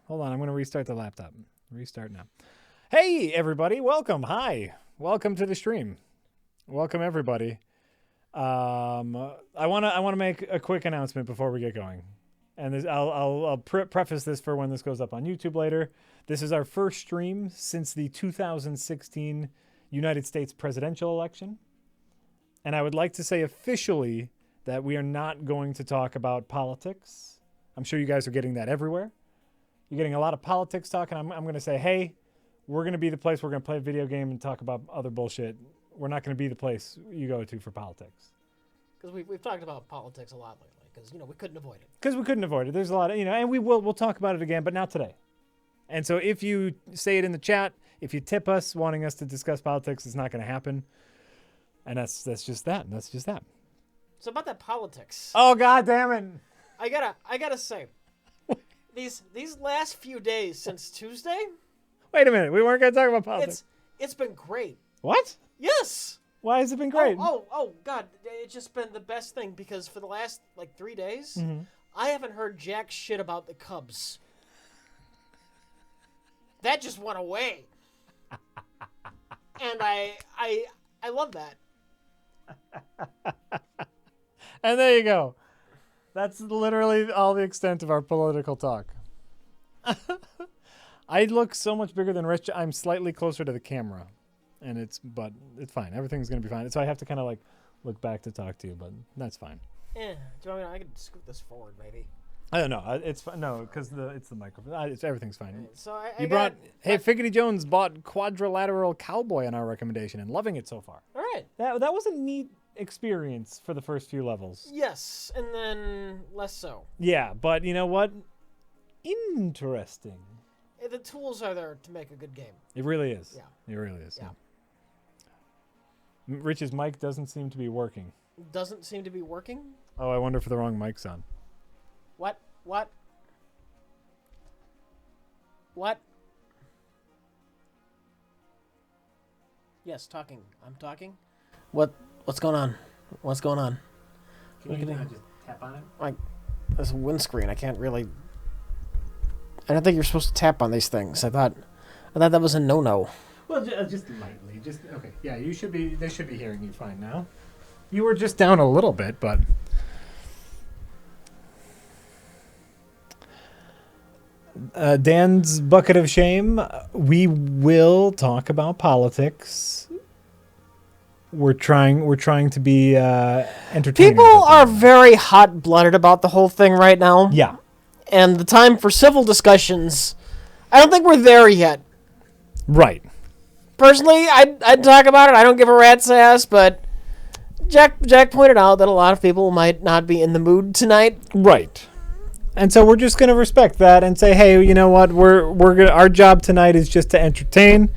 Hold on. I'm going to restart the laptop. Restart now. Hey, everybody. Welcome. Hi. Welcome to the stream. Welcome, everybody. I want to make a quick announcement before we get going. And I'll preface this for when this goes up on YouTube later. This is our first stream since the 2016 United States presidential election. And I would like to say officially that we are not going to talk about politics. I'm sure you guys are getting that everywhere. You're getting a lot of politics talk, and I'm going to say, hey, we're going to be the place we're going to play a video game and talk about other bullshit. We're not going to be the place you go to for politics. Because we've talked about politics a lot lately, because, we couldn't avoid it. Because we couldn't avoid it. There's a lot of, and we'll talk about it again, but not today. And so if you say it in the chat, if you tip us wanting us to discuss politics, it's not going to happen. And that's just that. That's just that. So about that politics. Oh, God damn it. I gotta say, these last few days since Tuesday. Wait a minute. We weren't going to talk about politics. It's been great. What? Yes. Why has it been great? Oh, God. It's just been the best thing because for the last, 3 days, I haven't heard jack shit about the Cubs. That just went away. And I love that. And there you go. That's literally all the extent of our political talk. I look so much bigger than Rich. I'm slightly closer to the camera. But it's fine. Everything's going to be fine. So I have to kind of look back to talk to you, but that's fine. Yeah. Do you want me to, I could scoot this forward maybe. I don't know. It's fine. No, because it's the microphone. Everything's fine. So Figgity Jones bought Quadrilateral Cowboy on our recommendation and loving it so far. All right. That was a neat experience for the first few levels. Yes, and then less so. Yeah, but you know what? Interesting. The tools are there to make a good game. It really is. Yeah. It really is. Yeah. Rich's mic doesn't seem to be working. Doesn't seem to be working? Oh, I wonder if the wrong mic's on. What? Yes, talking. I'm talking. What's going on? What's going on? Can you just tap on it? There's a windscreen. I can't really. I don't think you're supposed to tap on these things. I thought that was a no-no. Well, just lightly. Okay. Yeah, they should be hearing you fine now. You were just down a little bit, but. Dan's bucket of shame. We will talk about politics. We're trying to be entertaining. People are very hot-blooded about the whole thing right now. Yeah. And the time for civil discussions, I don't think we're there yet. Right. Personally, I'd talk about it. I don't give a rat's ass, but Jack pointed out that a lot of people might not be in the mood tonight. Right. And so we're just going to respect that and say, hey, you know what? Our job tonight is just to entertain,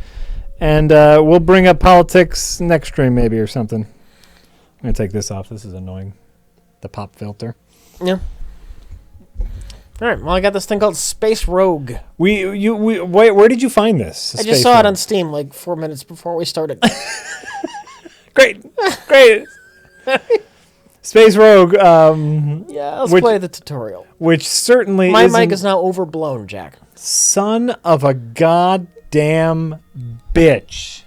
and we'll bring up politics next stream maybe or something. I'm going to take this off. This is annoying. The pop filter. Yeah. All right. Well, I got this thing called Space Rogue. Wait, where did you find this? I just saw it on Steam 4 minutes before we started. Great. Space Rogue. Yeah, let's play the tutorial. Which certainly My mic is now overblown, Jack. Son of a goddamn bitch.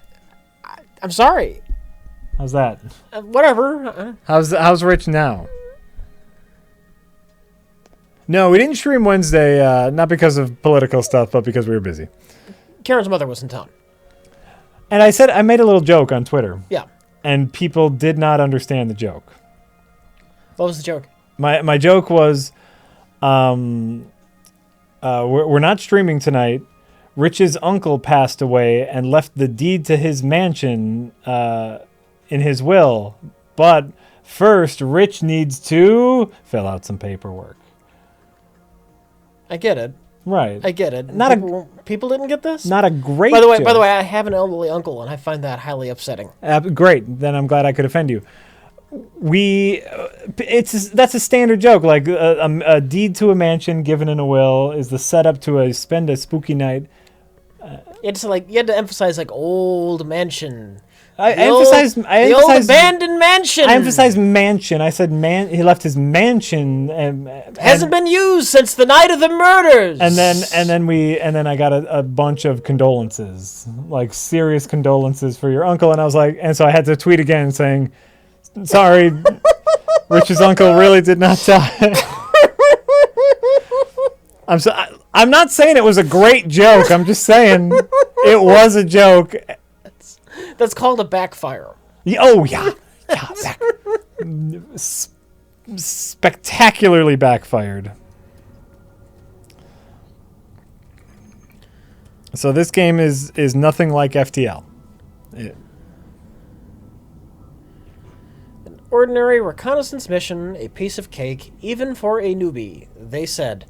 I'm sorry. How's that? Whatever. How's Rich now? No, we didn't stream Wednesday, not because of political stuff, but because we were busy. Karen's mother was in town. And I made a little joke on Twitter. Yeah. And people did not understand the joke. What was the joke? My joke was, we're not streaming tonight. Rich's uncle passed away and left the deed to his mansion in his will. But first, Rich needs to fill out some paperwork. I get it. Right. I get it. People didn't get this? Not a great By the way, joke. I have an elderly uncle, and I find that highly upsetting. Great. Then I'm glad I could offend you. That's a standard joke. A deed to a mansion given in a will is the setup to spend a spooky night. You had to emphasize old mansion, I The old emphasized abandoned mansion. I emphasized mansion. I said man. He left his mansion and Hasn't been used since the night of the murders. And then I got a bunch of condolences, like serious condolences for your uncle. And I was like, and so I had to tweet again saying, sorry, Rich's uncle really did not die. I'm not saying it was a great joke. I'm just saying it was a joke. That's called a backfire. Oh yeah, spectacularly backfired. So this game is nothing like FTL. An ordinary reconnaissance mission, a piece of cake, even for a newbie, they said.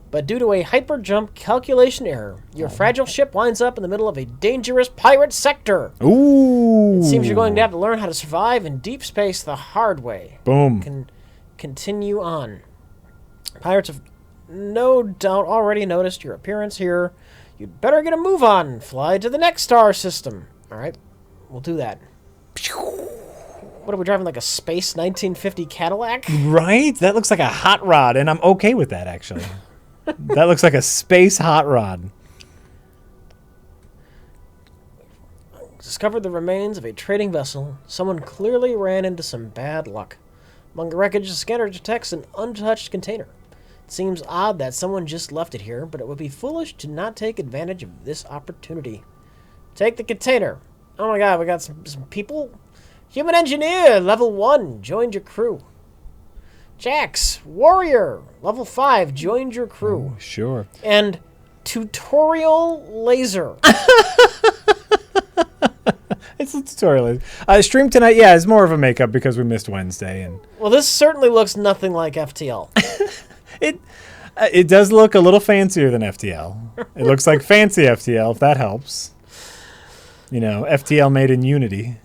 But due to a hyper-jump calculation error, your fragile ship winds up in the middle of a dangerous pirate sector. Ooh. It seems you're going to have to learn how to survive in deep space the hard way. Boom. Continue on. Pirates have no doubt already noticed your appearance here. You'd better get a move on. Fly to the next star system. All right, we'll do that. What are we driving, like a space 1950 Cadillac? Right? That looks like a hot rod, and I'm okay with that, actually. That looks like a space hot rod. Discovered the remains of a trading vessel. Someone clearly ran into some bad luck. Among the wreckage, the scanner detects an untouched container. It seems odd that someone just left it here, but it would be foolish to not take advantage of this opportunity. Take the container. Oh my god, we got some people. Human engineer, level 1, joined your crew. Jax, warrior, level 5, joined your crew. Oh, sure. And tutorial laser. It's a tutorial. Stream tonight, yeah, is more of a makeup because we missed Wednesday. And Well, this certainly looks nothing like FTL. It does look a little fancier than FTL. It looks like fancy FTL, if that helps. You know, FTL made in Unity.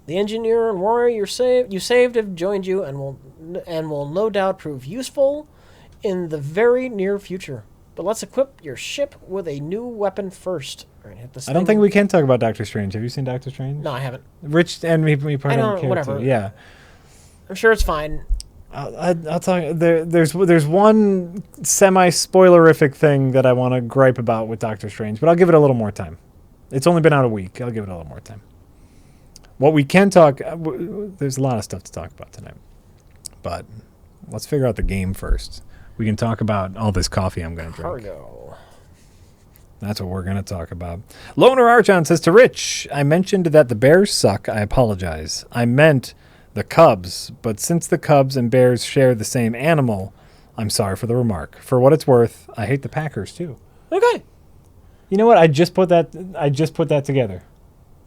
The engineer and warrior you saved have joined you and will no doubt prove useful in the very near future. But let's equip your ship with a new weapon first. All right, hit this I don't think we can talk about Doctor Strange. Have you seen Doctor Strange? No, I haven't. Rich and me probably don't care whatever. to. Yeah. I'm sure it's fine. I'll talk. There's one semi-spoilerific thing that I want to gripe about with Doctor Strange, but I'll give it a little more time. It's only been out a week. I'll give it a little more time. What we can talk, there's a lot of stuff to talk about tonight, but let's figure out the game first. We can talk about all this coffee I'm going to drink. Cargo. That's what we're going to talk about. Loner Archon says to Rich, I mentioned that the Bears suck. I apologize. I meant the Cubs, but since the Cubs and Bears share the same animal, I'm sorry for the remark. For what it's worth, I hate the Packers too. Okay. You know what? I just put that together.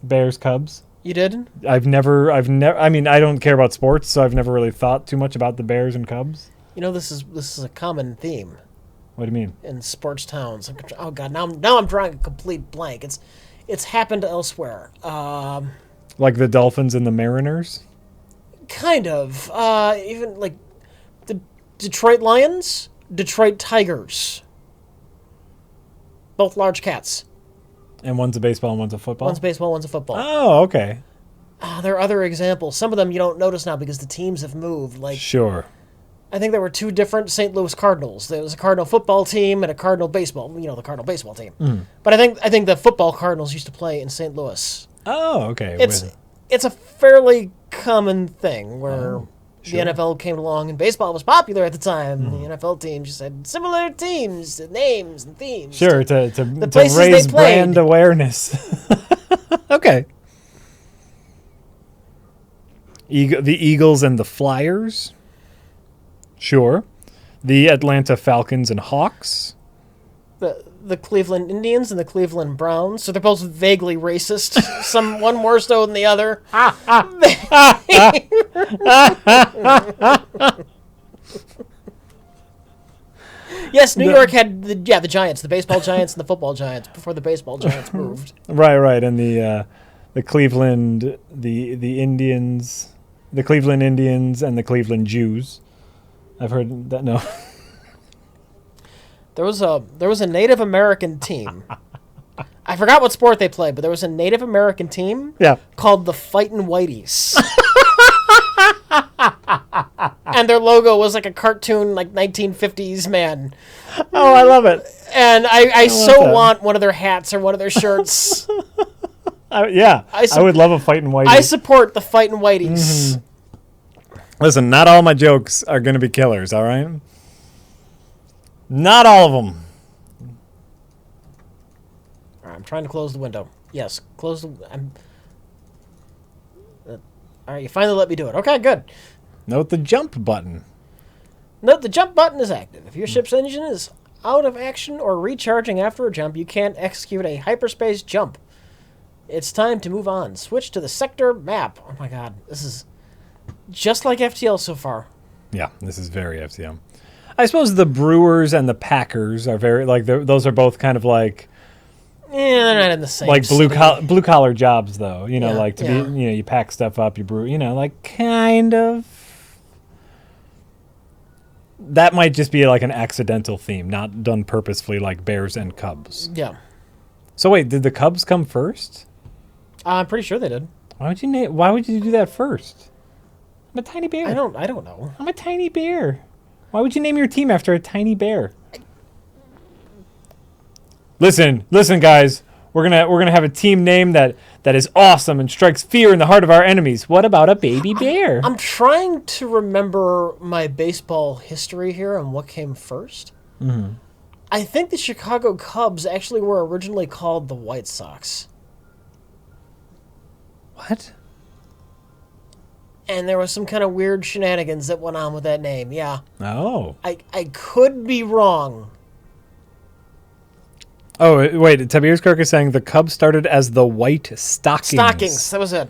Bears, Cubs. You did? I've never, I mean, I don't care about sports, so I've never really thought too much about the Bears and Cubs. You know, this is a common theme. What do you mean? In sports towns. Oh god, now I'm drawing a complete blank. It's happened elsewhere. Like the Dolphins and the Mariners? Kind of. Even like the Detroit Lions, Detroit Tigers. Both large cats. And one's a baseball and one's a football? One's baseball, one's a football. Oh, okay. There are other examples. Some of them you don't notice now because the teams have moved. Like, sure. I think there were two different St. Louis Cardinals. There was a Cardinal football team and a Cardinal baseball. You know, the Cardinal baseball team. Mm. But I think the football Cardinals used to play in St. Louis. Oh, okay. It's a fairly common thing where sure. The NFL came along and baseball was popular at the time. Mm. The NFL team just had similar teams, names, and themes. Sure, to raise brand awareness. Okay. The Eagles and the Flyers. One The Atlanta Falcons and Hawks. The Cleveland Indians and the Cleveland Browns. So they're both vaguely racist. One more so than the other. Yes, New York had the Giants, the baseball Giants and the football Giants before the baseball Giants moved. Right, and the Cleveland the Indians, the Cleveland Indians and the Cleveland Jews. I've heard that. No. There was a Native American team I forgot what sport they played, but there was a Native American team called the Fightin' Whiteys. And their logo was like a cartoon, like 1950s man. Oh, I love it. And I so want one of their hats or one of their shirts. I would love a Fightin' Whitey. I support the Fightin' Whiteys. Listen, not all my jokes are going to be killers, all right? Not all of them. All right, I'm trying to close the window. Yes, close the... all right, you finally let me do it. Okay, good. Note the jump button. Note the jump button is active. If your ship's engine is out of action or recharging after a jump, you can't execute a hyperspace jump. It's time to move on. Switch to the sector map. Oh my god, this is just like FTL so far. Yeah, this is very FTL. I suppose the Brewers and the Packers are very, like, those are both kind of like... Yeah, they're not in the same like blue collar jobs, though. You know, like to be, you know, you pack stuff up, you brew, you know, like kind of. That might just be like an accidental theme, not done purposefully, like Bears and Cubs. Yeah. So wait, did the Cubs come first? I'm pretty sure they did. Why would you do that first? I'm a tiny bear. I don't know. I'm a tiny bear. Why would you name your team after a tiny bear? Listen, guys. We're gonna have a team name that is awesome and strikes fear in the heart of our enemies. What about a baby bear? I'm trying to remember my baseball history here and what came first. Mm-hmm. I think the Chicago Cubs actually were originally called the White Sox. What? And there was some kind of weird shenanigans that went on with that name. Yeah. Oh. I could be wrong. Oh, wait. Tabir's Kirk is saying the Cubs started as the White Stockings. Stockings. That was it.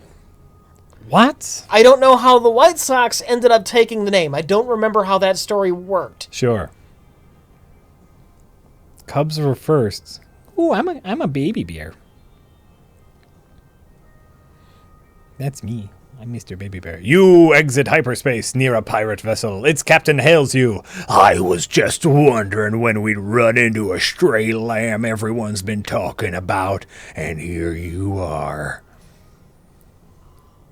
What? I don't know how the White Sox ended up taking the name. I don't remember how that story worked. Sure. Cubs were first. Ooh, I'm a baby bear. That's me. I'm Mr. Baby Bear. You exit hyperspace near a pirate vessel. Its captain hails you. I was just wondering when we'd run into a stray lamb everyone's been talking about, and here you are.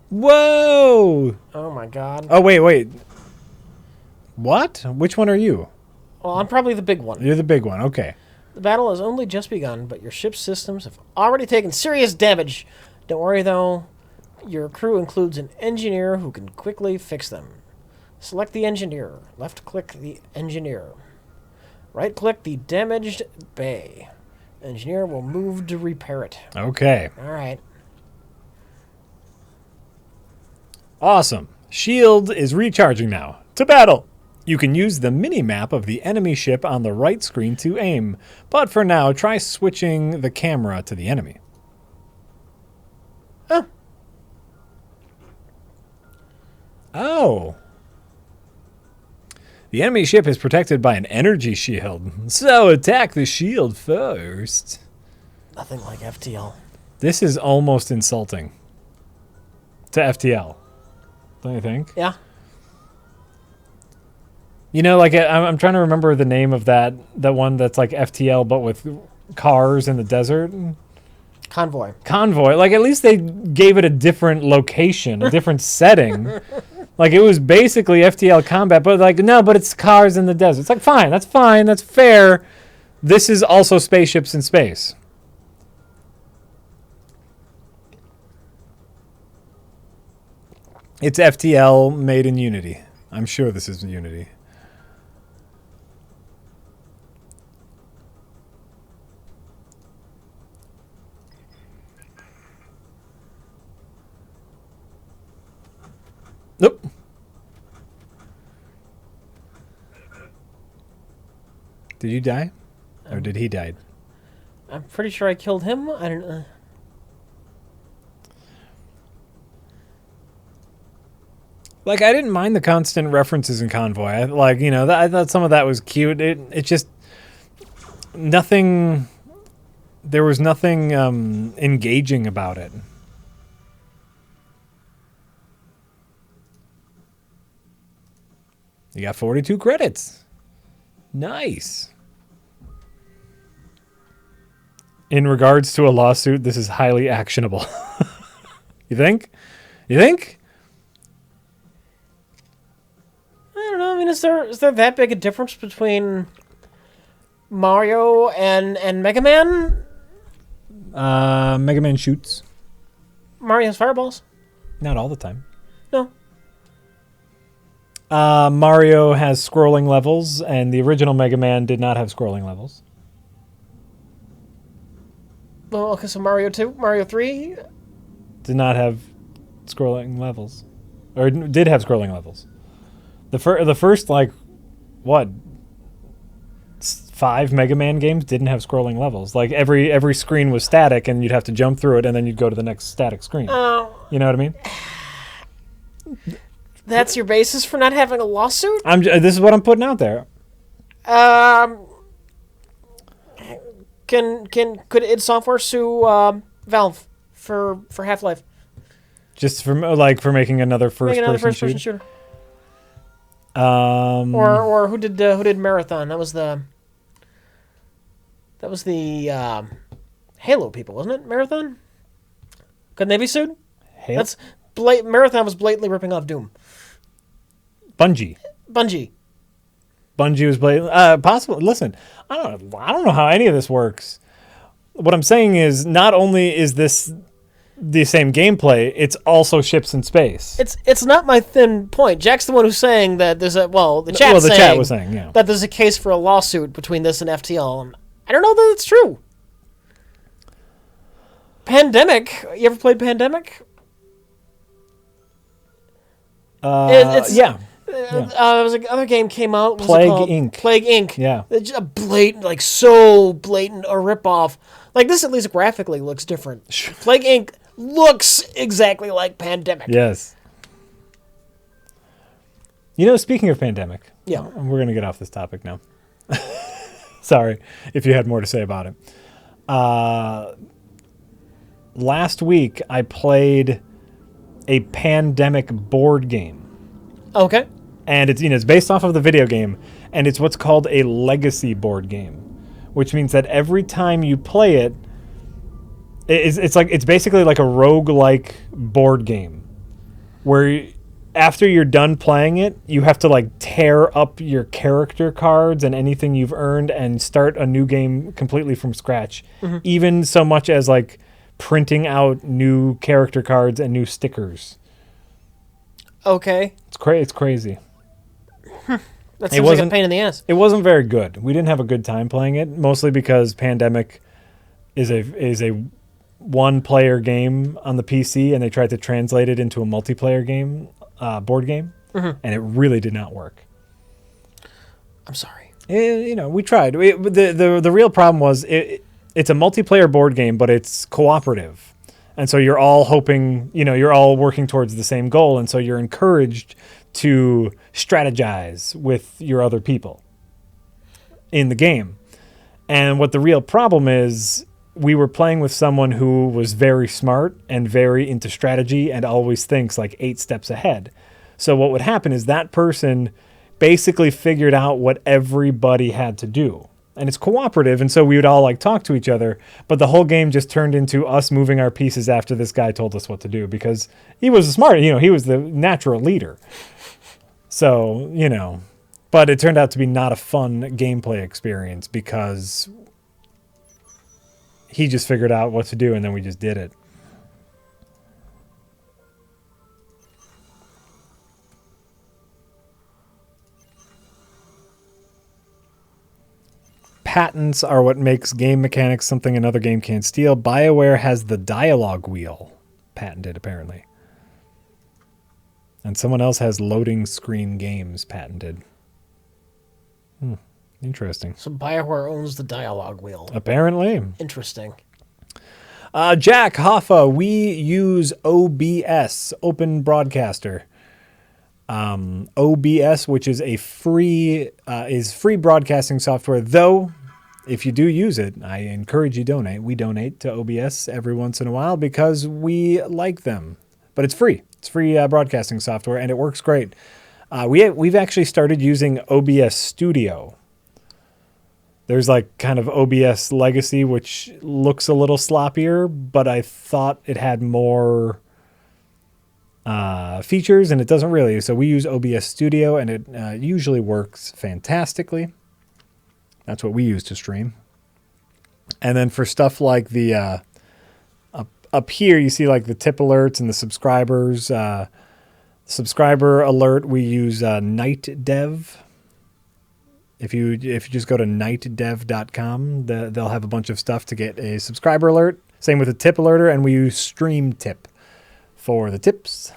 Whoa! Oh my god. Oh, wait. What? Which one are you? Well, I'm probably the big one. You're the big one, okay. The battle has only just begun, but your ship's systems have already taken serious damage. Don't worry, though. Your crew includes an engineer who can quickly fix them. Select the engineer. Left-click the engineer. Right-click the damaged bay. Engineer will move to repair it. Okay. All right. Awesome. Shield is recharging now. To battle! You can use the mini-map of the enemy ship on the right screen to aim, but for now, try switching the camera to the enemy. Oh. Oh. The enemy ship is protected by an energy shield, so attack the shield first. Nothing like FTL. This is almost insulting to FTL, don't you think? Yeah. You know, like I'm trying to remember the name of that one that's like FTL but with cars in the desert. Convoy. Like at least they gave it a different location, a different setting. Like it was basically FTL combat, but like no, but it's cars in the desert. It's like fine, that's fair. This is also spaceships in space. It's FTL made in Unity. I'm sure this is Unity. Nope. Did you die? Or did he die? I'm pretty sure I killed him. I don't know. Like, I didn't mind the constant references in Convoy. I thought some of that was cute. It just... Nothing... There was nothing engaging about it. You got 42 credits. Nice. In regards to a lawsuit, this is highly actionable. You think? You think? I don't know. I mean, is there that big a difference between Mario and Mega Man? Mega Man shoots. Mario has fireballs. Not all the time. No. Mario has scrolling levels, and the original Mega Man did not have scrolling levels. Well, okay, so Mario 2, Mario 3? Did not have scrolling levels. Or did have scrolling levels. The first, like, what? 5 Mega Man games didn't have scrolling levels. Like, every screen was static, and you'd have to jump through it, and then you'd go to the next static screen. You know what I mean? That's your basis for not having a lawsuit? This is what I'm putting out there. Could id Software sue Valve for Half-Life? Just for making another first-person shooter. Um, Or who did Marathon? That was the Halo people, wasn't it? Marathon? Couldn't they be sued? Halo? Marathon was blatantly ripping off Doom. Bungie was possible. Listen, I don't know how any of this works. What I'm saying is, not only is this the same gameplay, it's also ships in space. It's not my thin point. Jack's the one who's saying that there's the chat was saying, yeah, that there's a case for a lawsuit between this and FTL. I don't know that it's true. Pandemic. You ever played Pandemic? Yeah. There was another game came out. Plague Inc. Plague Inc. Yeah. It's a blatant, so blatant a ripoff. Like, this at least graphically looks different. Plague Inc. looks exactly like Pandemic. Yes. Speaking of Pandemic. Yeah. We're going to get off this topic now. Sorry if you had more to say about it. Last week, I played a Pandemic board game. Okay. And it's based off of the video game, and it's what's called a legacy board game, which means that every time you play it, it's basically like a roguelike board game, where after you're done playing it, you have to like tear up your character cards and anything you've earned and start a new game completely from scratch, even so much as like printing out new character cards and new stickers. Okay. It's crazy. That seems like a pain in the ass. It wasn't very good. We didn't have a good time playing it, mostly because Pandemic is a one-player game on the PC, and they tried to translate it into a multiplayer game, board game, and it really did not work. I'm sorry. We tried. The real problem was it's a multiplayer board game, but it's cooperative. And so you're all hoping, you're all working towards the same goal. And so you're encouraged to strategize with your other people in the game. And what the real problem is, we were playing with someone who was very smart and very into strategy and always thinks like 8 steps ahead. So what would happen is that person basically figured out what everybody had to do. And it's cooperative, and so we would all like talk to each other, but the whole game just turned into us moving our pieces after this guy told us what to do, because he was smart, he was the natural leader. So, but it turned out to be not a fun gameplay experience because he just figured out what to do and then we just did it. Patents are what makes game mechanics something another game can't steal. BioWare has the dialogue wheel patented, apparently. And someone else has loading screen games patented. Interesting. So BioWare owns the dialogue wheel. Apparently. Interesting. Jack Hoffa, we use OBS, Open Broadcaster. OBS, which is a free broadcasting software, though if you do use it, I encourage you donate. We donate to OBS every once in a while because we like them. But it's free. It's free broadcasting software, and it works great. We've actually started using OBS Studio. There's like kind of OBS Legacy, which looks a little sloppier, but I thought it had more features, and it doesn't really. So we use OBS Studio, and it usually works fantastically. That's what we use to stream. And then for stuff like the up here, you see like the tip alerts and the subscribers. Subscriber alert, we use Night Dev. If you just go to nightdev.com, they'll have a bunch of stuff to get a subscriber alert. Same with the tip alerter, and we use Stream Tip for the tips.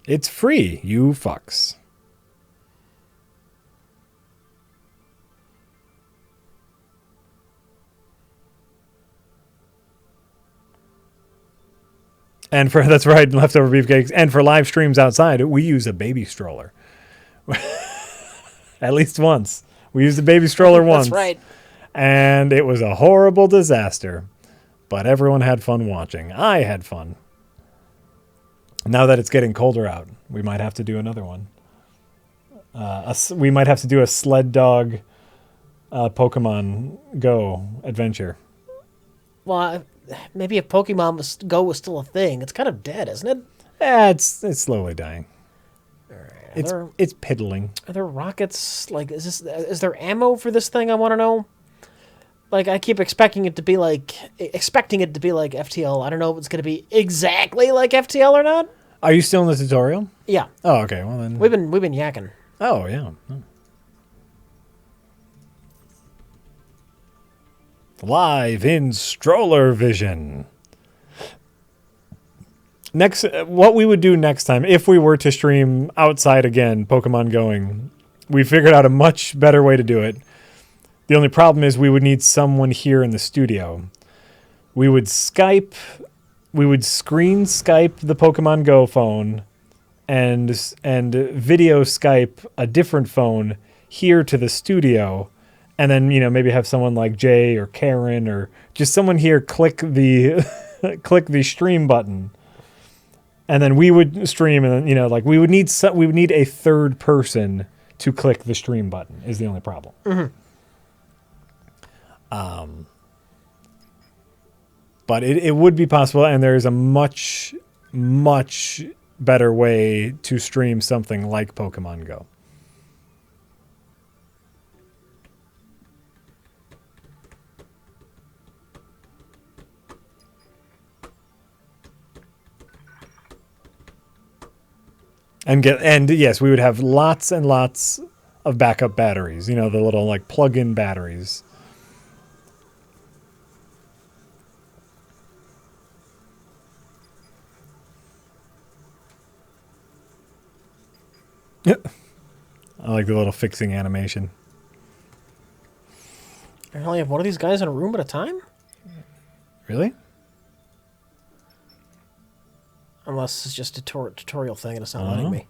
It's free, you fucks. And for, that's right, leftover beefcakes. And for live streams outside, we use a baby stroller. At least once. We used a baby stroller once. That's right. And it was a horrible disaster. But everyone had fun watching. I had fun. Now that it's getting colder out, we might have to do another one. We might have to do a sled dog Pokemon Go adventure. Well, maybe if Pokemon Go was still a thing. It's kind of dead, isn't it? Yeah, it's slowly dying. Right. It's piddling. Are there rockets? Like, is there ammo for this thing? I want to know. Like, I keep expecting it to be like FTL. I don't know if it's going to be exactly like FTL or not. Are you still in the tutorial? Yeah. Oh, okay. Well then. We've been yakking. Oh yeah. Live in stroller vision. Next, what we would do next time, if we were to stream outside again, Pokemon Going, we figured out a much better way to do it. The only problem is we would need someone here in the studio. We would screen Skype the Pokemon Go phone and video Skype a different phone here to the studio, and then, you know, maybe have someone like Jay or Karen or just someone here click the click the stream button. And then we would stream, and then, you know, like we would need a third person to click the stream button. Is the only problem. Mm-hmm. But it would be possible, and there is a much better way to stream something like Pokemon Go. And yes, we would have lots and lots of backup batteries. You know, the little like plug-in batteries. Yep. I like the little fixing animation. I only have one of these guys in a room at a time? Really? Unless it's just a tutorial thing and it's not letting me.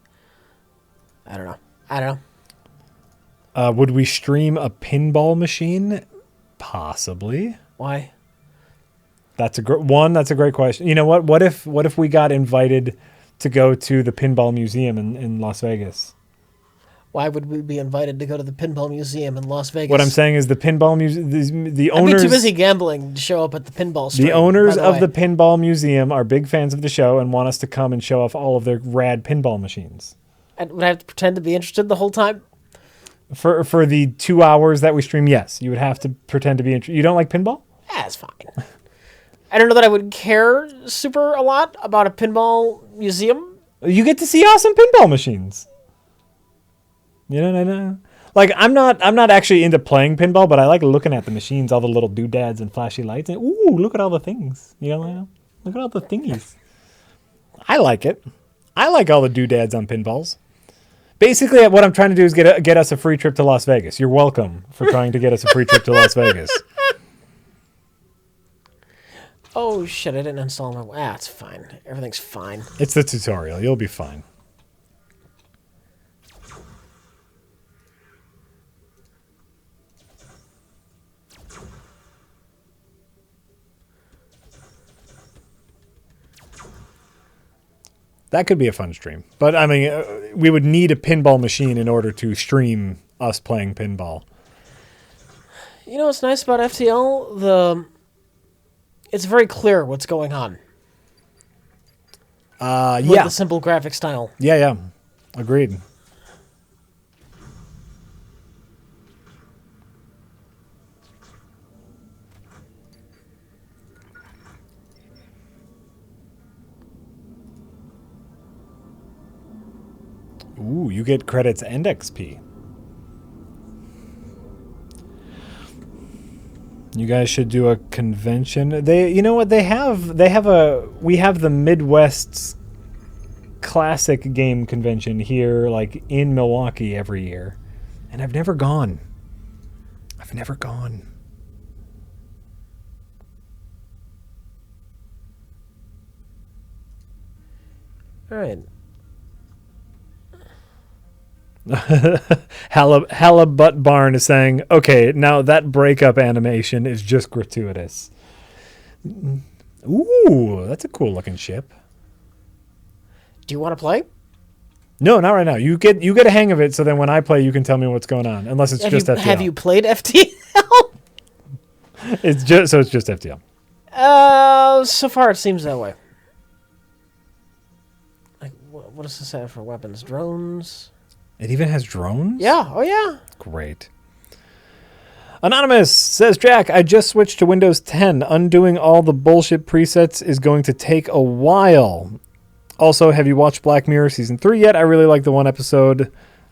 I don't know. Would we stream a pinball machine? Possibly. Why? That's a great question. You know what? What if we got invited to go to the Pinball Museum in Las Vegas? Why would we be invited to go to the Pinball Museum in Las Vegas? What I'm saying is the Pinball Museum, the owners... I'd be too busy gambling to show up at the pinball stream. The owners of the Pinball Museum are big fans of the show and want us to come and show off all of their rad pinball machines. And would I have to pretend to be interested the whole time? For the 2 hours that we stream, yes. You would have to pretend to be interested. You don't like pinball? Yeah, it's fine. I don't know that I would care super a lot about a pinball museum. You get to see awesome pinball machines. You know. Like, I'm not actually into playing pinball, but I like looking at the machines, all the little doodads and flashy lights. And, ooh, look at all the things. You know, look at all the thingies. I like it. I like all the doodads on pinballs. Basically, what I'm trying to do is get us a free trip to Las Vegas. You're welcome for trying to get us a free trip to Las Vegas. Oh, shit, I didn't install my... it's fine. Everything's fine. It's the tutorial. You'll be fine. That could be a fun stream. But, I mean, we would need a pinball machine in order to stream us playing pinball. You know what's nice about FTL? It's very clear what's going on. With Yeah. the simple graphic style. Yeah. Agreed. Ooh, you get credits and XP. You guys should do a convention. You know what? We have the Midwest's classic game convention here, like in Milwaukee every year. And I've never gone. All right. Bloodborne is saying, okay, now that breakup animation is just gratuitous. Ooh, that's a cool looking ship. Do you want to play? No, not right now. You get a hang of it, so then when I play, you can tell me what's going on. Unless it's just FTL. Have you played FTL? It's just FTL. So far it seems that way. Like, what does this have for weapons? Drones. It even has drones? Yeah. Oh, yeah. Great. Anonymous says, Jack, I just switched to Windows 10. Undoing all the bullshit presets is going to take a while. Also, have you watched Black Mirror Season 3 yet? I really like the one episode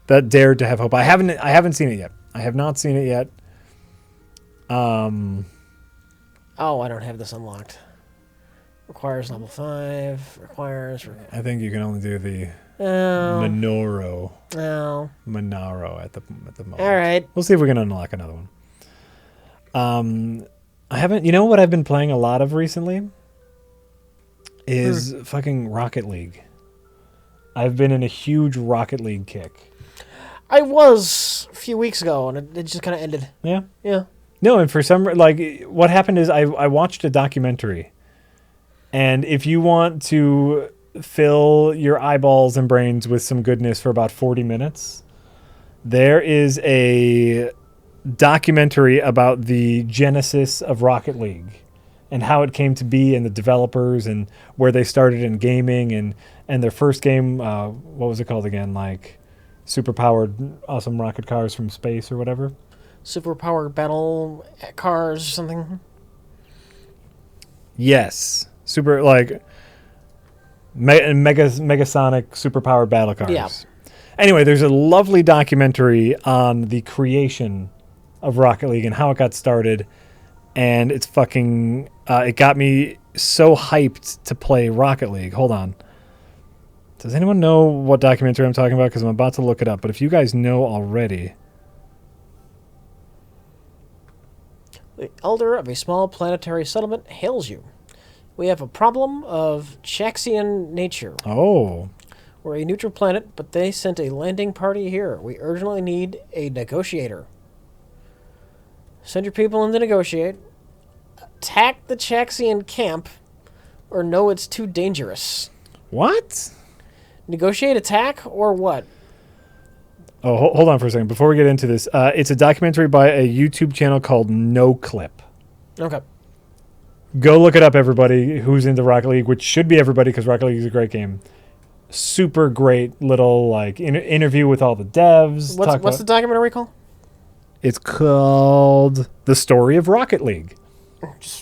that dared to have hope. I haven't seen it yet. I have not seen it yet. Oh, I don't have this unlocked. Requires level 5. I think you can only do the Monaro at the moment. All right. We'll see if we can unlock another one. I haven't. You know what I've been playing a lot of recently is fucking Rocket League. I've been in a huge Rocket League kick. I was a few weeks ago, and it just kind of ended. Yeah. Yeah. No, and for some what happened is I watched a documentary, and if you want to fill your eyeballs and brains with some goodness for about 40 minutes, there is a documentary about the genesis of Rocket League and how it came to be and the developers and where they started in gaming and their first game, what was it called again? Like super powered awesome rocket cars from space or whatever. Super powered battle cars or something. Yes. Super like megasonic superpowered battle cars. Yeah. Anyway, there's a lovely documentary on the creation of Rocket League and how it got started, and it's fucking it got me so hyped to play Rocket League. Hold on. Does anyone know what documentary I'm talking about? Because I'm about to look it up, but if you guys know already. The elder of a small planetary settlement hails you. We have a problem of Chaxian nature. Oh. We're a neutral planet, but they sent a landing party here. We urgently need a negotiator. Send your people in to negotiate. Attack the Chaxian camp, or no, it's too dangerous. What? Negotiate, attack, or what? Oh, hold on for a second. Before we get into this, it's a documentary by a YouTube channel called No Clip. Okay. Go look it up, everybody who's into Rocket League, which should be everybody because Rocket League is a great game. Super great little like interview with all the devs. What's the documentary called? It's called The Story of Rocket League.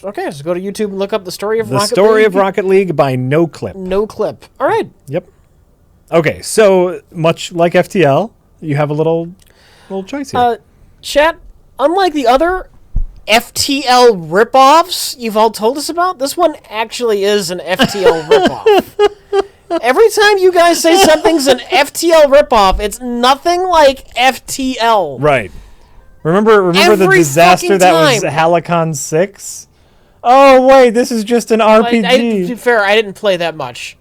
Okay, so go to YouTube and look up The Story of Rocket League. The Story of Rocket League by No Clip. No Clip. All right. Yep. Okay, so much like FTL, you have a little choice here. Chat, unlike the other FTL ripoffs you've all told us about, this one actually is an FTL ripoff. Every time you guys say something's an FTL ripoff, it's nothing like FTL. Right. Remember the disaster that was Halicon 6? Oh, wait, this is just an RPG. To be fair, I didn't play that much.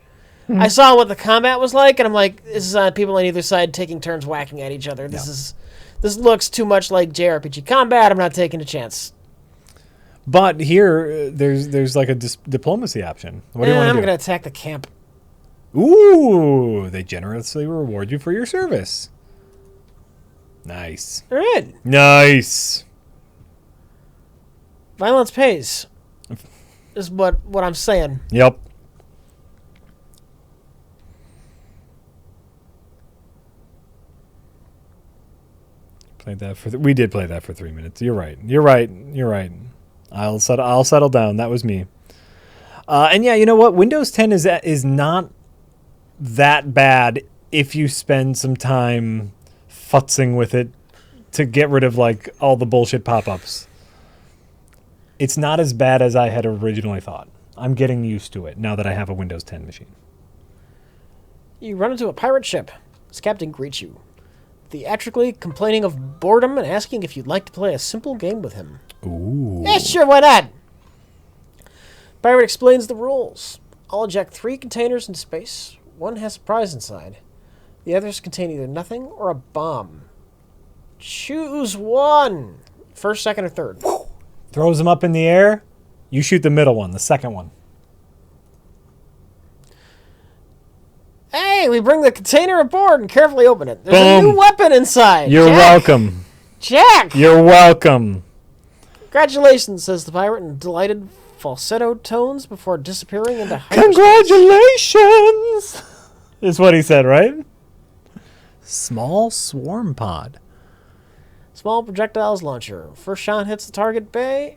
I saw what the combat was like, and I'm like, this is people on either side taking turns whacking at each other. This looks too much like JRPG combat. I'm not taking a chance. But here, there's like a diplomacy option. What do you want to do? I'm going to attack the camp. Ooh, they generously reward you for your service. Nice. All right. Nice. Violence pays. Is what I'm saying. Yep. Played that for we did play that for 3 minutes. You're right. You're right. You're right. I'll settle down. That was me. And yeah, you know what? Windows 10 is not that bad if you spend some time futzing with it to get rid of like all the bullshit pop-ups. It's not as bad as I had originally thought. I'm getting used to it now that I have a Windows 10 machine. You run into a pirate ship. Its captain greets you, theatrically complaining of boredom and asking if you'd like to play a simple game with him. Ooh. Yeah, sure, why not? Pirate explains the rules. I'll eject 3 containers into space. One has a prize inside. The others contain either nothing or a bomb. Choose one. First, second, or third. Throws them up in the air. You shoot the middle one, the second one. Hey, we bring the container aboard and carefully open it. There's Boom. a new weapon inside. You're Jack. welcome. Jack! You're welcome. Congratulations, says the pirate in delighted falsetto tones before disappearing into hyperspace. Congratulations! Is what he said, right? Small swarm pod. Small projectiles launcher. First shot hits the targeted bay.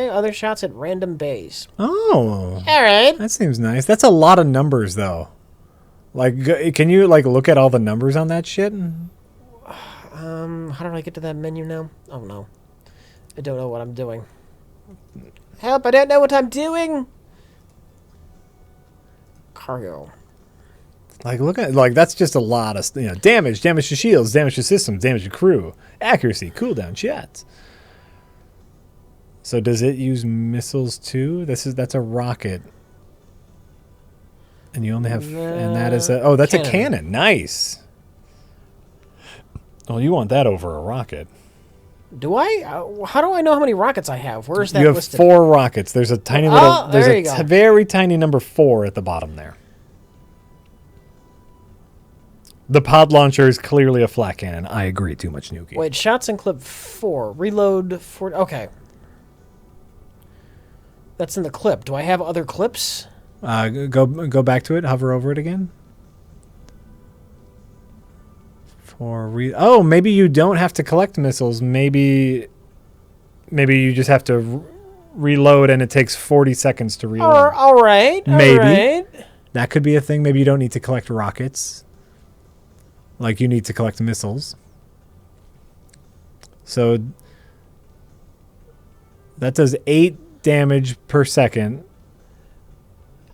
Other shots hit random bays. Oh. All right. That seems nice. That's a lot of numbers, though. Like, can you, like, look at all the numbers on that shit? How do I get to that menu now? Oh, no. I don't know what I'm doing. Help, I don't know what I'm doing. Cargo. Like, look at, like, that's just a lot of, damage to shields, damage to systems, damage to crew, accuracy, cooldown, shots. So does it use missiles too? That's a rocket. And you only have, and that is that's cannon. A cannon. Nice. Well, you want that over a rocket. Do I? How do I know how many rockets I have? Where is that listed? You have 4 rockets. There's a tiny little, there's a very tiny number 4 at the bottom there. The pod launcher is clearly a flat cannon. I agree. Too much nuke. Wait, shots in clip 4. Reload 4. Okay. That's in the clip. Do I have other clips? Go back to it. Hover over it again. Oh, maybe you don't have to collect missiles. Maybe you just have to reload, and it takes 40 seconds to reload. All right. Maybe. All right. That could be a thing. Maybe you don't need to collect rockets. Like you need to collect missiles. So that does 8 damage per second.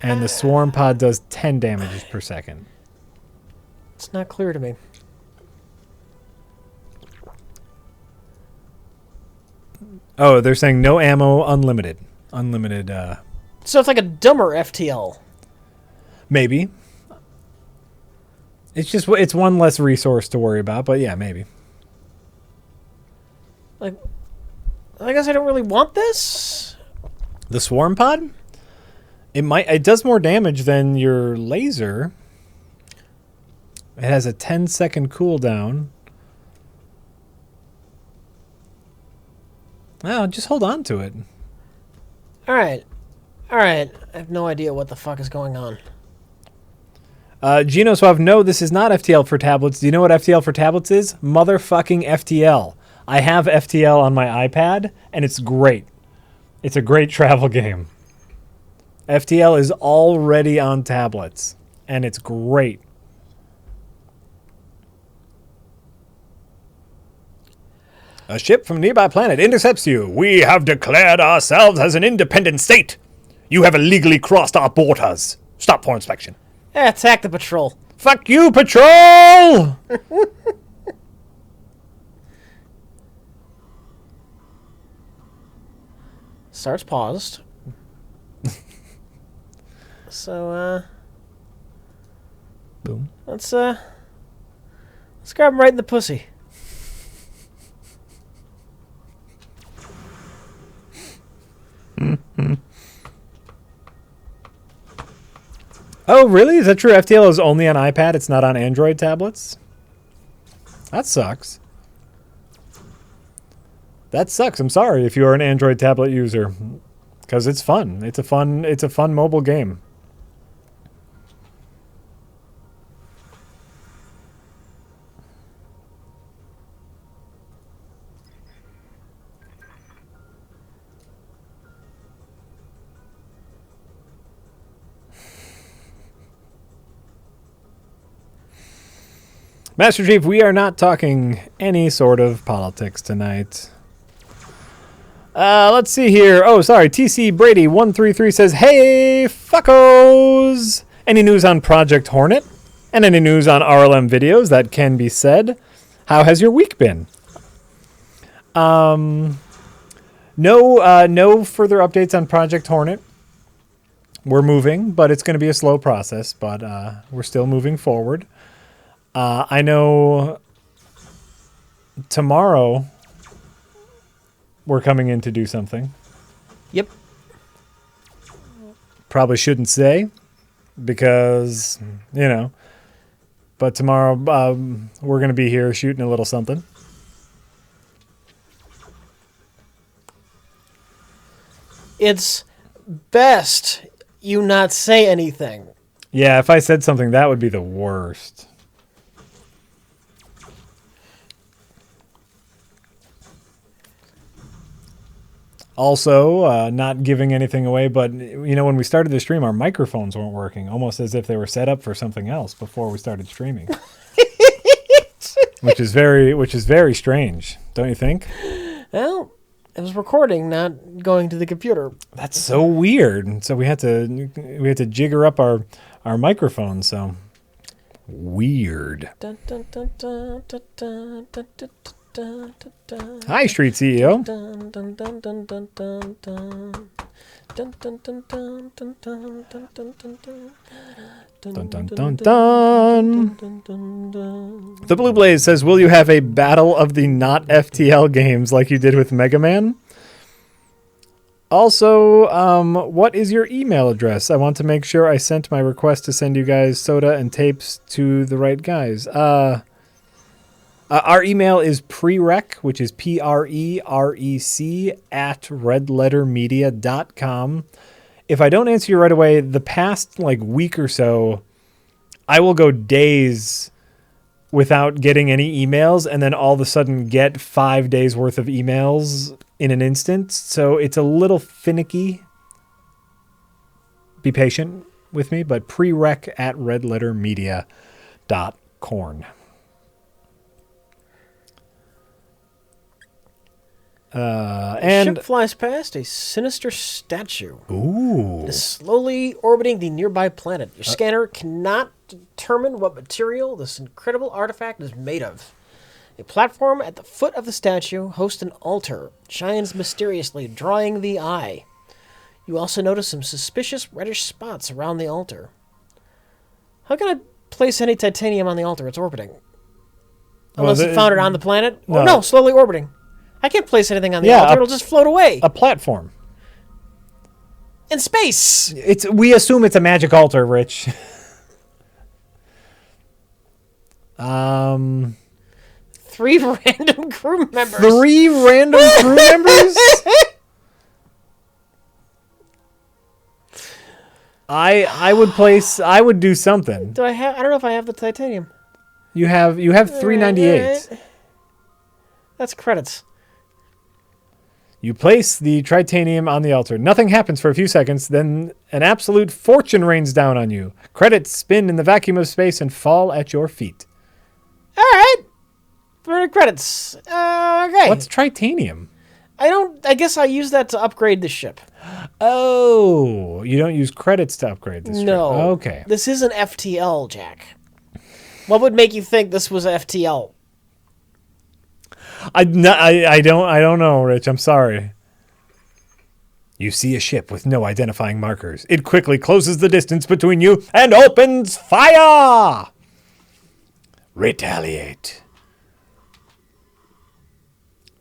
And the swarm pod does 10 damages per second. It's not clear to me. Oh, they're saying no ammo, unlimited. Unlimited. So it's like a dumber FTL. Maybe. It's one less resource to worry about, but yeah, maybe. Like, I guess I don't really want this. The swarm pod? It does more damage than your laser. It has a 10-second cooldown. Well, just hold on to it. All right. I have no idea what the fuck is going on. Gino Suave, no, this is not FTL for tablets. Do you know what FTL for tablets is? Motherfucking FTL. I have FTL on my iPad, and it's great. It's a great travel game. FTL is already on tablets, and it's great. A ship from a nearby planet intercepts you. We have declared ourselves as an independent state. You have illegally crossed our borders. Stop for inspection. Attack the patrol. Fuck you, patrol! Starts paused. So, Boom. Let's grab him right in the pussy. Oh, really? Is that true? FTL is only on iPad. It's not on Android tablets? That sucks. That sucks. I'm sorry if you're an Android tablet user, because it's fun. It's a fun mobile game. Master Chief, we are not talking any sort of politics tonight. Let's see here. Oh, sorry. TC Brady 133 says, "Hey, fuckos! Any news on Project Hornet? And any news on RLM videos that can be said? How has your week been?" No further updates on Project Hornet. We're moving, but it's going to be a slow process, but we're still moving forward. I know tomorrow we're coming in to do something. Yep. Probably shouldn't say because, but tomorrow we're going to be here shooting a little something. It's best you not say anything. Yeah, if I said something, that would be the worst. Also, not giving anything away, but when we started the stream, our microphones weren't working, almost as if they were set up for something else before we started streaming, which is very strange, don't you think? Well, it was recording, not going to the computer. That's so weird. So we had to jigger up our microphones. So weird. Dun, dun, dun, dun, dun, dun, dun, dun, dun, dun. Hi, Street CEO. Dun, dun, dun, dun, dun, dun, dun. Dun, dun, dun, dun, dun, dun, dun, dun, dun, dun. Dun, dun, dun, dun. The Blue Blaze says, "Will you have a battle of the not FTL games like you did with Mega Man?" Also, what is your email address? I want to make sure I sent my request to send you guys soda and tapes to the right guys. Our email is prerec, which is PREREC @redlettermedia.com. If I don't answer you right away, the past week or so, I will go days without getting any emails and then all of a sudden get 5 days worth of emails in an instant. So it's a little finicky. Be patient with me, but prerec @redlettermedia.com. And ship flies past a sinister statue. Ooh. It is slowly orbiting the nearby planet. Your scanner cannot determine what material this incredible artifact is made of. A platform at the foot of the statue hosts an altar, shines mysteriously, drawing the eye. You also notice some suspicious reddish spots around the altar. How can I place any titanium on the altar? It's orbiting. Unless it found it on the planet? No. No, slowly orbiting. I can't place anything on the altar. It'll just float away. A platform. In space. We assume it's a magic altar, Rich. 3 random crew members. 3 random crew members? I would do something. I don't know if I have the titanium. You have 398. That's credits. You place the titanium on the altar. Nothing happens for a few seconds, then an absolute fortune rains down on you. Credits spin in the vacuum of space and fall at your feet. All right. 30 credits. Okay. What's titanium? I guess I use that to upgrade the ship. Oh, you don't use credits to upgrade this ship. No. Okay. This is an FTL, Jack. What would make you think this was FTL? I don't know, Rich. I'm sorry. You see a ship with no identifying markers. It quickly closes the distance between you and opens fire. Retaliate.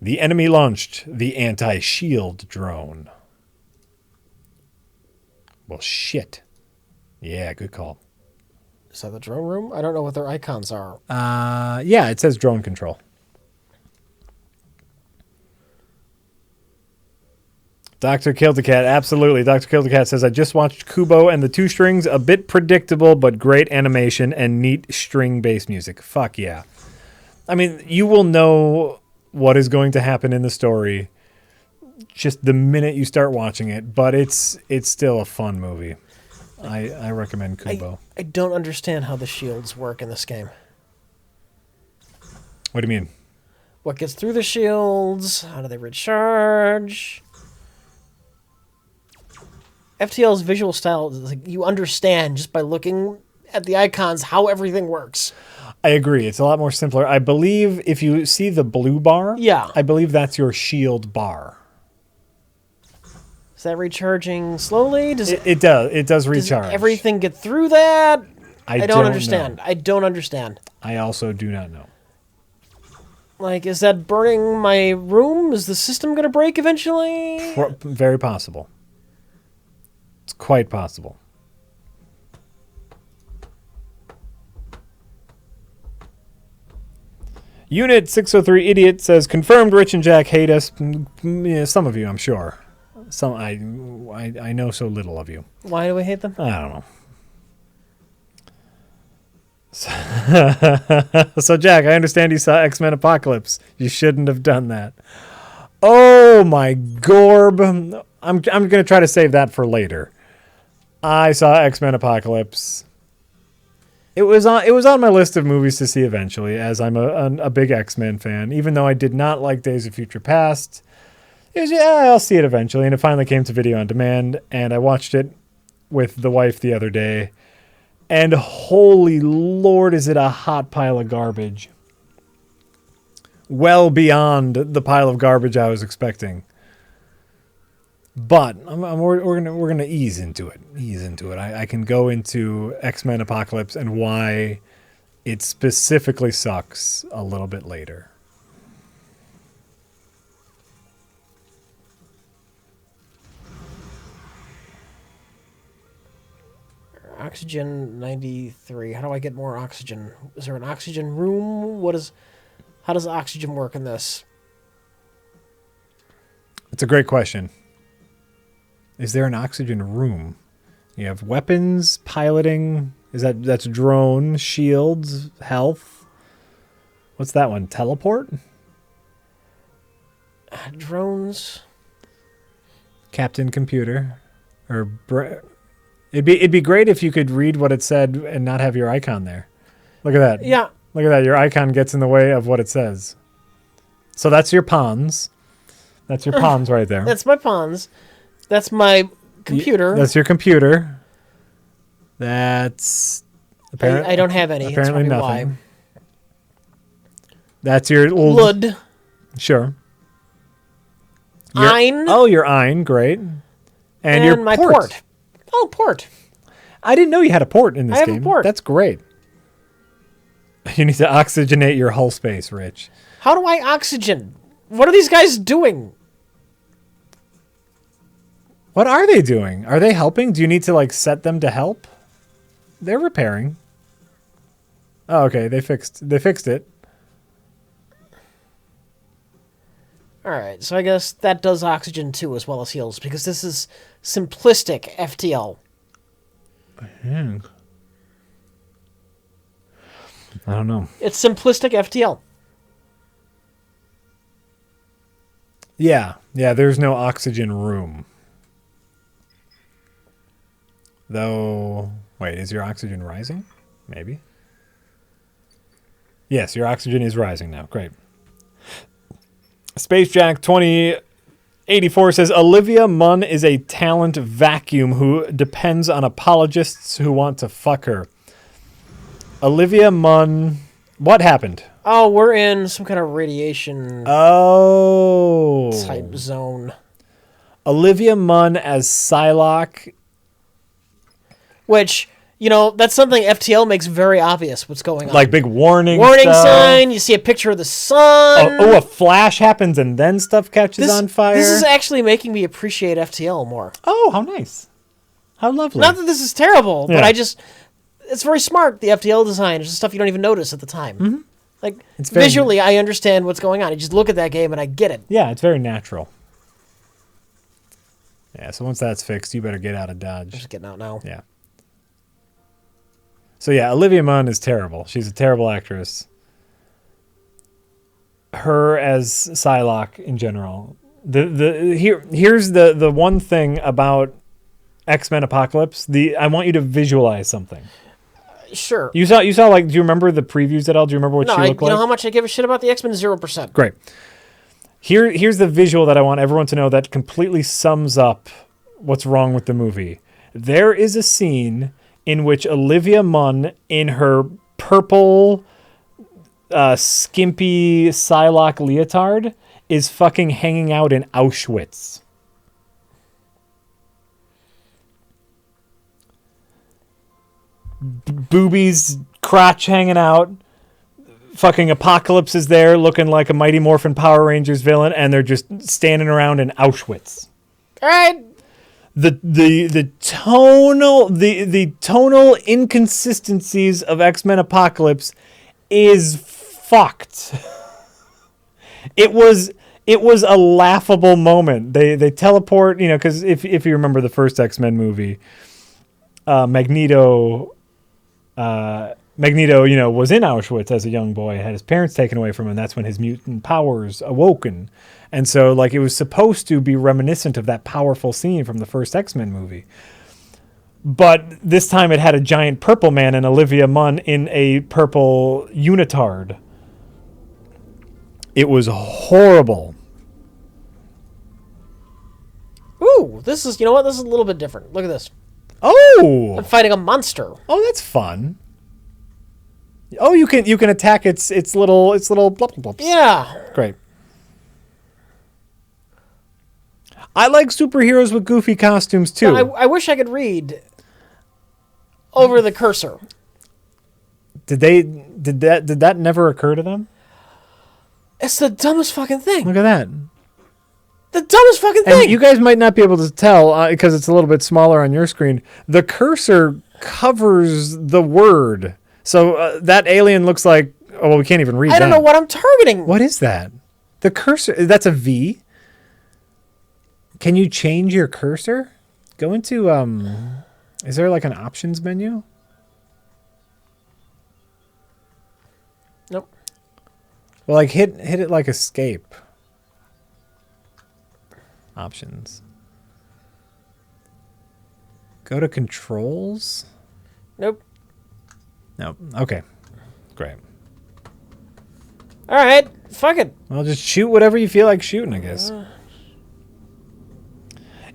The enemy launched the anti-shield drone. Well, shit. Yeah, good call. Is that the drone room? I don't know what their icons are. Yeah, it says drone control. Dr. Kildacat, absolutely. Dr. Kildacat says, I just watched Kubo and the Two Strings, a bit predictable, but great animation and neat string-based music. Fuck yeah. I mean, you will know what is going to happen in the story just the minute you start watching it, but it's still a fun movie. I recommend Kubo. I don't understand how the shields work in this game. What do you mean? What gets through the shields? How do they recharge? FTL's visual style is like you understand just by looking at the icons how everything works. I agree. It's a lot more simpler. I believe if you see the blue bar, Yeah. I believe that's your shield bar. Is that recharging slowly? Does It does. It does does recharge. everything get through that? I don't understand. know. I don't understand. I also do not know. Like, is that burning my room? Is the system going to break eventually? Very possible. It's quite possible. Unit 603 Idiot says, confirmed Rich and Jack hate us. Yeah, some of you, I'm sure. Some I know so little of you. Why do we hate them? I don't know. So, Jack, I understand you saw X-Men Apocalypse. You shouldn't have done that. Oh, my gorb. I'm going to try to save that for later. I saw X-Men Apocalypse. It was on my list of movies to see eventually, as I'm a big X-Men fan. Even though I did not like Days of Future Past, it was, yeah, I'll see it eventually. And it finally came to video on demand, and I watched it with the wife the other day. And holy Lord, is it a hot pile of garbage. Well beyond the pile of garbage I was expecting. But we're gonna ease into it. I can go into X-Men Apocalypse and why it specifically sucks a little bit later. Oxygen 93. How do I get more oxygen? Is there an oxygen room? How does oxygen work in this? It's a great question. Is there an oxygen room? You have weapons, piloting. That's drone, shields, health. What's that one? Teleport? Drones. Captain Computer. It'd be great if you could read what it said and not have your icon there. Look at that. Yeah. Look at that. Your icon gets in the way of what it says. So that's your pawns. That's your pawns right there. That's my pawns. That's my computer. That's your computer. That's apparently I don't have any. Apparently That's nothing. why. That's your Blood. Sure. Ein. Oh, your Ein, great. And your my port. port. Oh, port. I didn't know you had a port in this game. I have a port. That's great. You need to oxygenate your hull space, Rich. How do I oxygen? What are these guys doing? What are they doing? Are they helping? Do you need to set them to help? They're repairing. Oh, okay. They fixed it. All right, so I guess that does oxygen too, as well as heals, because this is simplistic FTL. I don't know. It's simplistic FTL. Yeah, there's no oxygen room. Though, wait, is your oxygen rising? Maybe. Yes, your oxygen is rising now. Great. Space Jack 2084 says, Olivia Munn is a talent vacuum who depends on apologists who want to fuck her. Olivia Munn, what happened? Oh, we're in some kind of radiation type zone. Olivia Munn as Psylocke. Which, that's something FTL makes very obvious what's going on. Like big warning Warning stuff. sign, you see a picture of the sun. Oh, a flash happens and then stuff catches on fire. This is actually making me appreciate FTL more. Oh, how nice. How lovely. Not that this is terrible, Yeah. but it's very smart, the FTL design. It's just stuff you don't even notice at the time. Mm-hmm. It's visually, I understand what's going on. You just look at that game and I get it. Yeah, it's very natural. Yeah, so once that's fixed, you better get out of I'm Dodge. just getting out now. Yeah. So yeah, Olivia Munn is terrible. She's a terrible actress. Her as Psylocke in general. Here's the one thing about X-Men Apocalypse. I want you to visualize something. Sure. You saw like, do you remember the previews at all? Do you remember what she looked like? You know how much I give a shit about the X-Men? 0%. Great. Here's the visual that I want everyone to know that completely sums up what's wrong with the movie. There is a scene in which Olivia Munn, in her purple, skimpy Psylocke leotard, is fucking hanging out in Auschwitz. Boobies, crotch hanging out. Fucking Apocalypse is there looking like a Mighty Morphin Power Rangers villain, and they're just standing around in Auschwitz. All right. The tonal inconsistencies of X-Men Apocalypse is fucked. It was a laughable moment. They teleport, because if you remember the first X-Men movie, Magneto, was in Auschwitz as a young boy, had his parents taken away from him. That's when his mutant powers awoken. And so, like, it was supposed to be reminiscent of that powerful scene from the first X-Men movie. But this time it had a giant purple man and Olivia Munn in a purple unitard. It was horrible. Ooh, this is, you know what? This is a little bit different. Look at this. Oh! I'm fighting a monster. Oh, that's fun. Oh, you can attack its little blub blubs. Yeah. Great. I like superheroes with goofy costumes too. Now, I wish I could read over the cursor. Did that never occur to them? It's the dumbest fucking thing. Look at that. The dumbest fucking thing. And you guys might not be able to tell because it's a little bit smaller on your screen. The cursor covers the word. So that alien looks like, oh, well, we can't even read that. I don't know what I'm targeting. What is that? The cursor, that's a V? Can you change your cursor? Go into, is there like an options menu? Nope. Well, like hit it like escape. Options. Go to controls. Nope. Nope. Okay. Great. All right. Fuck it. Well, just shoot whatever you feel like shooting, I guess.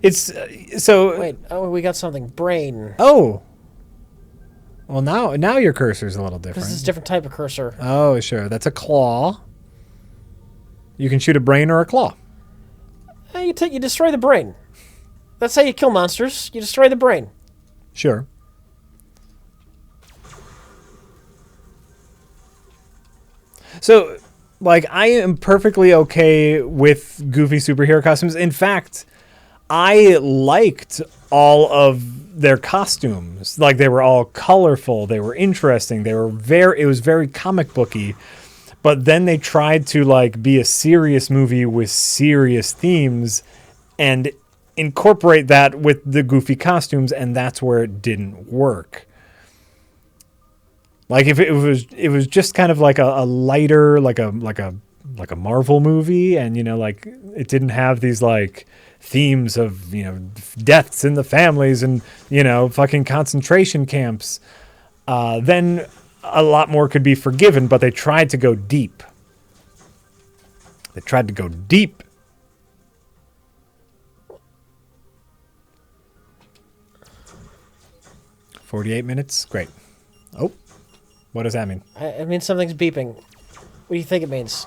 It's so. Wait. Oh, we got something. Brain. Oh. Well, now your cursor's a little different. This is a different type of cursor. Oh, sure. That's a claw. You can shoot a brain or a claw. You destroy the brain. That's how you kill monsters. You destroy the brain. Sure. So, like, I am perfectly okay with goofy superhero costumes. In fact, I liked all of their costumes. Like, they were all colorful. They were interesting. It was very comic booky. But then they tried to, like, be a serious movie with serious themes and incorporate that with the goofy costumes, and that's where it didn't work. Like, if it was just kind of like a lighter, like a Marvel movie, and like it didn't have these like themes of deaths in the families and fucking concentration camps, then a lot more could be forgiven. But they tried to go deep. 48 minutes, great. Oh. What does that mean? It means something's beeping. What do you think it means?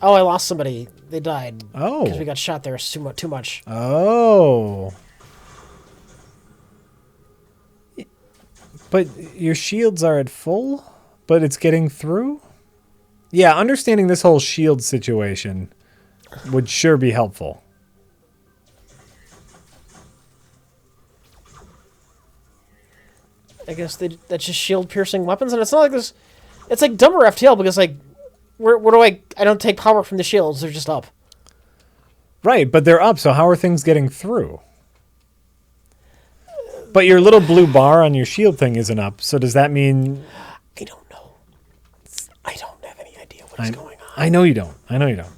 Oh, I lost somebody. They died. Oh. Because we got shot there too much. Oh. But your shields are at full, but it's getting through? Yeah, understanding this whole shield situation would sure be helpful. I guess that's just shield-piercing weapons, and it's not like this. It's like dumber FTL because like, where do I don't take power from the shields; they're just up. Right, but they're up, so how are things getting through? But your little blue bar on your shield thing isn't up, so does that mean... I don't know. I don't have any idea what is going on. I know you don't. I know you don't.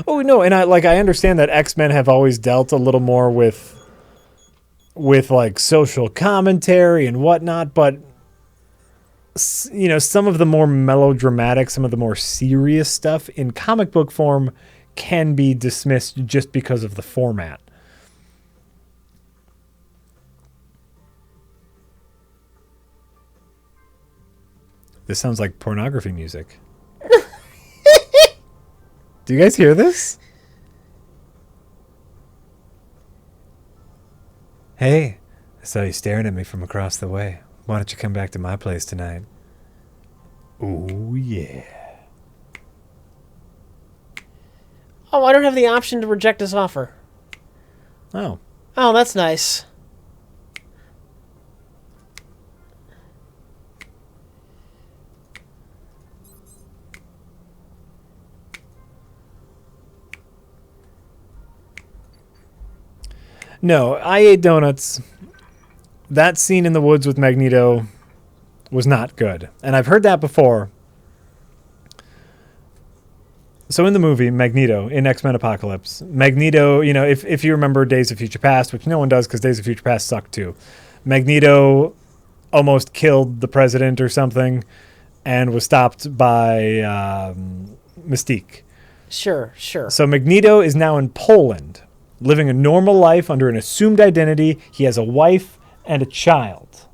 Oh, no, and I understand that X-Men have always dealt a little more with like social commentary and whatnot, but you know, some of the more melodramatic, some of the more serious stuff in comic book form can be dismissed just because of the format. This sounds like pornography music. Do you guys hear this? Hey, I saw you staring at me from across the way. Why don't you come back to my place tonight? Oh, yeah. Oh, I don't have the option to reject this offer. Oh. Oh, that's nice. No, I ate donuts. That scene in the woods with Magneto was not good. And I've heard that before. So in the movie, Magneto, in X-Men Apocalypse, Magneto, you know, if you remember Days of Future Past, which no one does because Days of Future Past sucked too, Magneto almost killed the president or something and was stopped by Mystique. Sure, sure. So Magneto is now in Poland, living a normal life under an assumed identity. He has a wife and a child.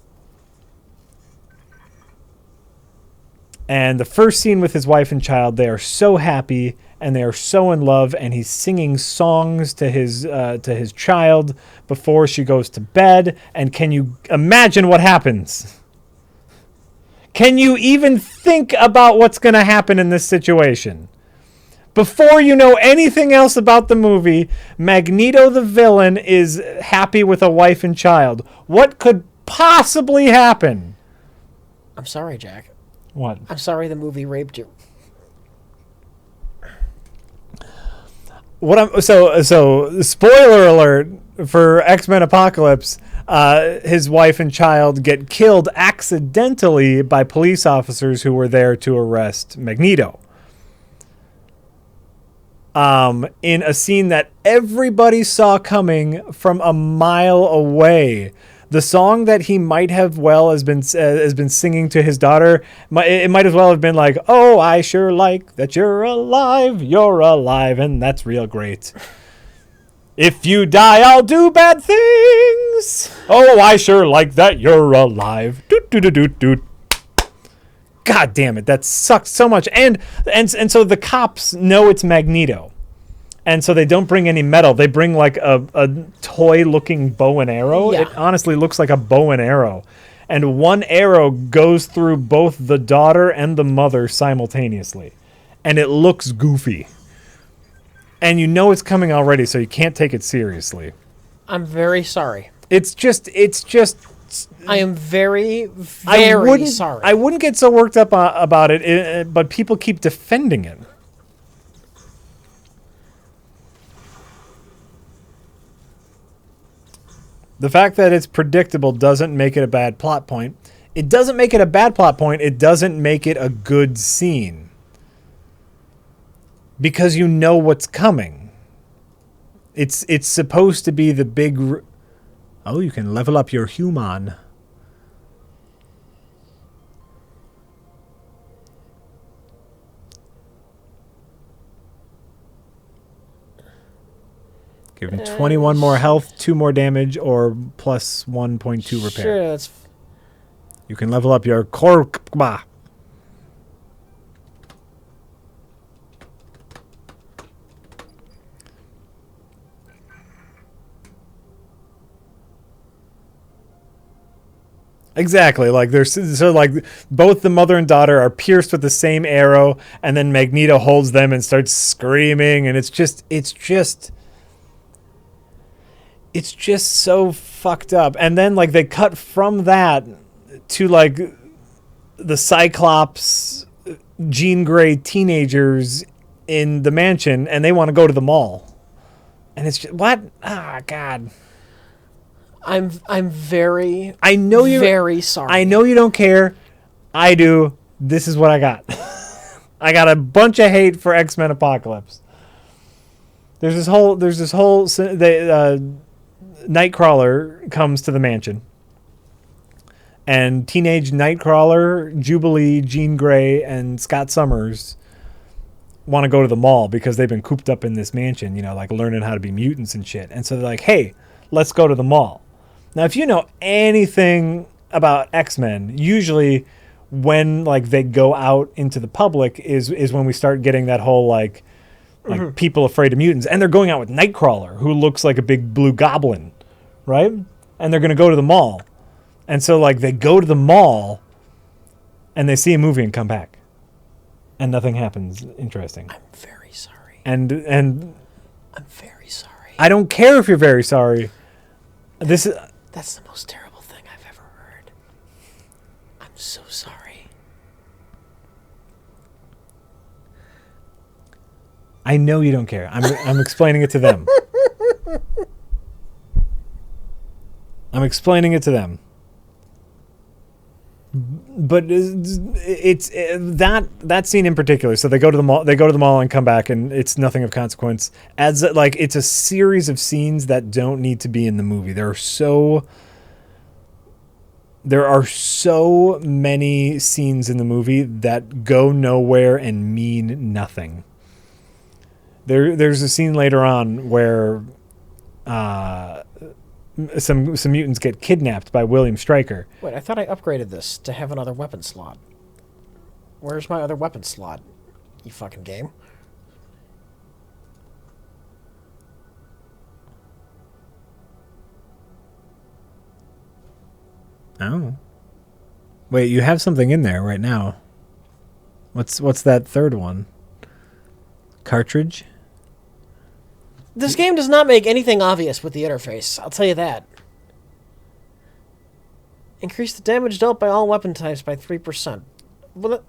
And the first scene with his wife and child, they are so happy and they are so in love, and he's singing songs to his child before she goes to bed. And can you imagine what happens? Can you even think about what's going to happen in this situation? Before you know anything else about the movie, Magneto the villain is happy with a wife and child. What could possibly happen? I'm sorry, Jack. What? I'm sorry the movie raped you. So spoiler alert for X-Men Apocalypse, his wife and child get killed accidentally by police officers who were there to arrest Magneto. In a scene that everybody saw coming from a mile away. The song that he might have has been singing to his daughter, it might as well have been like, "Oh, I sure like that you're alive, and that's real great. If you die, I'll do bad things. Oh, I sure like that you're alive." Doot, doot, doot, doot, doot. God damn it, that sucks so much. And so the cops know it's Magneto. And so they don't bring any metal. They bring like a toy-looking bow and arrow. Yeah. It honestly looks like a bow and arrow. And one arrow goes through both the daughter and the mother simultaneously. And it looks goofy. And you know it's coming already, so you can't take it seriously. I'm very sorry. It's just... I am very, very sorry. I wouldn't get so worked up about it, but people keep defending it. The fact that it's predictable doesn't make it a bad plot point. It doesn't make it a bad plot point. It doesn't make it a good scene. Because you know what's coming. It's supposed to be the big... Oh, you can level up your human. Give him 21 more health, 2 more damage, or plus 1.2 repair. Sure, that's... You can level up your korkba. Exactly. Like like both the mother and daughter are pierced with the same arrow, and then Magneto holds them and starts screaming, and it's just so fucked up. And then like they cut from that to like the Cyclops Jean Grey teenagers in the mansion, and they want to go to the mall. And it's just, what? Ah, God. I'm very I know you very sorry. I know you don't care. I do. This is what I got. I got a bunch of hate for X-Men Apocalypse. There's this whole Nightcrawler comes to the mansion. And teenage Nightcrawler, Jubilee, Jean Grey, and Scott Summers want to go to the mall because they've been cooped up in this mansion, like learning how to be mutants and shit. And so they're like, hey, let's go to the mall. Now, if you know anything about X-Men, usually when they go out into the public is when we start getting that whole people afraid of mutants. And they're going out with Nightcrawler, who looks like a big blue goblin, right? And they're going to go to the mall. And so they go to the mall and they see a movie and come back. And nothing happens interesting. I'm very sorry. And I'm very sorry. I don't care if you're very sorry. That's the most terrible thing I've ever heard. I'm so sorry. I know you don't care. I'm explaining it to them. I'm explaining it to them. But it's that scene in particular. So they go to the mall. They go to the mall and come back, and it's nothing of consequence. It's a series of scenes that don't need to be in the movie. There are so many scenes in the movie that go nowhere and mean nothing. There's a scene later on where some mutants get kidnapped by William Stryker. Wait, I thought I upgraded this to have another weapon slot. Where's my other weapon slot? You fucking game. Oh. Wait, you have something in there right now. What's that third one? Cartridge? This game does not make anything obvious with the interface. I'll tell you that. Increase the damage dealt by all weapon types by 3%. Well,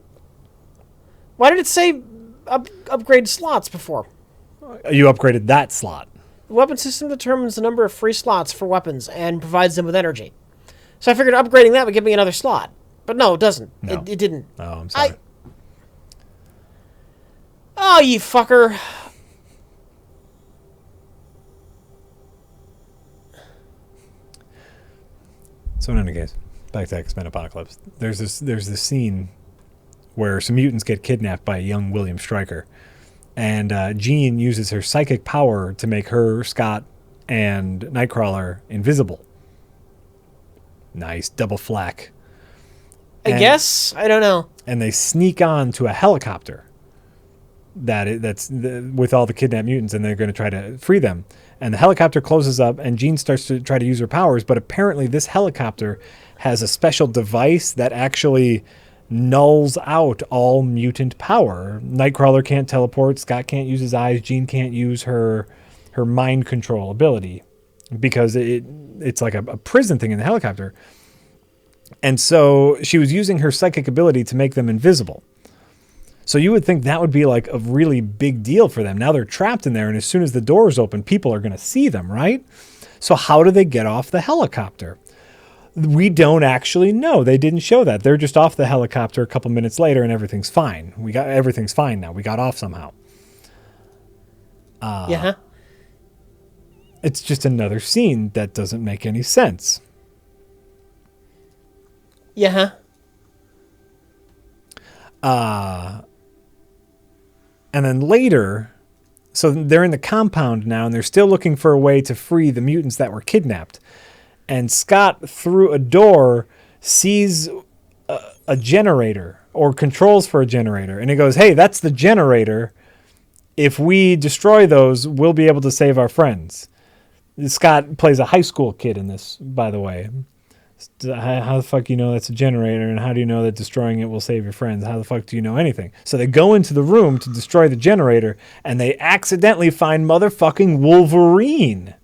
why did it say upgrade slots before? You upgraded that slot. The weapon system determines the number of free slots for weapons and provides them with energy. So I figured upgrading that would give me another slot. But no, it doesn't. No. It didn't. Oh, I'm sorry. Oh, you fucker. So in any case, back to X-Men Apocalypse. There's this scene where some mutants get kidnapped by a young William Stryker, and Jean uses her psychic power to make her, Scott, and Nightcrawler invisible. Nice double flack. I guess? I don't know. And they sneak on to a helicopter that's with all the kidnapped mutants, and they're going to try to free them. And the helicopter closes up, and Jean starts to try to use her powers, but apparently this helicopter has a special device that actually nulls out all mutant power. Nightcrawler can't teleport, Scott can't use his eyes, Jean can't use her mind control ability because it's like a prison thing in the helicopter. And so she was using her psychic ability to make them invisible. So you would think that would be like a really big deal for them. Now they're trapped in there, and as soon as the doors open, people are going to see them, right? So how do they get off the helicopter? We don't actually know. They didn't show that. They're just off the helicopter a couple minutes later, and everything's fine. Everything's fine now. We got off somehow. Yeah. It's just another scene that doesn't make any sense. Yeah. And then later, so they're in the compound now, and they're still looking for a way to free the mutants that were kidnapped. And Scott, through a door, sees a generator or controls for a generator. And he goes, hey, that's the generator. If we destroy those, we'll be able to save our friends. Scott plays a high school kid in this, by the way. How the fuck do you know that's a generator, and how do you know that destroying it will save your friends? How the fuck do you know anything? So they go into the room to destroy the generator, and they accidentally find motherfucking Wolverine.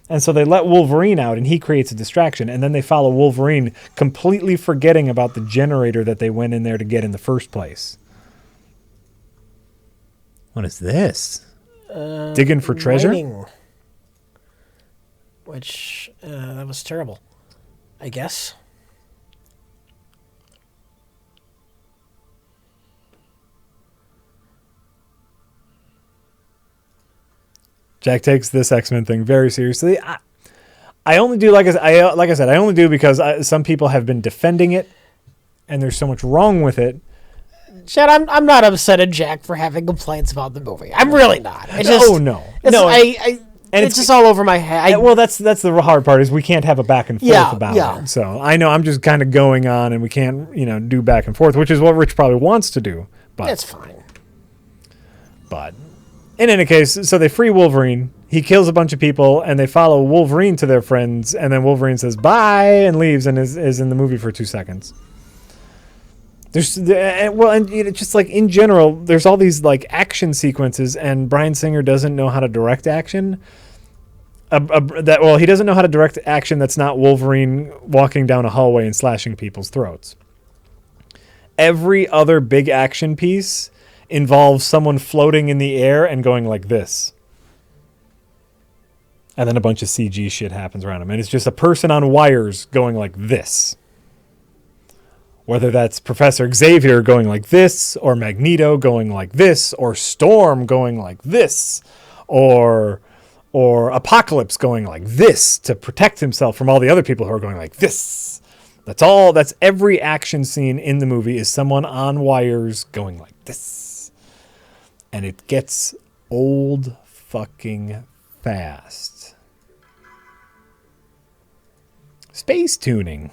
And so they let Wolverine out, and he creates a distraction, and then they follow Wolverine, completely forgetting about the generator that they went in there to get in the first place. What is this? Digging for treasure? Mining. Which, that was terrible, I guess. Jack takes this X-Men thing very seriously. I only do, like I said, I only do because some people have been defending it, and there's so much wrong with it. Chad, I'm not upset at Jack for having complaints about the movie. I'm really not. It's just, no. It's just all over my head. Well, that's the hard part is we can't have a back and forth about it. So I know I'm just kind of going on, and we can't do back and forth, which is what Rich probably wants to do. But that's fine. But in any case, so they free Wolverine. He kills a bunch of people, and they follow Wolverine to their friends, and then Wolverine says bye and leaves, and is in the movie for 2 seconds. And just like in general, there's all these like action sequences, and Bryan Singer doesn't know how to direct action. He doesn't know how to direct action that's not Wolverine walking down a hallway and slashing people's throats. Every other big action piece involves someone floating in the air and going like this. And then a bunch of CG shit happens around him. And it's just a person on wires going like this. Whether that's Professor Xavier going like this, or Magneto going like this, or Storm going like this, or Apocalypse going like this to protect himself from all the other people who are going like this. That's every action scene in the movie is someone on wires going like this. And it gets old fucking fast. Space tuning.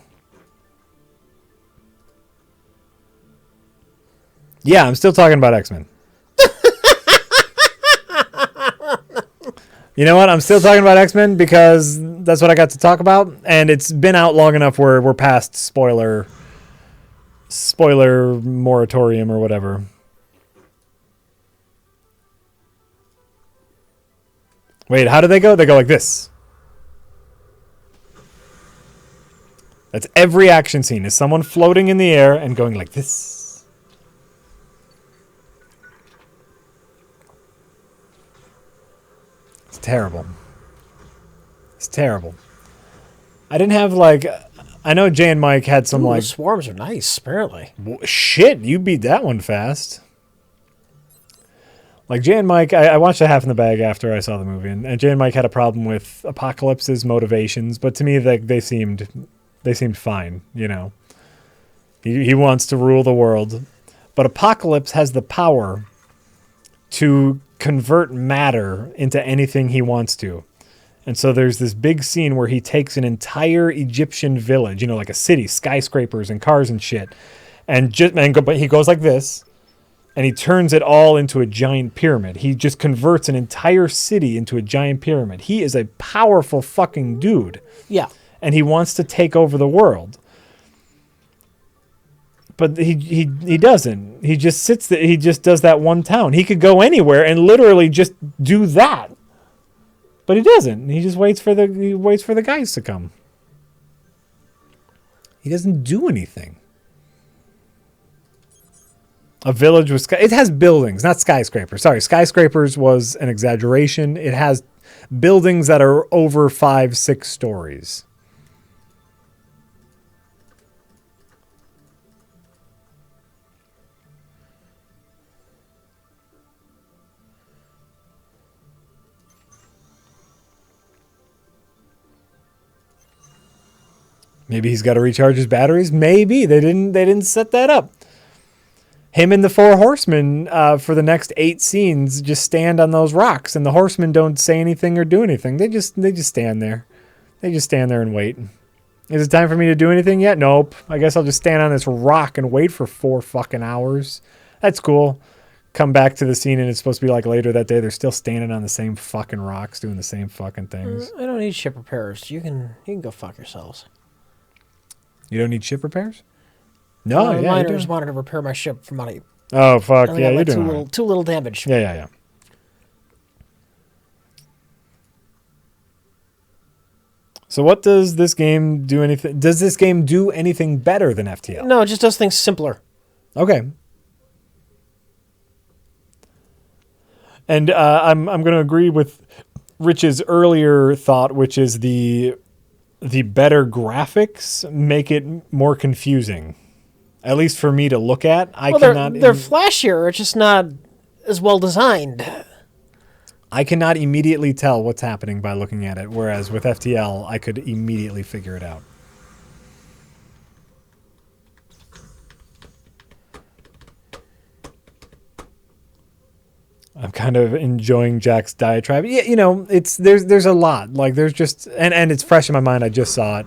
Yeah, I'm still talking about X-Men. You know what? I'm still talking about X-Men because that's what I got to talk about, and it's been out long enough where we're past spoiler moratorium or whatever. Wait, how do they go? They go like this. That's every action scene, is someone floating in the air and going like this. Terrible. It's terrible. I didn't have I know Jay and Mike had some the swarms are nice, apparently. Shit, you beat that one fast. Like Jay and Mike, I watched a half in the bag after I saw the movie, and Jay and Mike had a problem with Apocalypse's motivations, but to me they seemed fine, He wants to rule the world, but Apocalypse has the power to convert matter into anything he wants to. And so there's this big scene where he takes an entire Egyptian village, like a city, skyscrapers and cars and shit, but he goes like this, and he turns it all into a giant pyramid. He just converts an entire city into a giant pyramid. He is a powerful fucking dude. Yeah. And he wants to take over the world. But he doesn't. He just sits there. He just does that one town. He could go anywhere and literally just do that. But he doesn't. He just waits for the guys to come. He doesn't do anything. A village with it has buildings, not skyscrapers. Sorry, skyscrapers was an exaggeration. It has buildings that are over 5-6 stories. Maybe he's got to recharge his batteries. Maybe they didn't set that up. Him and the 4 horsemen for the next 8 scenes just stand on those rocks, and the horsemen don't say anything or do anything. They just stand there. They just stand there and wait. Is it time for me to do anything yet? Nope. I guess I'll just stand on this rock and wait for 4 fucking hours. That's cool. Come back to the scene, and it's supposed to be like later that day. They're still standing on the same fucking rocks doing the same fucking things. I don't need ship repairs. You can go fuck yourselves. You don't need ship repairs? No, yeah. Miners wanted to repair my ship for money. Oh fuck yeah, you're doing too little damage. Yeah. So what does this game do? Does this game do anything better than FTL? No, it just does things simpler. Okay. And I'm going to agree with Rich's earlier thought, which is the better graphics make it more confusing. At least for me to look at. They're flashier. It's just not as well designed. I cannot immediately tell what's happening by looking at it, whereas with FTL, I could immediately figure it out. I'm kind of enjoying Jack's diatribe. Yeah, you know, there's a lot. Like there's just and it's fresh in my mind. I just saw it.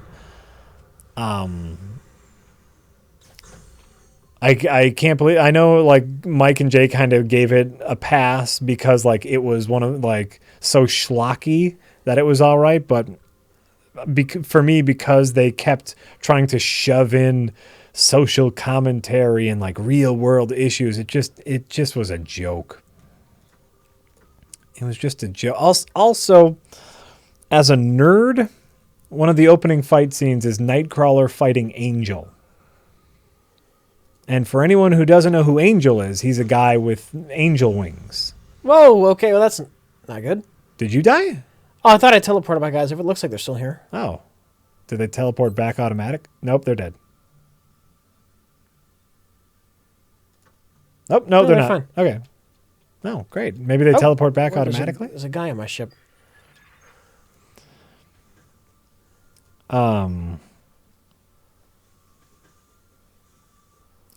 I can't believe, I know like Mike and Jay kind of gave it a pass because like it was one of like so schlocky that it was all right, but for me, because they kept trying to shove in social commentary and like real world issues, it just was a joke. It was just a joke. Also, as a nerd, one of the opening fight scenes is Nightcrawler fighting Angel. And for anyone who doesn't know who Angel is, he's a guy with angel wings. Whoa, okay, well that's not good. Did you die? Oh, I thought I teleported my guys. If it looks like they're still here. Oh. Did they teleport back automatic? Nope, they're dead. Oh, no, they're not. Fine. Okay. Oh, great. Maybe they teleport back automatically? There's a guy on my ship.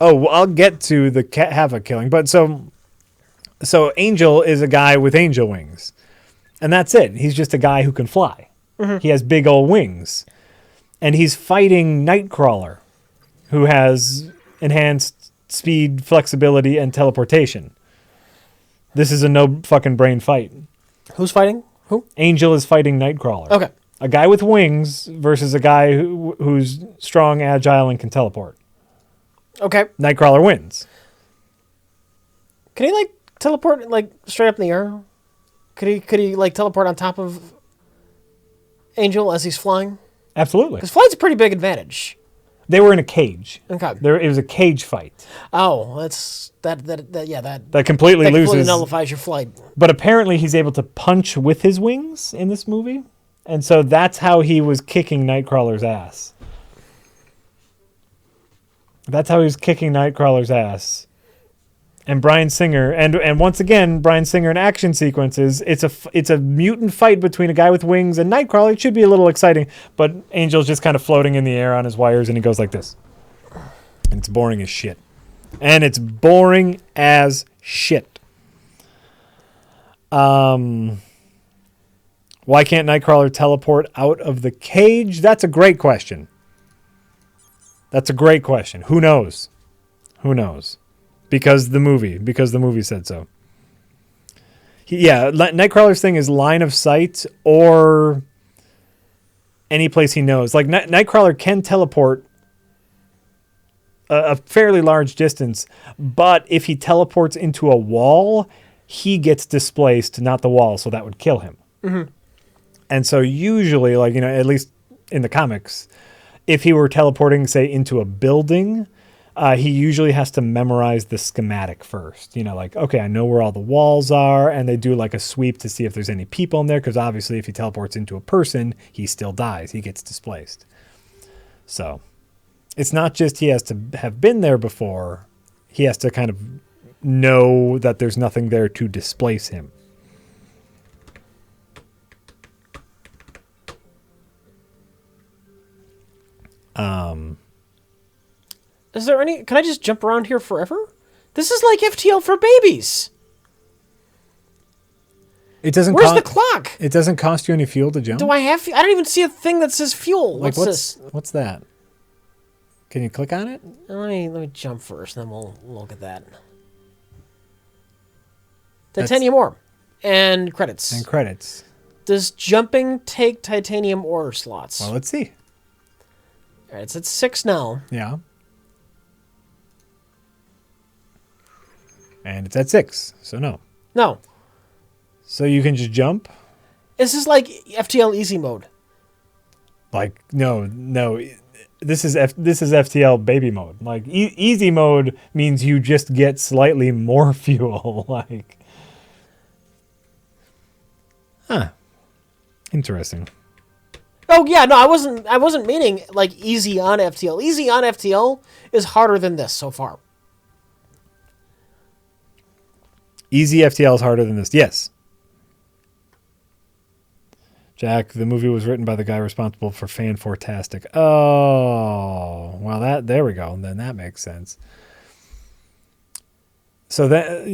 Oh, well, I'll get to the Havoc killing, but so Angel is a guy with angel wings, and that's it. He's just a guy who can fly. Mm-hmm. He has big old wings, and he's fighting Nightcrawler, who has enhanced speed, flexibility, and teleportation. This is a no fucking brain fight. Who's fighting? Who? Angel is fighting Nightcrawler. Okay. A guy with wings versus a guy who's strong, agile, and can teleport. Okay. Nightcrawler wins. Can he like teleport like straight up in the air? Could he like teleport on top of Angel as he's flying? Absolutely. Because flight's a pretty big advantage. They were in a cage. Okay. It was a cage fight. Oh, that's that completely loses. Nullifies your flight. But apparently he's able to punch with his wings in this movie, and so that's how he was kicking Nightcrawler's ass. That's how he was kicking Nightcrawler's ass. And Bryan Singer, and once again, Bryan Singer in action sequences, it's a mutant fight between a guy with wings and Nightcrawler. It should be a little exciting, but Angel's just kind of floating in the air on his wires, and he goes like this. And it's boring as shit. And it's boring as shit. Why can't Nightcrawler teleport out of the cage? That's a great question. That's a great question. Who knows? Who knows? Because the movie said so. Nightcrawler's thing is line of sight or any place he knows. Like Nightcrawler can teleport a fairly large distance, but if he teleports into a wall, he gets displaced, not the wall, so that would kill him. Mm-hmm. And so usually, like, you know, at least in the comics, if he were teleporting, say, into a building, he usually has to memorize the schematic first. You know, like, okay, I know where all the walls are, and they do like a sweep to see if there's any people in there, because obviously if he teleports into a person, he still dies. He gets displaced. So it's not just he has to have been there before. He has to kind of know that there's nothing there to displace him. Is there any... Can I just jump around here forever? This is like FTL for babies. It doesn't. Where's the clock? It doesn't cost you any fuel to jump. Do I have... I don't even see a thing that says fuel. Like, what's this? What's that? Can you click on it? Let me jump first, then we'll look at that. Titanium ore. And credits. And credits. Does jumping take titanium ore slots? Well, let's see. All right, it's at 6 now. Yeah. And it's at 6, so no. No. So you can just jump? This is like FTL easy mode. Like, no. This is FTL baby mode. Like, easy mode means you just get slightly more fuel. Like, Interesting. Oh yeah, no, I wasn't meaning like easy on FTL. Easy on FTL is harder than this so far. Easy FTL is harder than this. Yes. Jack, the movie was written by the guy responsible for Fantastic. Oh, well, there we go. Then that makes sense. So that,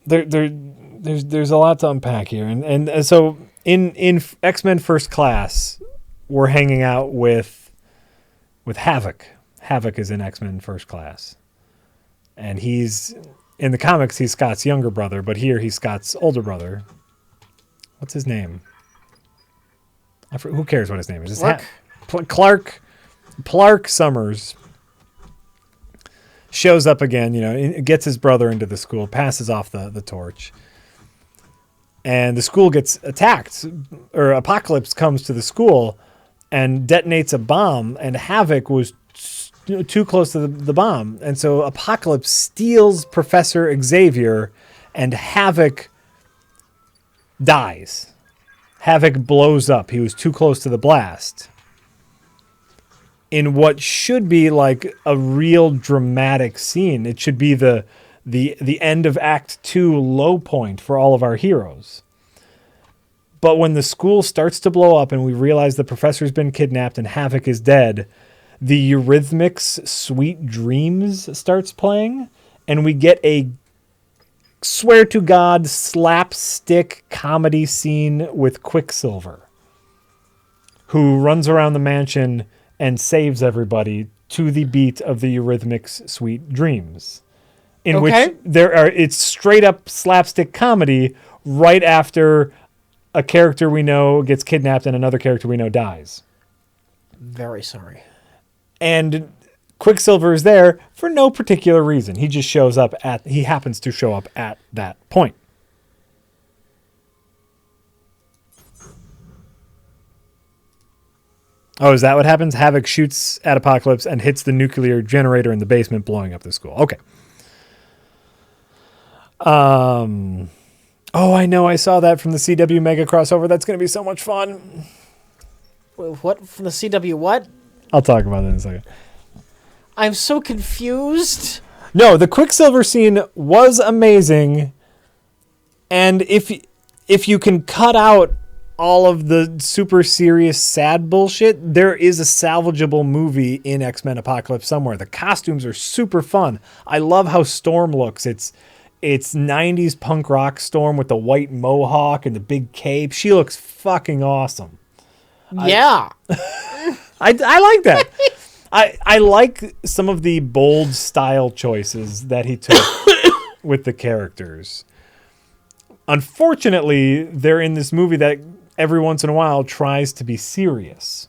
there's a lot to unpack here, and so in X-Men First Class, we're hanging out with Havoc. Havoc is in X-Men First Class, and he's in the comics he's Scott's younger brother, but here he's Scott's older brother. What's his name? Who cares what his name is? Clark Summers shows up again, gets his brother into the school, passes off the torch. And the school gets attacked, or Apocalypse comes to the school and detonates a bomb, and Havoc was too close to the bomb. And so Apocalypse steals Professor Xavier, and Havoc dies. Havoc blows up. He was too close to the blast. In what should be like a real dramatic scene. It should be the end of Act 2 low point for all of our heroes. But when the school starts to blow up and we realize the professor's been kidnapped and Havoc is dead, the Eurythmics' Sweet Dreams starts playing, and we get a swear to God slapstick comedy scene with Quicksilver, who runs around the mansion and saves everybody to the beat of the Eurythmics' Sweet Dreams. In which it's straight up slapstick comedy right after a character we know gets kidnapped and another character we know dies. Very sorry. And Quicksilver is there for no particular reason. He just he happens to show up at that point. Oh, is that what happens? Havoc shoots at Apocalypse and hits the nuclear generator in the basement, blowing up the school. Okay. Oh, I know. I saw that from the CW Mega crossover. That's going to be so much fun. What? From the CW what? I'll talk about that in a second. I'm so confused. No, the Quicksilver scene was amazing. And if you can cut out all of the super serious, sad bullshit, there is a salvageable movie in X-Men Apocalypse somewhere. The costumes are super fun. I love how Storm looks. It's 90s punk rock Storm with the white mohawk and the big cape. She looks fucking awesome. Yeah. I like that. I like some of the bold style choices that he took with the characters. Unfortunately, they're in this movie that every once in a while tries to be serious.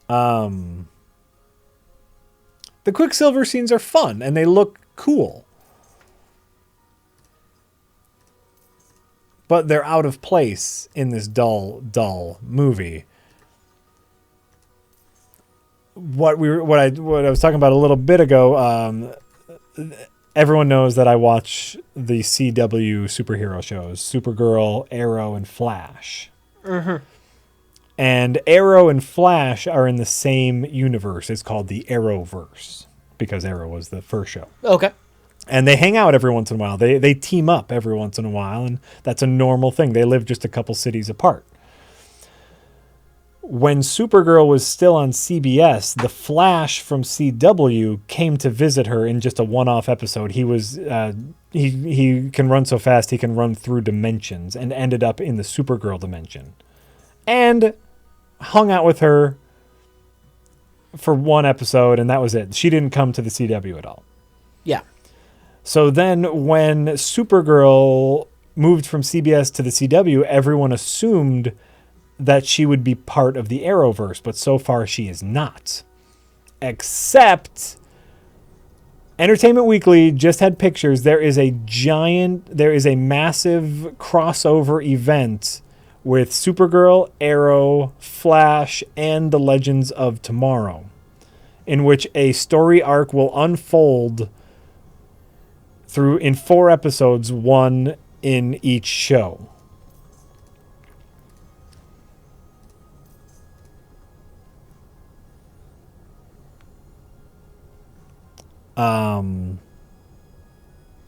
The Quicksilver scenes are fun and they look cool. But they're out of place in this dull movie. What I was talking about a little bit ago, everyone knows that I watch the CW superhero shows, Supergirl, Arrow, and Flash. Mm-hmm. And Arrow and Flash are in the same universe. It's called the Arrowverse because Arrow was the first show. Okay. And they hang out every once in a while. They team up every once in a while, and that's a normal thing. They live just a couple cities apart. When Supergirl was still on CBS, the Flash from CW came to visit her in just a one-off episode. He was he can run so fast he can run through dimensions, and ended up in the Supergirl dimension, and hung out with her for one episode, and that was it. She didn't come to the CW at all. Yeah. So then when Supergirl moved from CBS to the CW, everyone assumed that she would be part of the Arrowverse, but so far she is not. Except Entertainment Weekly just had pictures. There is a massive crossover event with Supergirl, Arrow, Flash, and the Legends of Tomorrow, in which a story arc will unfold in 4 episodes, 1 in each show.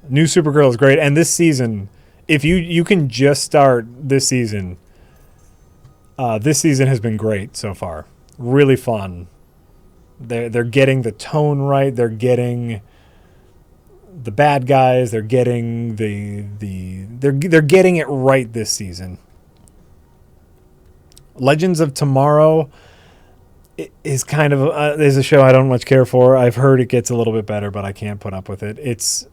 New Supergirl is great, and this season, if you can just start this season has been great so far. Really fun. They're getting the tone right. They're getting the bad guys. They're getting they're getting it right this season. Legends of Tomorrow is kind of is a show I don't much care for. I've heard it gets a little bit better, but I can't put up with it. It's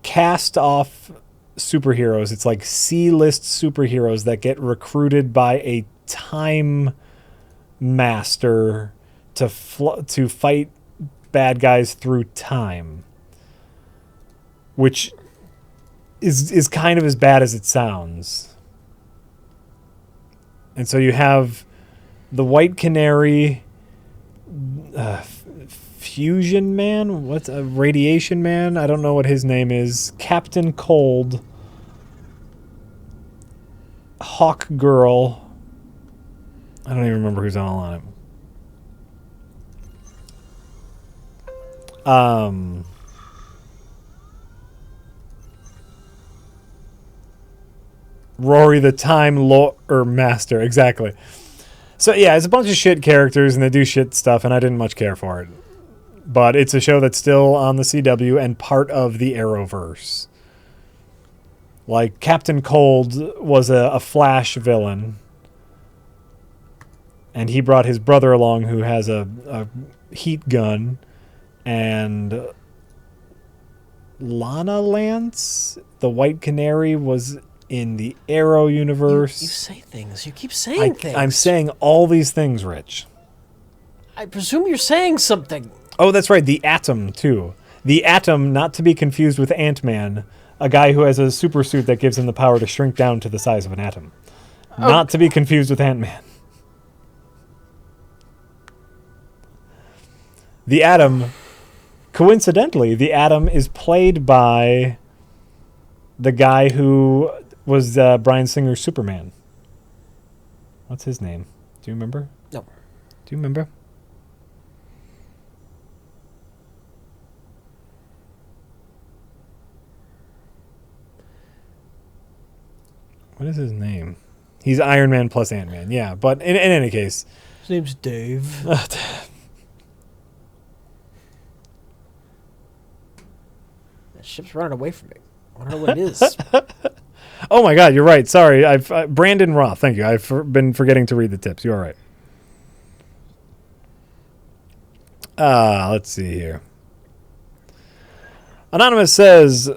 cast off superheroes. It's like C-list superheroes that get recruited by a time master to fight bad guys through time, which is kind of as bad as it sounds. And so you have the White Canary, Fusion Man, what's a Radiation Man? I don't know what his name is. Captain Cold, Hawk Girl. I don't even remember who's all on it. Rory the Time Master, exactly. So yeah, it's a bunch of shit characters and they do shit stuff, and I didn't much care for it. But it's a show that's still on the CW and part of the Arrowverse. Like Captain Cold was a Flash villain, and he brought his brother along who has a heat gun, and Lana Lance, the White Canary, was in the Arrow universe. You say things. You keep saying things. I'm saying all these things, Rich. I presume you're saying something. Oh, that's right. The Atom, too. The Atom, not to be confused with Ant-Man, a guy who has a super suit that gives him the power to shrink down to the size of an atom. Oh. Not to be confused with Ant-Man. The Atom, coincidentally, the Atom is played by the guy who was Bryan Singer's Superman. What's his name? Do you remember? No. Do you remember? What is his name? He's Iron Man plus Ant-Man. Yeah, but in any case. His name's Dave. That ship's running away from me. I don't know what it is. Oh my God, you're right. Sorry, Brandon Roth. Thank you. I've been forgetting to read the tips. You're right. Let's see here. Anonymous says,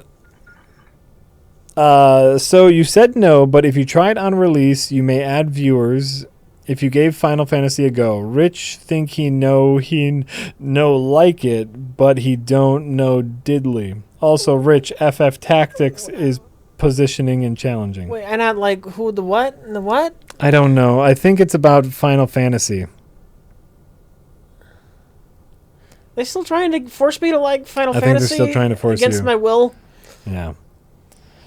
so you said no, but if you try it on release, you may add viewers. If you gave Final Fantasy a go, Rich think he know like it, but he don't know diddly. Also, Rich, FF Tactics is positioning and challenging. Wait, and not like who, the what, and the what? I don't know. I think it's about Final Fantasy. They still trying to force me to like Final Fantasy? I think they're still trying to force you. Against my will? Yeah.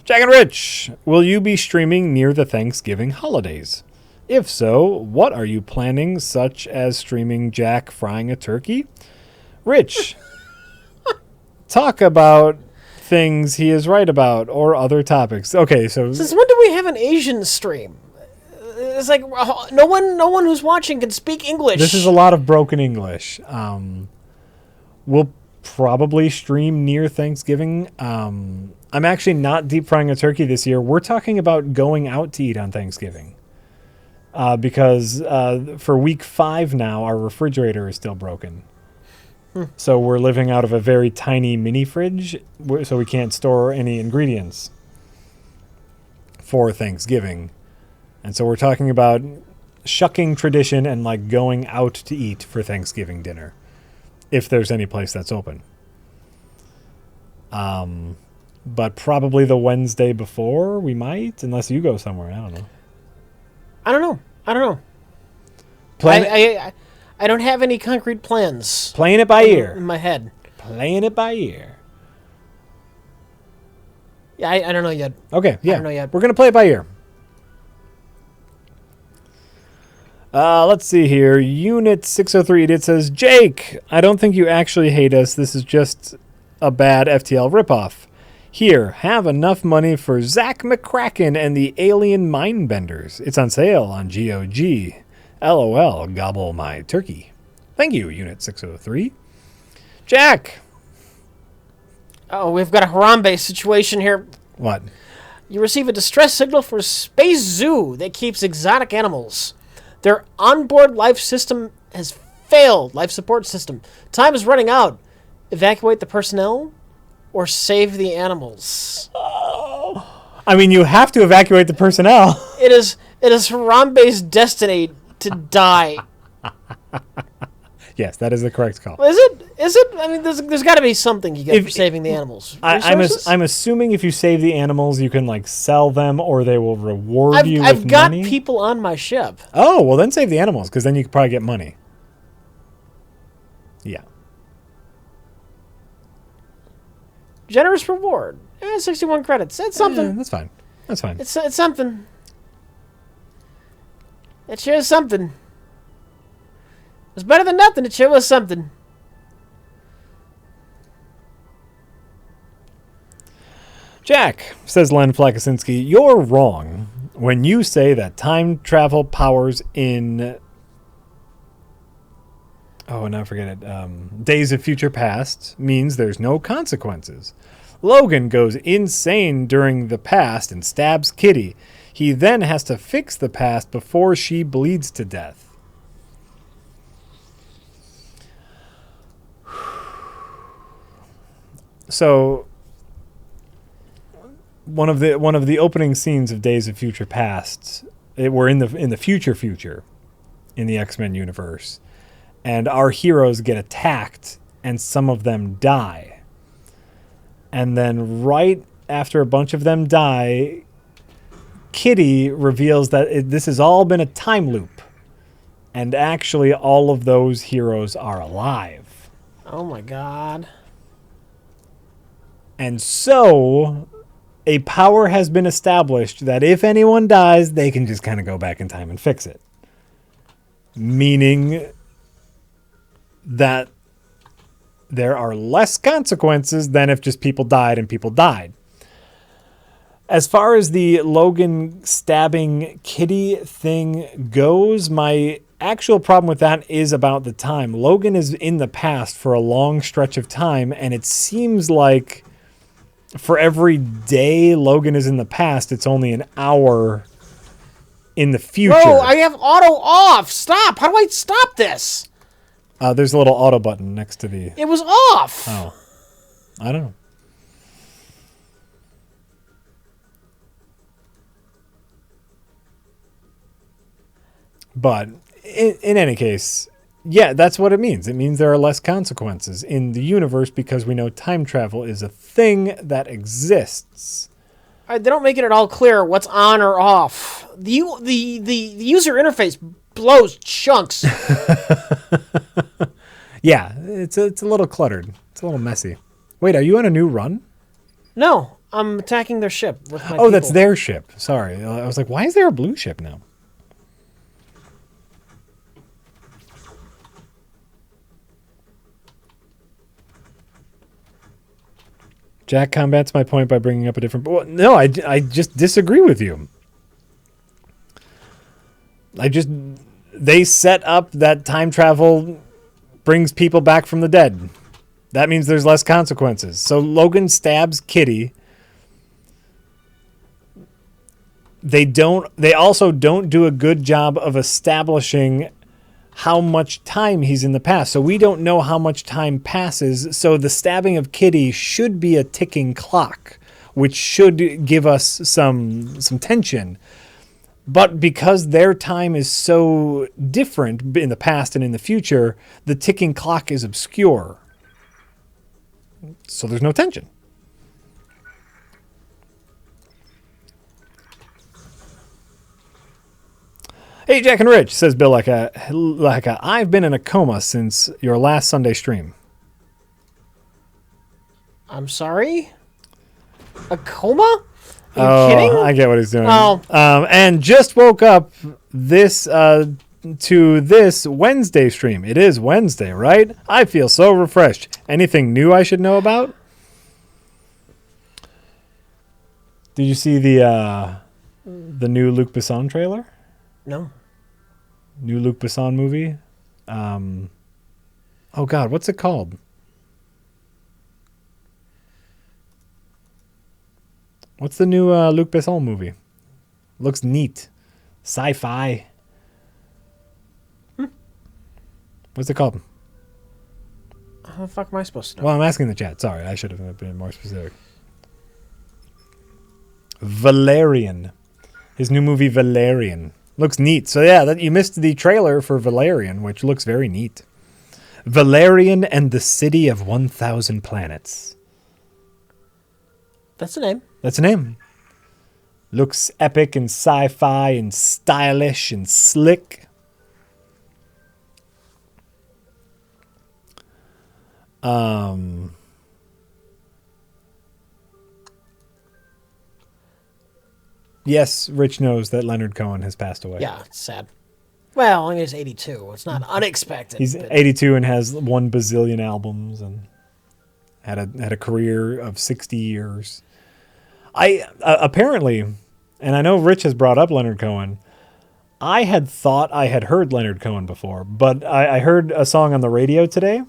Jack and Rich, will you be streaming near the Thanksgiving holidays? If so, what are you planning, such as streaming Jack frying a turkey? Rich, talk about things he is right about or other topics. Okay, so since when do we have an Asian stream? It's like no one who's watching can speak English. This is a lot of broken English. We'll probably stream near Thanksgiving. I'm actually not deep frying a turkey this year. We're talking about going out to eat on Thanksgiving. Because for week 5 now, our refrigerator is still broken. So we're living out of a very tiny mini fridge, so we can't store any ingredients for Thanksgiving. And so we're talking about shucking tradition and like going out to eat for Thanksgiving dinner, if there's any place that's open. But probably the Wednesday before we might, unless you go somewhere. I don't know. I don't have any concrete plans. Playing it by ear. In my head. Playing it by ear. Yeah, I don't know yet. Okay, yeah. don't know yet. We're going to play it by ear. Let's see here. Unit 603, it says, Jake, I don't think you actually hate us. This is just a bad FTL ripoff. Here, have enough money for Zach McCracken and the Alien Mindbenders. It's on sale on GOG. LOL, gobble my turkey. Thank you, Unit 603. Jack. Oh, we've got a Harambe situation here. What? You receive a distress signal for Space Zoo that keeps exotic animals. Their onboard life system has failed. Life support system. Time is running out. Evacuate the personnel or save the animals. I mean, you have to evacuate the personnel. It is Harambe's destiny to die. Yes, that is the correct call. Is it? I mean, there's got to be something you get for saving the animals. I'm assuming if you save the animals, you can like sell them, or they will reward you with money. I've got people on my ship. Oh, well then save the animals, because then you could probably get money. Yeah. Generous reward. 61 credits. That's something. That's fine. That's fine. It's something. It sure is something. It's better than nothing. It sure was something. Jack, says Len Flakasinski, you're wrong when you say that time travel powers in... Oh, now forget it. Days of Future Past means there's no consequences. Logan goes insane during the past and stabs Kitty. He then has to fix the past before she bleeds to death. So, one of the opening scenes of Days of Future Past, we're in the future in the X-Men universe, and our heroes get attacked, and some of them die. And then right after a bunch of them die, Kitty reveals that this has all been a time loop, and actually all of those heroes are alive. Oh my God. And so, a power has been established that if anyone dies, they can just kind of go back in time and fix it. Meaning that there are less consequences than if just people died and people died. As far as the Logan stabbing Kitty thing goes, my actual problem with that is about the time. Logan is in the past for a long stretch of time, and it seems like for every day Logan is in the past, it's only an hour in the future. Bro, I have auto off. Stop. How do I stop this? There's a little auto button next to the... It was off. Oh. I don't know. But in any case, yeah, that's what it means. It means there are less consequences in the universe because we know time travel is a thing that exists. They don't make it at all clear what's on or off. The user interface blows chunks. Yeah, it's a little cluttered. It's a little messy. Wait, are you on a new run? No, I'm attacking their ship with my people. That's their ship. Sorry. I was like, why is there a blue ship now? Jack combats my point by bringing up a different... Well, no, I just disagree with you. They set up that time travel brings people back from the dead. That means there's less consequences. So Logan stabs Kitty. They also don't do a good job of establishing how much time he's in the past. So we don't know how much time passes. So the stabbing of Kitty should be a ticking clock, which should give us some tension. But because their time is so different in the past and in the future, the ticking clock is obscure. So there's no tension. Hey, Jack and Rich, says Bill Lacka. I've been in a coma since your last Sunday stream. I'm sorry? A coma? Are you Oh, kidding? I get what he's doing. Oh. And just woke up this to this Wednesday stream. It is Wednesday, right? I feel so refreshed. Anything new I should know about? Did you see the new Luc Besson trailer? No. New Luc Besson movie? Oh God, what's it called? What's the new Luc Besson movie? Looks neat. Sci-fi. What's it called? How the fuck am I supposed to know? Well, I'm asking the chat. Sorry, I should have been more specific. Valerian. His new movie, Valerian. Looks neat. So yeah, you missed the trailer for Valerian, which looks very neat. Valerian and the City of 1,000 Planets. That's the name. That's a name. Looks epic and sci-fi and stylish and slick. Yes, Rich knows that Leonard Cohen has passed away. Yeah, it's sad. Well, I mean, he's 82. It's not unexpected. He's but 82 and has 1 bazillion albums and had a career of 60 years. I apparently, and I know Rich has brought up Leonard Cohen. I had thought I had heard Leonard Cohen before, but I heard a song on the radio today,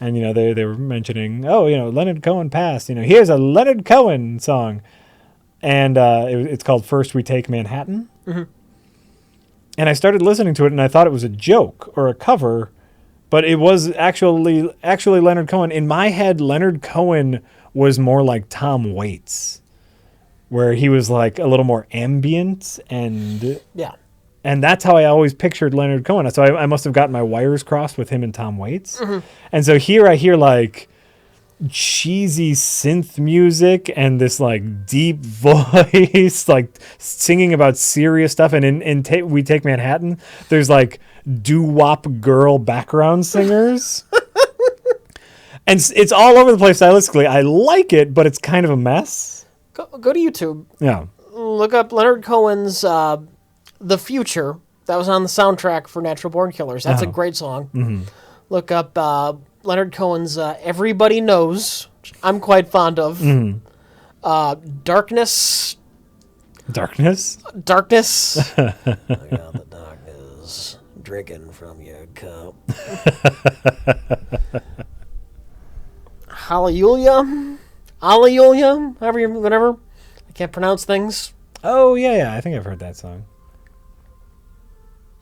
and they were mentioning, Leonard Cohen passed. Here's a Leonard Cohen song, and it's called "First We Take Manhattan." Mm-hmm. And I started listening to it, and I thought it was a joke or a cover, but it was actually Leonard Cohen. In my head, Leonard Cohen was more like Tom Waits, where he was like a little more ambient, and yeah. And that's how I always pictured Leonard Cohen. So I must have gotten my wires crossed with him and Tom Waits. Mm-hmm. And so here I hear like cheesy synth music and this like deep voice, like singing about serious stuff. And in We Take Manhattan, there's like doo-wop girl background singers. And it's all over the place stylistically. I like it, but it's kind of a mess. Go to YouTube. Yeah. Look up Leonard Cohen's The Future. That was on the soundtrack for Natural Born Killers. That's a great song. Mm-hmm. Look up Leonard Cohen's Everybody Knows, which I'm quite fond of. Mm-hmm. Darkness. Darkness? Darkness. I got the darkness drinking from your cup. Hallelujah. Hallelujah. Whatever. I can't pronounce things. Oh, yeah. I think I've heard that song.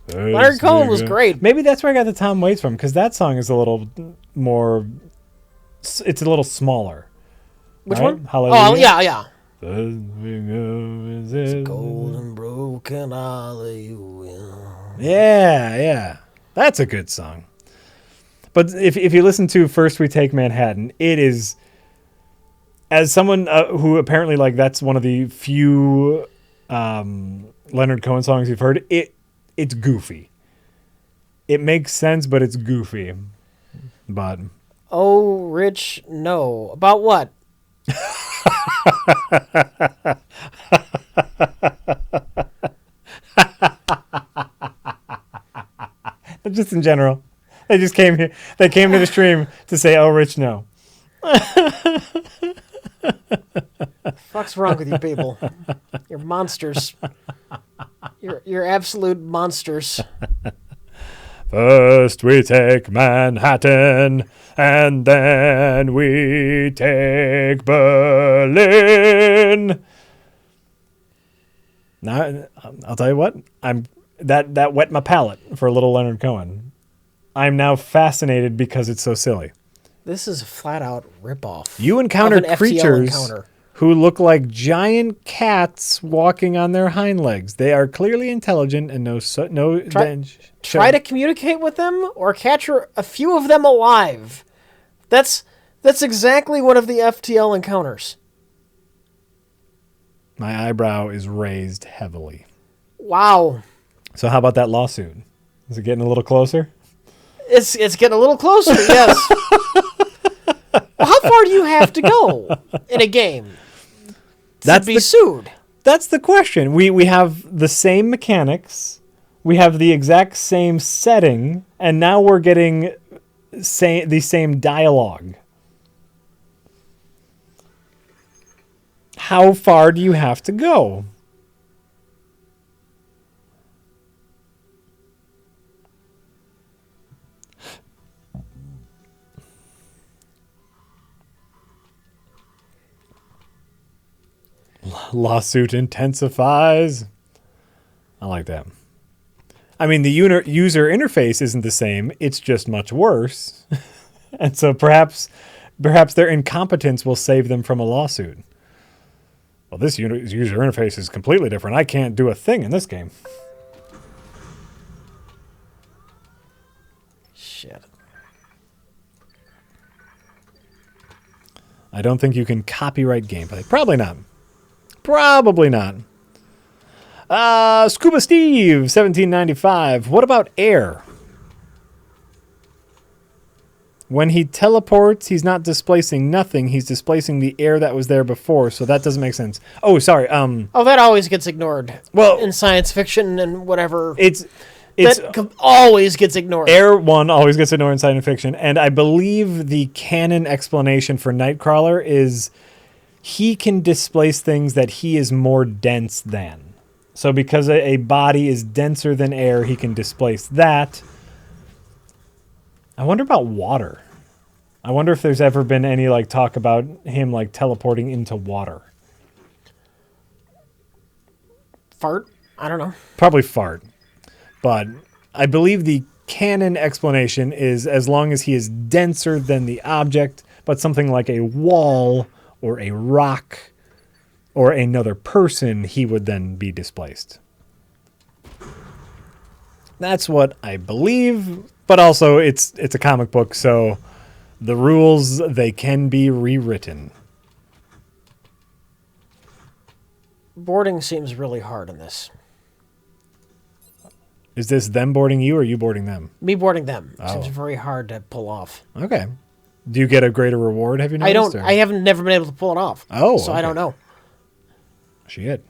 Leonard Cohen was great. Maybe that's where I got the Tom Waits from, because that song is a little more... It's a little smaller. Which right? one? Hallelujah. Oh, yeah. It's golden broken hallelujah. Yeah. That's a good song. But if you listen to First We Take Manhattan, it is... As someone who apparently, like, that's one of the few Leonard Cohen songs you've heard, it's goofy. It makes sense, but it's goofy. But... Oh, Rich, no. About what? Just in general. They just came here. They came to the stream to say, oh, Rich, no. Fuck's wrong with you people? You're monsters. You're absolute monsters. First we take Manhattan, and then we take Berlin. Now, I'll tell you what. That wet my palate for a little Leonard Cohen. I'm now fascinated because it's so silly. This is a flat-out ripoff. You encounter of an FTL creatures encounter. Who look like giant cats walking on their hind legs. They are clearly intelligent and Try to communicate with them or capture a few of them alive. That's exactly one of the FTL encounters. My eyebrow is raised heavily. Wow. So how about that lawsuit? Is it getting a little closer? It's getting a little closer, yes. Well, how far do you have to go in a game? be sued. That's the question. We have the same mechanics, we have the exact same setting, and now we're getting the same dialogue. How far do you have to go? Lawsuit intensifies. I like that. I mean, the user interface isn't the same. It's just much worse. And so perhaps their incompetence will save them from a lawsuit. Well, this user interface is completely different. I can't do a thing in this game. Shit. I don't think you can copyright gameplay. Probably not. Probably not. Scuba Steve, 1795. What about air? When he teleports, he's not displacing nothing. He's displacing the air that was there before, so that doesn't make sense. Oh, sorry. Oh, that always gets ignored. Well, in science fiction and whatever. That always gets ignored. Air 1 always gets ignored in science fiction, and I believe the canon explanation for Nightcrawler is he can displace things that he is more dense than. So because a body is denser than air, he can displace that. I wonder about water. I wonder if there's ever been any talk about him teleporting into water. Fart? I don't know. Probably fart. But I believe the canon explanation is as long as he is denser than the object, but something like a wall or a rock or another person, he would then be displaced. That's what I believe, but also it's a comic book, so the rules, they can be rewritten. Boarding seems really hard in this. Is this them boarding you or you boarding them? Me boarding them. Oh. Seems very hard to pull off. Okay. Do you get a greater reward, have you noticed? I haven't never been able to pull it off. Oh, so okay. I don't know. Shit.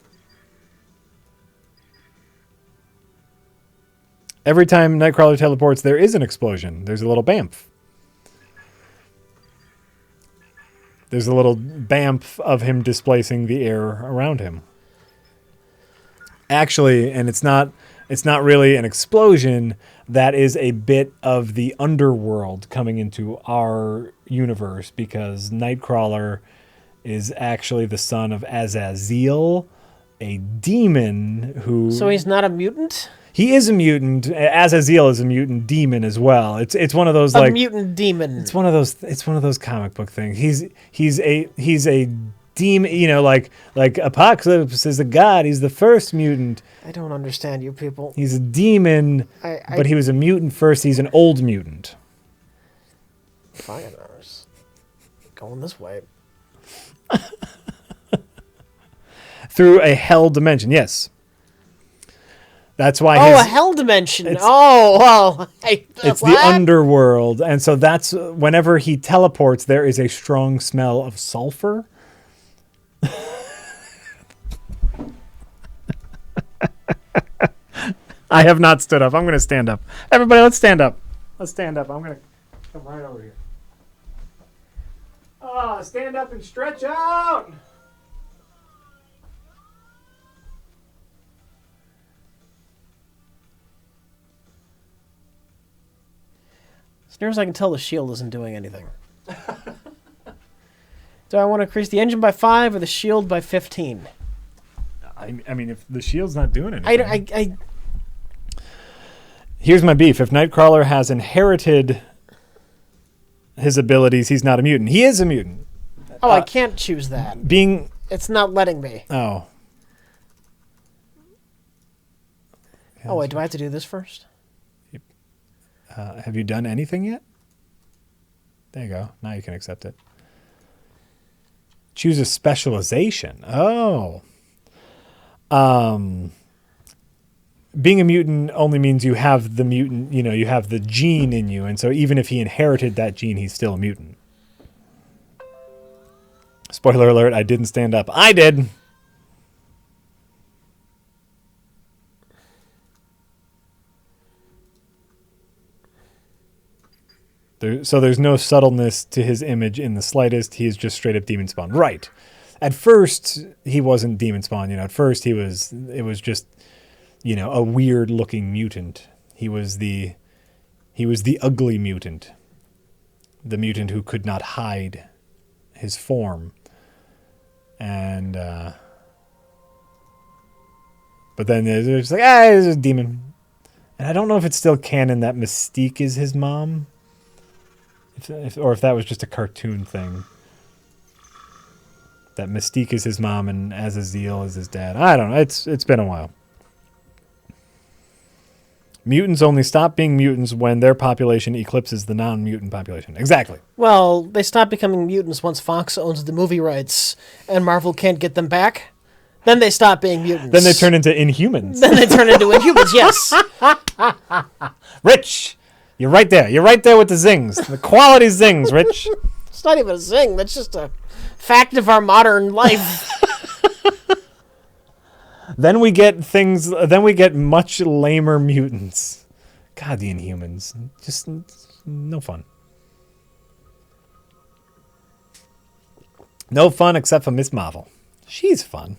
Every time Nightcrawler teleports, there is an explosion. There's a little bamf. There's a little bamf of him displacing the air around him. Actually, and it's not really an explosion. That is a bit of the underworld coming into our universe because Nightcrawler is actually the son of Azazel, a demon who... So he's not a mutant? He is a mutant. Azazel is a mutant demon as well. It's one of those a mutant demon. It's one of those comic book things. He's a demon, like Apocalypse is a god. He's the first mutant. I don't understand you people. He's a demon, but he was a mutant first. He's an old mutant. Fine, going this way. Through a hell dimension, yes. That's why. A hell dimension. It's the underworld, and so that's whenever he teleports, there is a strong smell of sulfur. I have not stood up. I'm going to stand up. Everybody, let's stand up. Let's stand up. I'm going to come right over here. Stand up and stretch out. As near as I can tell, the shield isn't doing anything. Do I want to increase the engine by 5 or the shield by 15? I mean, if the shield's not doing anything. Here's my beef. If Nightcrawler has inherited his abilities, he's not a mutant. He is a mutant. I can't choose that. It's not letting me. Oh. Oh, wait, do I have to do this first? Have you done anything yet? There you go. Now you can accept it. Choose a specialization. Oh. Being a mutant only means you have the mutant, you have the gene in you. And so even if he inherited that gene, he's still a mutant. Spoiler alert, I didn't stand up. I did. So there's no subtleness to his image in the slightest. He is just straight up demon spawn. Right. At first, he wasn't demon spawn. You know, at first it was just, you know, a weird looking mutant. He was the ugly mutant. The mutant who could not hide his form. And, but then it's like, it's a demon. And I don't know if it's still canon that Mystique is his mom. Or if that was just a cartoon thing. That Mystique is his mom and Azazel is his dad. I don't know. It's been a while. Mutants only stop being mutants when their population eclipses the non-mutant population. Exactly. Well, they stop becoming mutants once Fox owns the movie rights and Marvel can't get them back. Then they stop being mutants. Then they turn into Inhumans. Then they turn into Inhumans, yes. Rich, you're right there. You're right there with the zings. The quality zings, Rich. It's not even a zing. That's just a fact of our modern life. Then we get much lamer mutants. God, the Inhumans. Just no fun. No fun except for Miss Marvel. She's fun.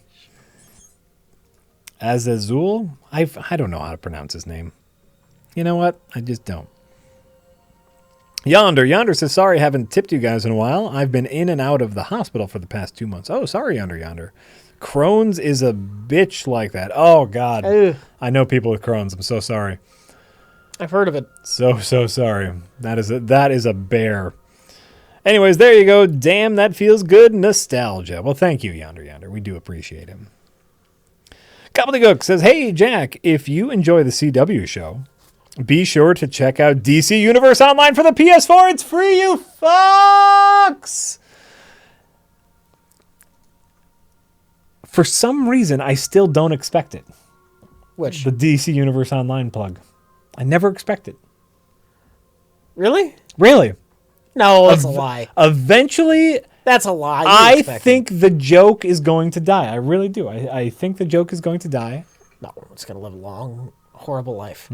Azazul? I don't know how to pronounce his name. You know what? I just don't. Yonder says, sorry, haven't tipped you guys in a while. I've been in and out of the hospital for the past 2 months. Oh, sorry, Yonder. Crohn's is a bitch like that. Oh, God. Ugh. I know people with Crohn's. I'm so sorry. I've heard of it. So sorry. That is a bear. Anyways, there you go. Damn, that feels good. Nostalgia. Well, thank you, Yonder. We do appreciate him. Gobbledygook says, hey, Jack, if you enjoy the CW show, be sure to check out DC Universe Online for the PS4. It's free, you fucks! For some reason, I still don't expect it. Which? The DC Universe Online plug. I never expect it. Really? Really? No, that's a lie. Eventually, That's a lie. I think the joke is going to die. I really do. I think the joke is going to die. No, it's going to live a long, horrible life.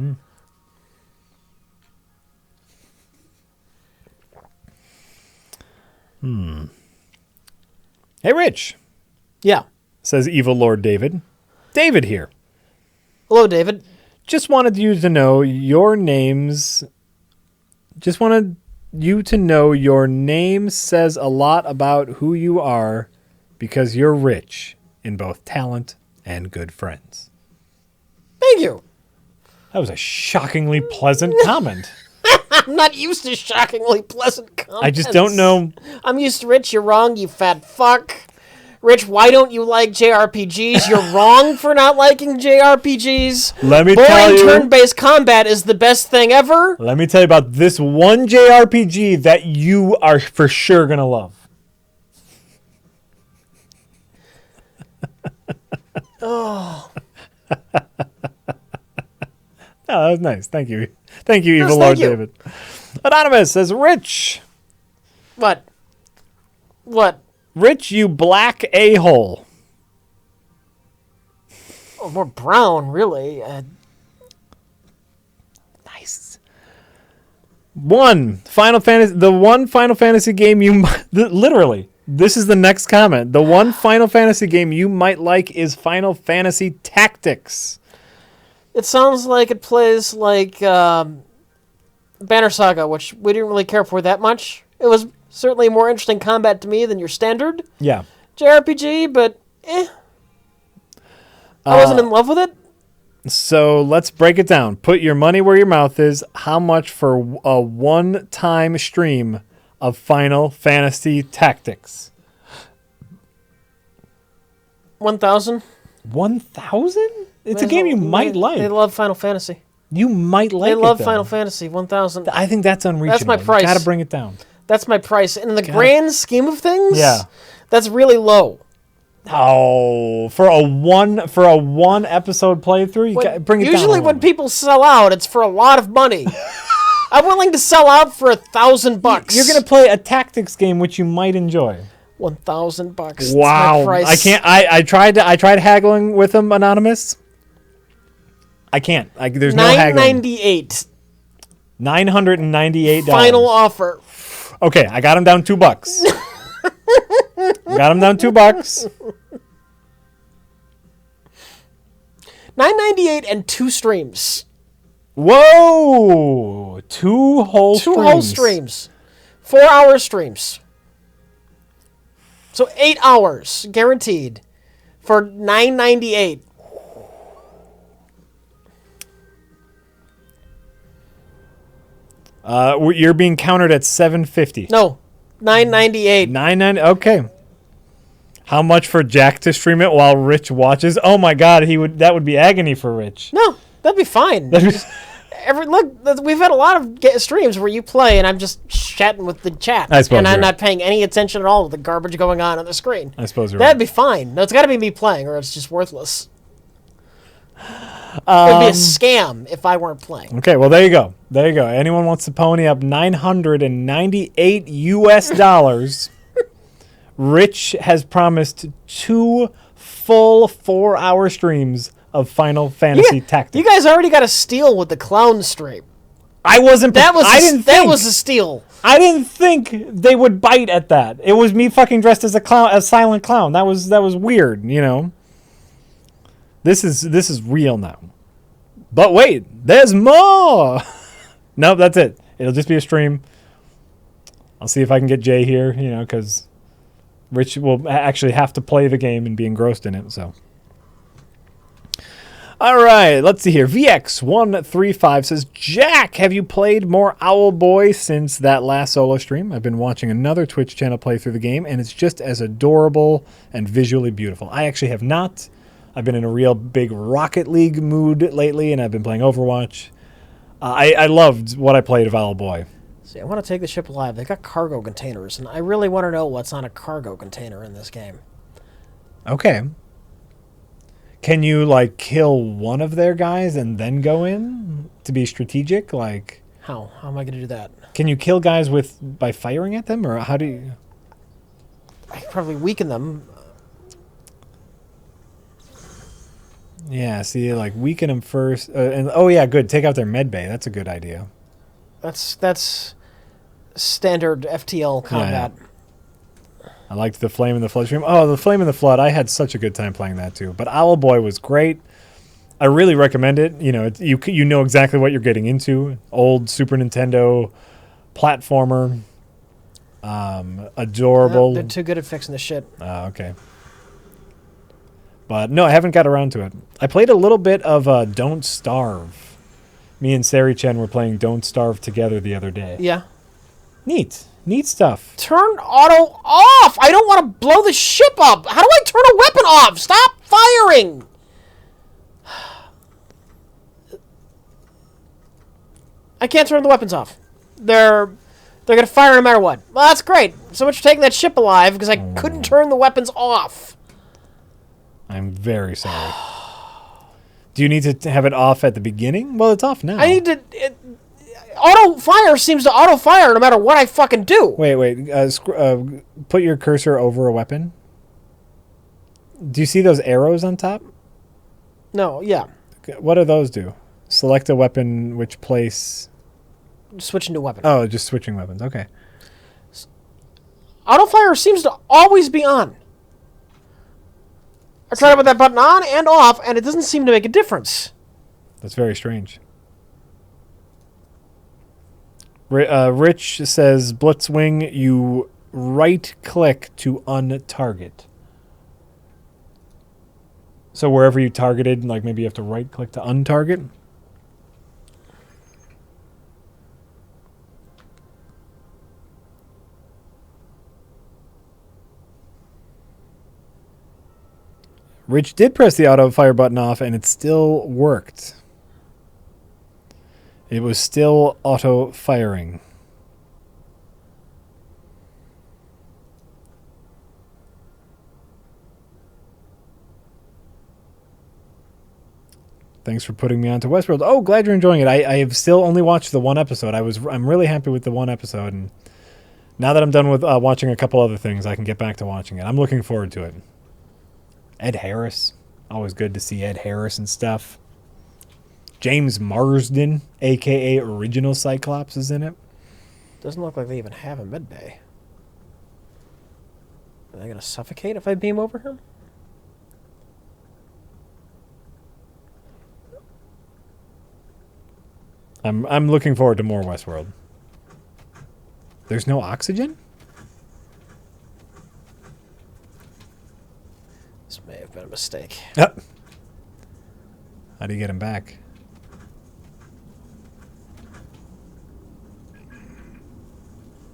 Hey, Rich, Yeah. says Evil Lord David. David here. Hello, David. Just wanted you to know your names. Just wanted you to know your name says a lot about who you are because you're rich in both talent and good friends. Thank you. That was a shockingly pleasant comment. I'm not used to shockingly pleasant comments. I just don't know. I'm used to Rich. You're wrong, you fat fuck. Rich, why don't you like JRPGs? You're wrong for not liking JRPGs. Let me tell you. Boring turn-based combat is the best thing ever. Let me tell you about this one JRPG that you are for sure going to love. Oh. Oh, that was nice. Thank you. Thank you, Evil Yes, Lord thank you. David. Anonymous says, Rich. What? What? Rich, you black a-hole. Oh, more brown, really. Nice. The one Final Fantasy game you literally, this is the next comment. The one Final Fantasy game you might like is Final Fantasy Tactics. It sounds like it plays like Banner Saga, which we didn't really care for that much. It was certainly more interesting combat to me than your standard Yeah. JRPG, but I wasn't in love with it. So let's break it down. Put your money where your mouth is. How much for a one-time stream of Final Fantasy Tactics? 1,000. 1,000? It's a game you might like. They love Final Fantasy. You might like it, They love though. Final Fantasy. 1,000. I think that's unreachable. That's my price. You gotta bring it down. That's my price. In the grand scheme of things, Yeah. that's really low. Oh, for a one episode playthrough, you gotta bring it down. Usually when people sell out, it's for a lot of money. I'm willing to sell out for $1,000. You're gonna play a tactics game which you might enjoy. $1,000. Wow, That's my price. I can't. I tried haggling with them, Anonymous. I can't. There's no haggling. $9.98. $998. Final offer. Okay, I got him down $2. Got him down $2. $9.98 and 2 streams. Whoa! 2 whole streams. 2 whole streams. 4-hour streams. So 8 hours guaranteed for $9.98. You're being countered at $7.50. No, $9.98. $9.90. Okay. How much for Jack to stream it while Rich watches? Oh my God, that would be agony for Rich. No, that'd be fine. Look, we've had a lot of streams where you play and I'm just chatting with the chat. I suppose and I'm you're not paying any attention at all to the garbage going on the screen. I suppose you're That'd right. be fine. No, it's got to be me playing or it's just worthless. It'd be a scam if I weren't playing. Okay, well, there you go. There you go. Anyone wants to pony up $998 Rich has promised 2 full 4-hour streams of Final Fantasy Tactics. You guys already got a steal with the clown stream. I wasn't. That was that was a steal. I didn't think they would bite at that. It was me fucking dressed as a silent clown. That was weird. You know. This is real now. But wait, there's more. Nope, that's it. It'll just be a stream. I'll see if I can get Jay here. You know, because Rich will actually have to play the game and be engrossed in it. So. All right, let's see here. VX135 says, Jack, have you played more Owlboy since that last solo stream? I've been watching another Twitch channel play through the game, and it's just as adorable and visually beautiful. I actually have not. I've been in a real big Rocket League mood lately, and I've been playing Overwatch. I loved what I played of Owlboy. See, I want to take the ship alive. They got cargo containers, and I really want to know what's on a cargo container in this game. Okay. Can you, like, kill one of their guys and then go in to be strategic? Like, How? How am I going to do that? Can you kill guys by firing at them, or how do you? I could probably weaken them. Yeah, see, like, weaken them first. And oh, yeah, good. Take out their med bay. That's a good idea. That's standard FTL combat. Yeah. I liked the Flame in the Flood stream. Oh, the Flame in the Flood. I had such a good time playing that, too. But Owlboy was great. I really recommend it. You know, you know exactly what you're getting into. Old Super Nintendo platformer. Adorable. No, they're too good at fixing the shit. Oh, okay. But no, I haven't got around to it. I played a little bit of Don't Starve. Me and Sari Chen were playing Don't Starve together the other day. Yeah. Neat. Neat stuff. Turn auto off! I don't want to blow the ship up! How do I turn a weapon off? Stop firing! I can't turn the weapons off. They're going to fire no matter what. Well, that's great. So much for taking that ship alive, because I couldn't turn the weapons off. I'm very sorry. Do you need to have it off at the beginning? Well, it's off now. I need to... auto fire seems to auto fire no matter what I fucking do. Wait. Put your cursor over a weapon. Do you see those arrows on top? No, yeah. What do those do? Select a weapon, which place... Switching to weapon. Oh, just switching weapons. Okay. Auto fire seems to always be on. I tried to put that button on and off, and it doesn't seem to make a difference. That's very strange. Rich says, Blitzwing, you right-click to untarget. So wherever you targeted, like maybe you have to right-click to untarget? Rich did press the auto fire button off, and it still worked. It was still auto firing. Thanks for putting me onto Westworld. Oh, glad you're enjoying it. I have still only watched the one episode. I'm really happy with the one episode, and now that I'm done with watching a couple other things, I can get back to watching it. I'm looking forward to it. Ed Harris. Always good to see Ed Harris and stuff. James Marsden, a.k.a. Original Cyclops, is in it. Doesn't look like they even have a med bay. Are they going to suffocate if I beam over him? I'm looking forward to more Westworld. There's no oxygen? This may have been a mistake. How do you get him back?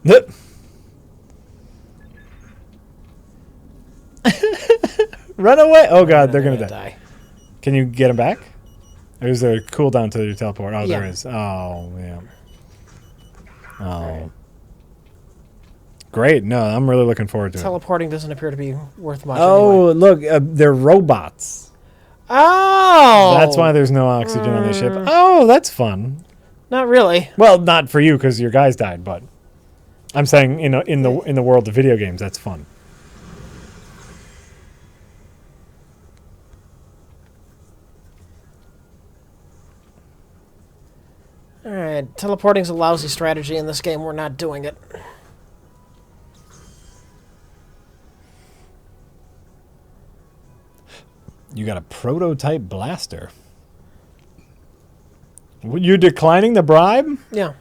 Nope. Run away! Oh god, they're gonna die. Can you get him back? Or is there a cooldown to your teleport? Oh, yeah. There is. Oh, yeah. Oh. Right. Great. No, I'm really looking forward to Teleporting doesn't appear to be worth much Oh, anyway. look. They're robots. Oh! That's why there's no oxygen on the ship. Oh, that's fun. Not really. Well, not for you because your guys died, but I'm saying in the world of video games, that's fun. Alright, teleporting's a lousy strategy in this game. We're not doing it. You got a prototype blaster. You're declining the bribe? Yeah.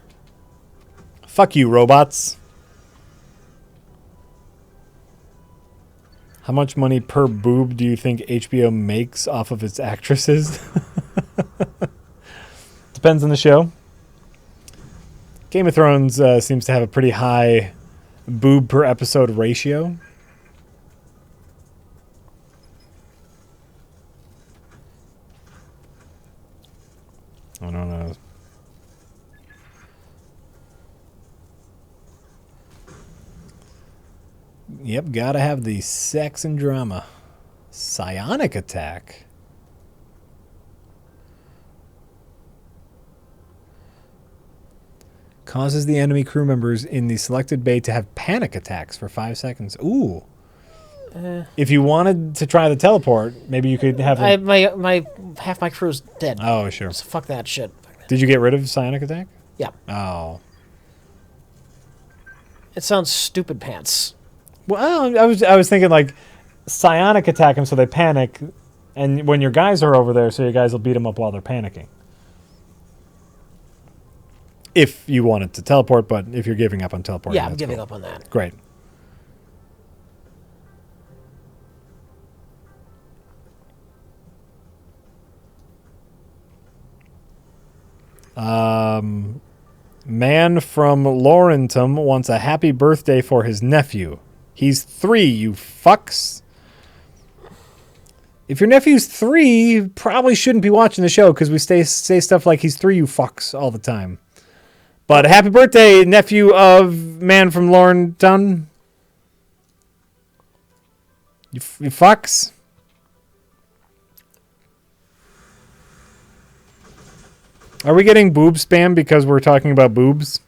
Fuck you, robots. How much money per boob do you think HBO makes off of its actresses? Depends on the show. Game of Thrones seems to have a pretty high boob per episode ratio. I don't know. Yep, gotta have the sex and drama. Psionic attack. Causes the enemy crew members in the selected bay to have panic attacks for 5 seconds. Ooh. If you wanted to try the teleport, maybe you could have them. My half my crew's dead. Oh, sure. So fuck that shit. Did you get rid of psionic attack? Yeah. Oh. It sounds stupid pants. Well, I was thinking like psionic attack them so they panic, and when your guys are over there, so your guys will beat them up while they're panicking. If you wanted to teleport, but if you're giving up on teleporting, Yeah, I'm giving up on that. Great. Man from Laurentum wants a happy birthday for his nephew. He's 3, you fucks. If your nephew's 3, you probably shouldn't be watching the show because we say stuff like he's 3, you fucks, all the time. But happy birthday, nephew of Man from Laurentum. You fucks. Are we getting boob spam because we're talking about boobs?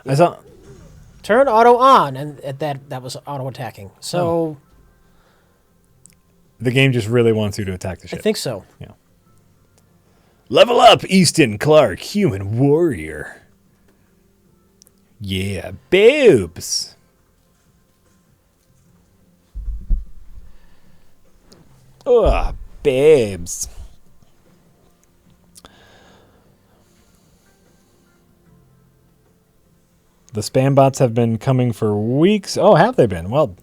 I saw. Turn auto on, and at that was auto attacking. So The game just really wants you to attack the ship. I think so. Yeah. Level up, Easton Clark, human warrior. Yeah, boobs. Ugh, babes. The spam bots have been coming for weeks. Oh, have they been? Well,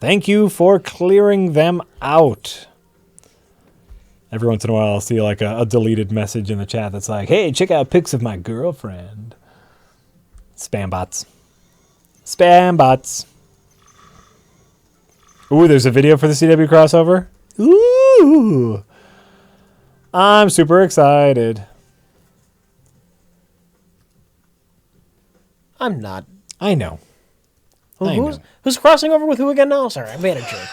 thank you for clearing them out. Every once in a while, I'll see like a deleted message in the chat that's like, hey, check out pics of my girlfriend. Spam bots. Spam bots. Ooh, there's a video for the CW crossover. Ooh. I'm super excited. I'm not. I know. Who's crossing over with who again now? Sorry, I'm being a jerk.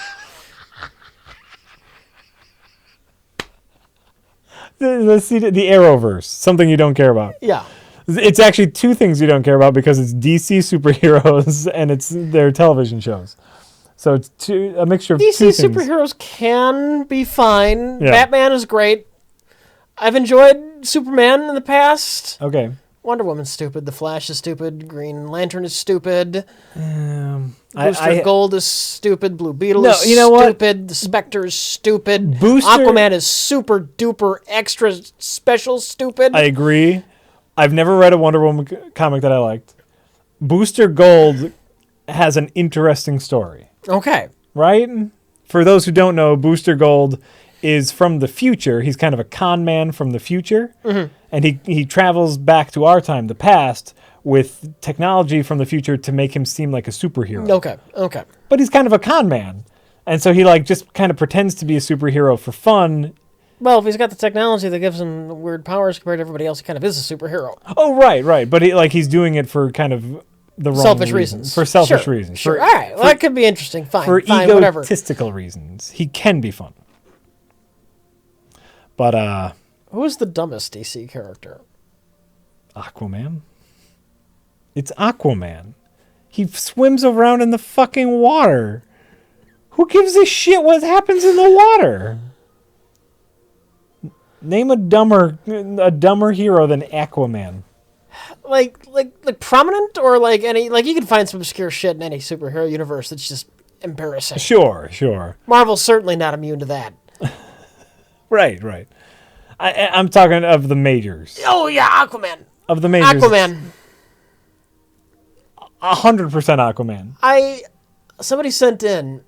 The Arrowverse. Something you don't care about. Yeah. It's actually two things you don't care about because it's DC superheroes and it's their television shows. So it's a mixture of DC two things. superheroes can be fine. Yeah. Batman is great. I've enjoyed Superman in the past. Okay. Wonder Woman's stupid. The Flash is stupid. Green Lantern is stupid. I Gold is stupid. Blue Beetle No, is you know what? stupid. The Spectre is stupid. Booster- Aquaman is super duper extra special stupid. I agree. I've never read a Wonder Woman comic that I liked. Booster Gold has an interesting story, Okay. right? For those who don't know, Booster Gold is from the future. He's kind of a con man from the future. And he travels back to our time, the past, with technology from the future to make him seem like a superhero. Okay. But he's kind of a con man. And so he like just kind of pretends to be a superhero for fun. Well, if he's got the technology that gives him weird powers compared to everybody else, he kind of is a superhero. Oh, right. But he's doing it for kind of the wrong Selfish reasons. For selfish Sure, reasons. Sure. For, All right. Well, that could be interesting. Fine. for Whatever. egotistical reasons. He can be fun. But Who's the dumbest DC character? Aquaman. It's Aquaman. He swims around in the fucking water. Who gives a shit what happens in the water? Name a dumber hero than Aquaman. Like prominent or like any you can find some obscure shit in any superhero universe that's just embarrassing. Sure. Marvel's certainly not immune to that. Right. I'm talking of the majors. Oh yeah, Aquaman. Of the majors. Aquaman. 100% Aquaman. Somebody sent in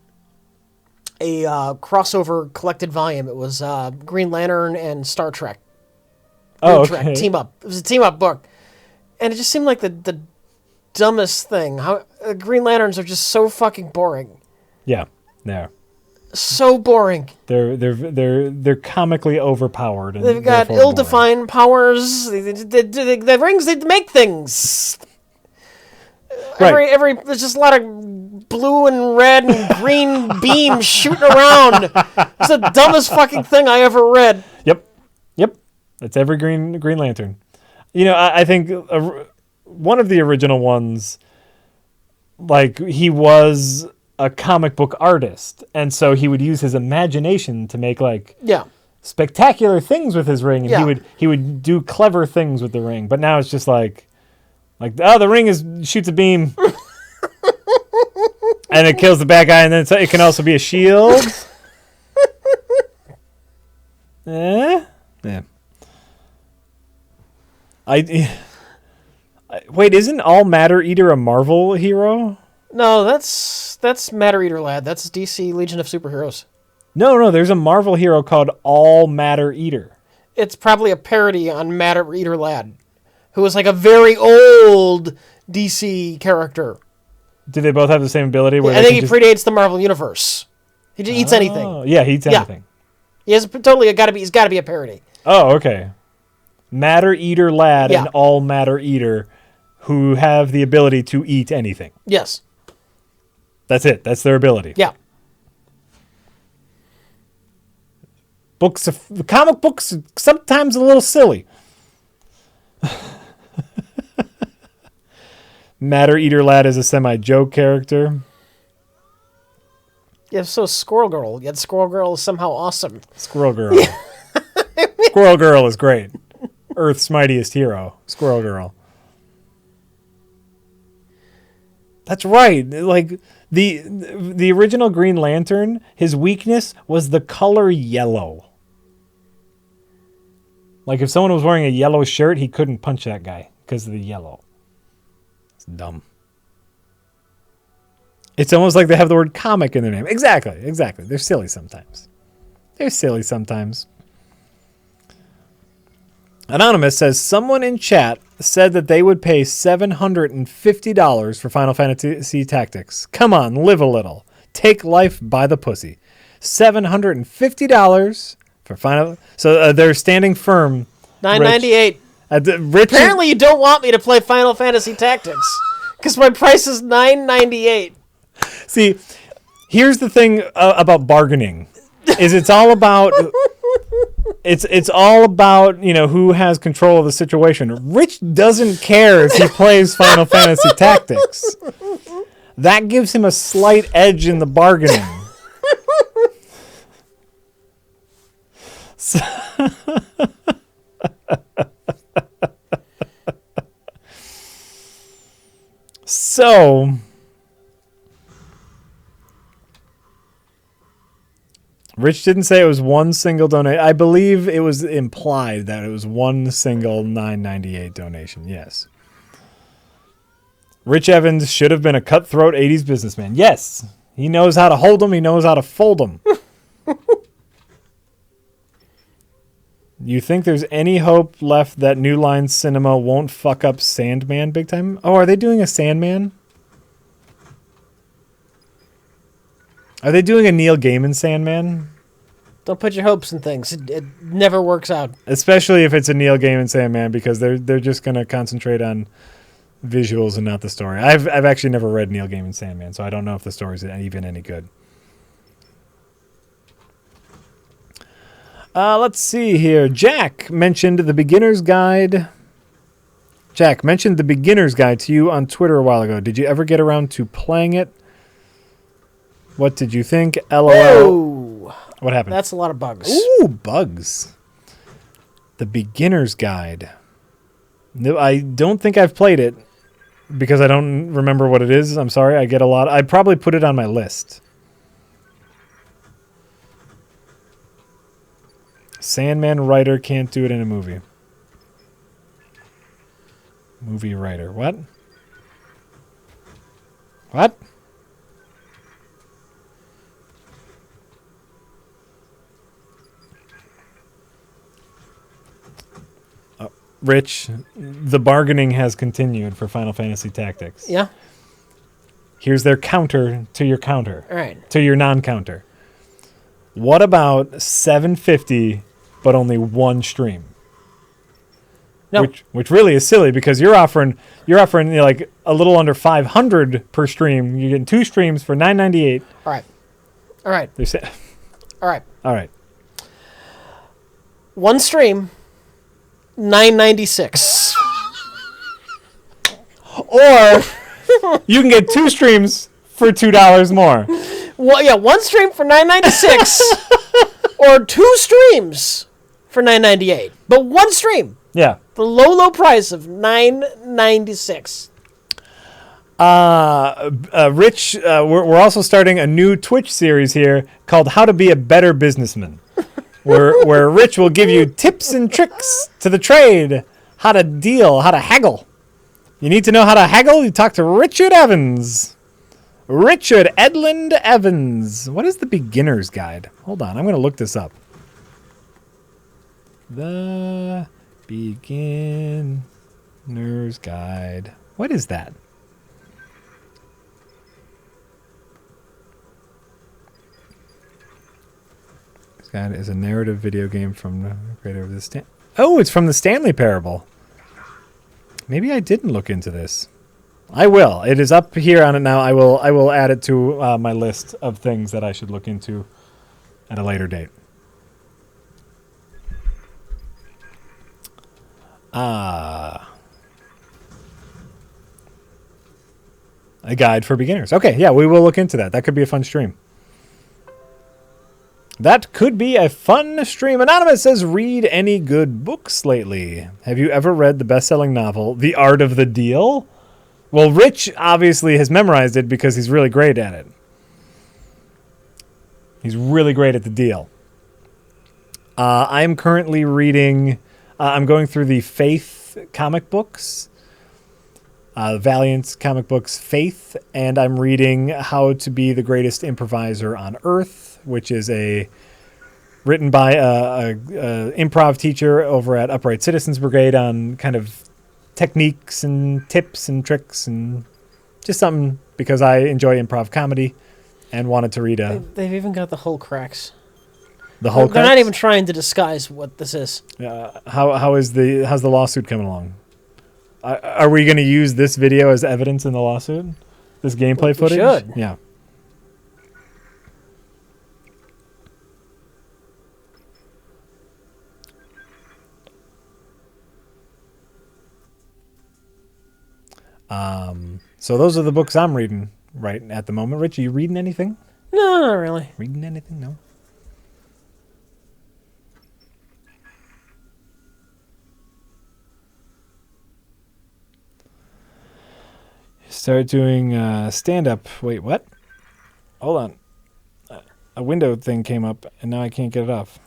a crossover collected volume. It was Green Lantern and Star Trek. Oh, Trek, okay. team up. It was a team up book, and it just seemed like the dumbest thing. How Green Lanterns are just so fucking boring. Yeah, there. So boring. They're comically overpowered. And They've got therefore ill-defined powers. The rings, they make things. Right. Every there's just a lot of blue and red and green beams shooting around. It's the dumbest fucking thing I ever read. Yep. That's every Green Lantern. You know, I think one of the original ones, like he was a comic book artist, and so he would use his imagination to make like spectacular things with his ring, and he would do clever things with the ring. But now it's just like the ring shoots a beam, and it kills the bad guy, and then it can also be a shield. Yeah. Wait, isn't All Matter Eater a Marvel hero? No, that's Matter Eater Lad. That's DC Legion of Superheroes. No, there's a Marvel hero called All Matter Eater. It's probably a parody on Matter Eater Lad, who was like a very old DC character. Do they both have the same ability? I think he predates the Marvel universe. He just eats anything. Yeah, he eats anything. He has totally he's got to be a parody. Oh, okay. Matter Eater Lad and All Matter Eater, who have the ability to eat anything. Yes. That's it. That's their ability. Yeah. Comic books are sometimes a little silly. Matter Eater Lad is a semi-joke character. Yeah, so Squirrel Girl. Yet Squirrel Girl is somehow awesome. Squirrel Girl. Squirrel Girl is great. Earth's mightiest hero. Squirrel Girl. That's right. Like the original Green Lantern, his weakness was the color yellow. Like if someone was wearing a yellow shirt, he couldn't punch that guy because of the yellow. It's dumb. It's almost like they have the word comic in their name. Exactly. They're silly sometimes. Anonymous says, someone in chat said that they would pay $750 for Final Fantasy Tactics. Come on, live a little. Take life by the pussy. $750 for Final... So they're standing firm. $9.98. Apparently you don't want me to play Final Fantasy Tactics because my price is $9.98. See, here's the thing about bargaining. Is it's all about It's all about, who has control of the situation. Rich doesn't care if he plays Final Fantasy Tactics. That gives him a slight edge in the bargaining. So Rich didn't say it was one single donation. I believe it was implied that it was one single $9.98 donation. Yes. Rich Evans should have been a cutthroat 80s businessman. Yes. He knows how to hold them. He knows how to fold them. You think there's any hope left that New Line Cinema won't fuck up Sandman big time? Oh, are they doing a Sandman? Are they doing a Neil Gaiman Sandman? Don't put your hopes in things. It never works out. Especially if it's a Neil Gaiman Sandman, because they're just going to concentrate on visuals and not the story. I've actually never read Neil Gaiman Sandman, so I don't know if the story's even any good. Let's see here. Jack mentioned the beginner's guide. Jack mentioned the beginner's guide to you on Twitter a while ago. Did you ever get around to playing it? What did you think? LOL. Whoa. What happened? That's a lot of bugs. Ooh, bugs. The beginner's guide. No, I don't think I've played it because I don't remember what it is. I'm sorry. I get a lot. I probably put it on my list. Sandman writer can't do it in a movie. Movie writer. What? What? Rich, the bargaining has continued for Final Fantasy Tactics. Yeah. Here's their counter to your counter. All right. To your non-counter. What about $7.50 but only one stream? No. Which really is silly because you're offering like a little under $500 per stream. You're getting 2 streams for $9.98. All right. All right. All right. All right. One stream, $9.96. Or you can get 2 streams for $2 more. Well, yeah, one stream for $9.96, or 2 streams for $9.98. But one stream. Yeah. The low price of $9.96. Rich, we're also starting a new Twitch series here called How to Be a Better Businessman, where Rich will give you tips and tricks to the trade, how to deal, how to haggle. You need to know how to haggle? You talk to Richard Evans. Richard Edland Evans. What is the beginner's guide? Hold on, I'm going to look this up. The beginner's guide. What is that? This guide is a narrative video game from the creator of the Oh, it's from the Stanley Parable. Maybe I didn't look into this. I will. It is up here on it now. I will add it to my list of things that I should look into at a later date. A guide for beginners. Okay, yeah, we will look into that. That could be a fun stream. That could be a fun stream. Anonymous says, read any good books lately? Have you ever read the best-selling novel, The Art of the Deal? Well, Rich obviously has memorized it because he's really great at it. He's really great at the deal. I'm currently reading... I'm going through the Faith comic books. Valiant comic books Faith, and I'm reading How to Be the Greatest Improviser on Earth, which is written by a improv teacher over at Upright Citizens Brigade on kind of techniques and tips and tricks and just something because I enjoy improv comedy and wanted to read They've even got the whole cracks. The whole They're not even trying to disguise what this is. How's the lawsuit coming along? Are we going to use this video as evidence in the lawsuit? This gameplay footage? We should. Yeah. So those are the books I'm reading right at the moment. Rich, are you reading anything? No, not really. Reading anything? No. Start doing stand-up. Wait, what? Hold on. A window thing came up, and now I can't get it off.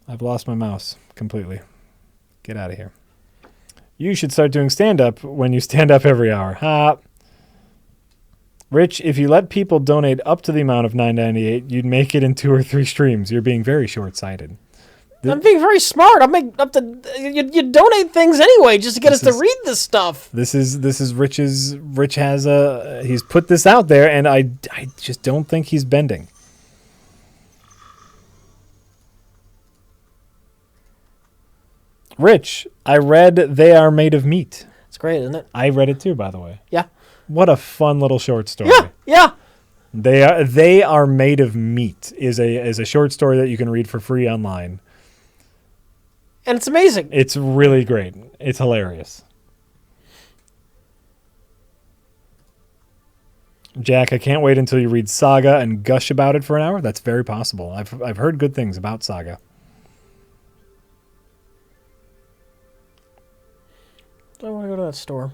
I've lost my mouse completely. Get out of here. You should start doing stand-up when you stand up every hour. Ha! Rich, if you let people donate up to the amount of $9.98, you'd make it in 2 or 3 streams. You're being very short-sighted. I'm being very smart. I'm making up to you donate things anyway just to get us to read this stuff. This is Rich's. Rich has he's put this out there, and I just don't think he's bending. Rich, I read They Are Made of Meat. It's great, isn't it? I read it too, by the way. Yeah. What a fun little short story. Yeah. They Are Made of Meat is a short story that you can read for free online. And it's amazing. It's really great. It's hilarious. Jack, I can't wait until you read Saga and gush about it for an hour. That's very possible. I've heard good things about Saga. I want to go to that store.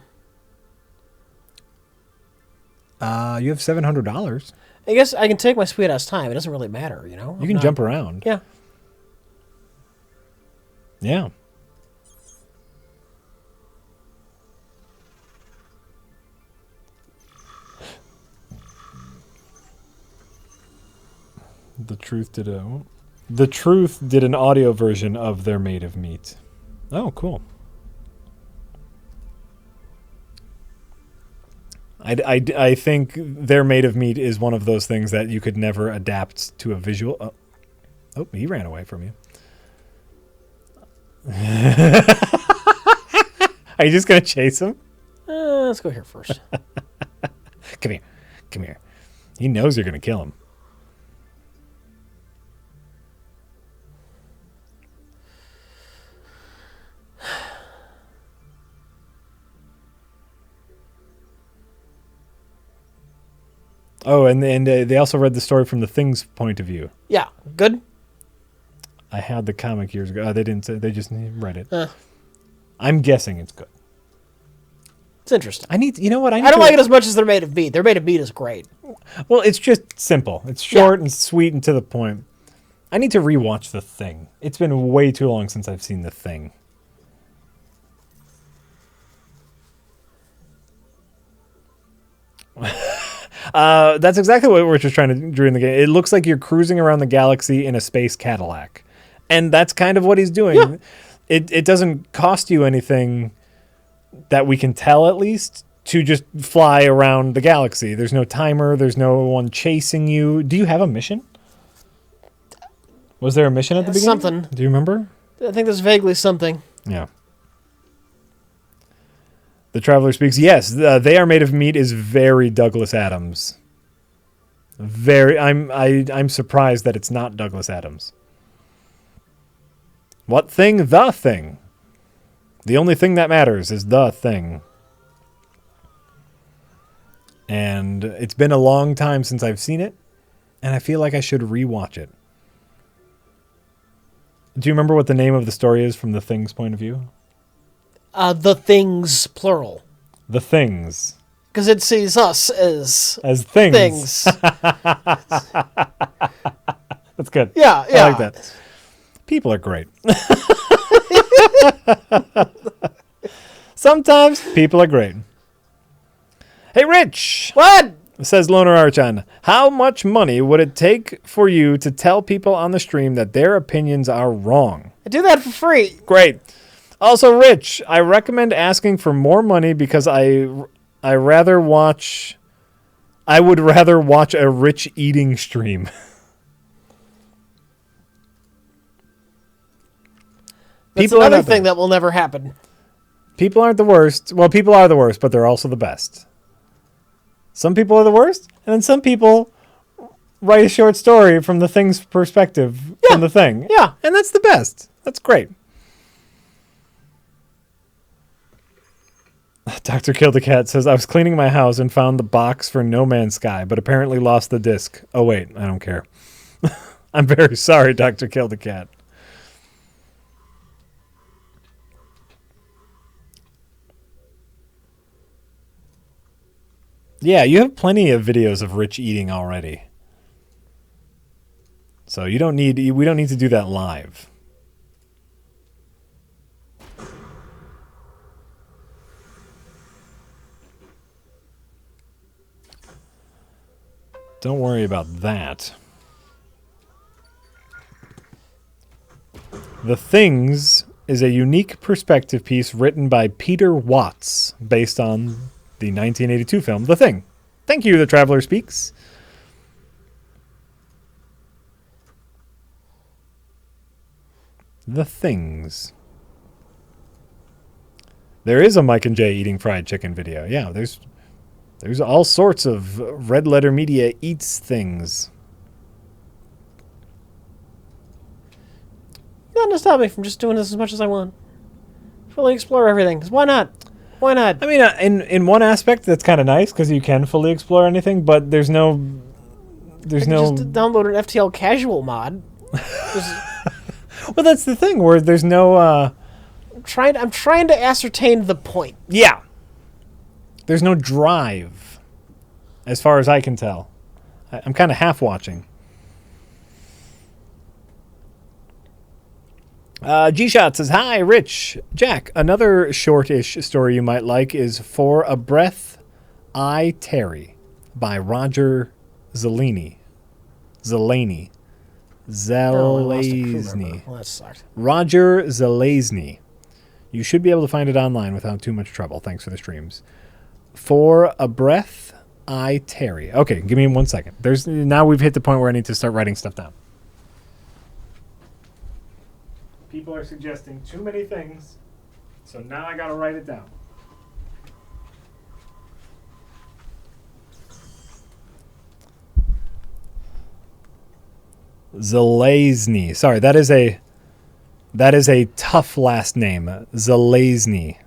You have $700. I guess I can take my sweet ass time. It doesn't really matter, you know? You can jump around. Yeah. Yeah. The Truth did an audio version of They're Made of Meat. Oh, cool. I think They're Made of Meat is one of those things that you could never adapt to a visual. Oh, he ran away from you. Are you just going to chase him? Let's go here first. Come here. Come here. He knows you're going to kill him. Oh, and they also read the story from the Thing's point of view. Yeah. Good? I had the comic years ago. They didn't say. They just read it. I'm guessing it's good. It's interesting. You know what? I don't like it as much as They're Made of Meat. They're Made of Meat is great. Well, it's just simple. It's short and sweet and to the point. I need to rewatch The Thing. It's been way too long since I've seen The Thing. That's exactly what we're just trying to do in the game. It looks like you're cruising around the galaxy in a space Cadillac. And that's kind of what he's doing. Yeah. It doesn't cost you anything that we can tell, at least, to just fly around the galaxy. There's no timer. There's no one chasing you. Do you have a mission? Was there a mission at the beginning? Something. Do you remember? I think there's vaguely something. Yeah. The Traveler Speaks. Yes, They Are Made of Meat is very Douglas Adams. I'm surprised that it's not Douglas Adams. What thing? The Thing. The only thing that matters is the thing. And it's been a long time since I've seen it, and I feel like I should rewatch it. Do you remember what the name of the story is from the Thing's point of view? The Things, plural. The Things. Because it sees us as things. That's good. Yeah. I like that. People are great. Sometimes people are great. Hey, Rich. What? Says Loner Archon. How much money would it take for you to tell people on the stream that their opinions are wrong? I do that for free. Great. Also, Rich, I recommend asking for more money because I would rather watch a Rich eating stream. That's another thing that will never happen. People aren't the worst. Well, people are the worst, but they're also the best. Some people are the worst, and then some people write a short story from the Thing's perspective from the Thing. Yeah. And that's the best. That's great. Dr. Kill the Cat says, I was cleaning my house and found the box for No Man's Sky, but apparently lost the disc. Oh, wait, I don't care. I'm very sorry, Dr. Kill the Cat. Yeah, you have plenty of videos of Rich eating already. So we don't need to do that live. Don't worry about that. The Things is a unique perspective piece written by Peter Watts based on the 1982 film The Thing. Thank you, The Traveler Speaks. The Things. There is a Mike and Jay eating fried chicken video. Yeah, there's all sorts of Red Letter Media eats things. Nothing to stop me from just doing this as much as I want. Fully explore everything. 'Cause why not? Why not? I mean, in one aspect, that's kind of nice because you can fully explore anything, but there's no. Just download an FTL casual mod. Well, that's the thing where there's no. I'm trying to ascertain the point. Yeah. There's no drive, as far as I can tell. I'm kind of half watching. G-Shot says, hi, Rich. Jack, another short-ish story you might like is For a Breath, I Tarry by Roger Zelazny. Zelazny. Well, that sucked. Roger Zelazny. You should be able to find it online without too much trouble. Thanks for the streams. For a Breath, I Tarry. Okay, give me 1 second. Now we've hit the point where I need to start writing stuff down. People are suggesting too many things, so now I gotta write it down. Zelazny. Sorry, that is a tough last name. Zelazny.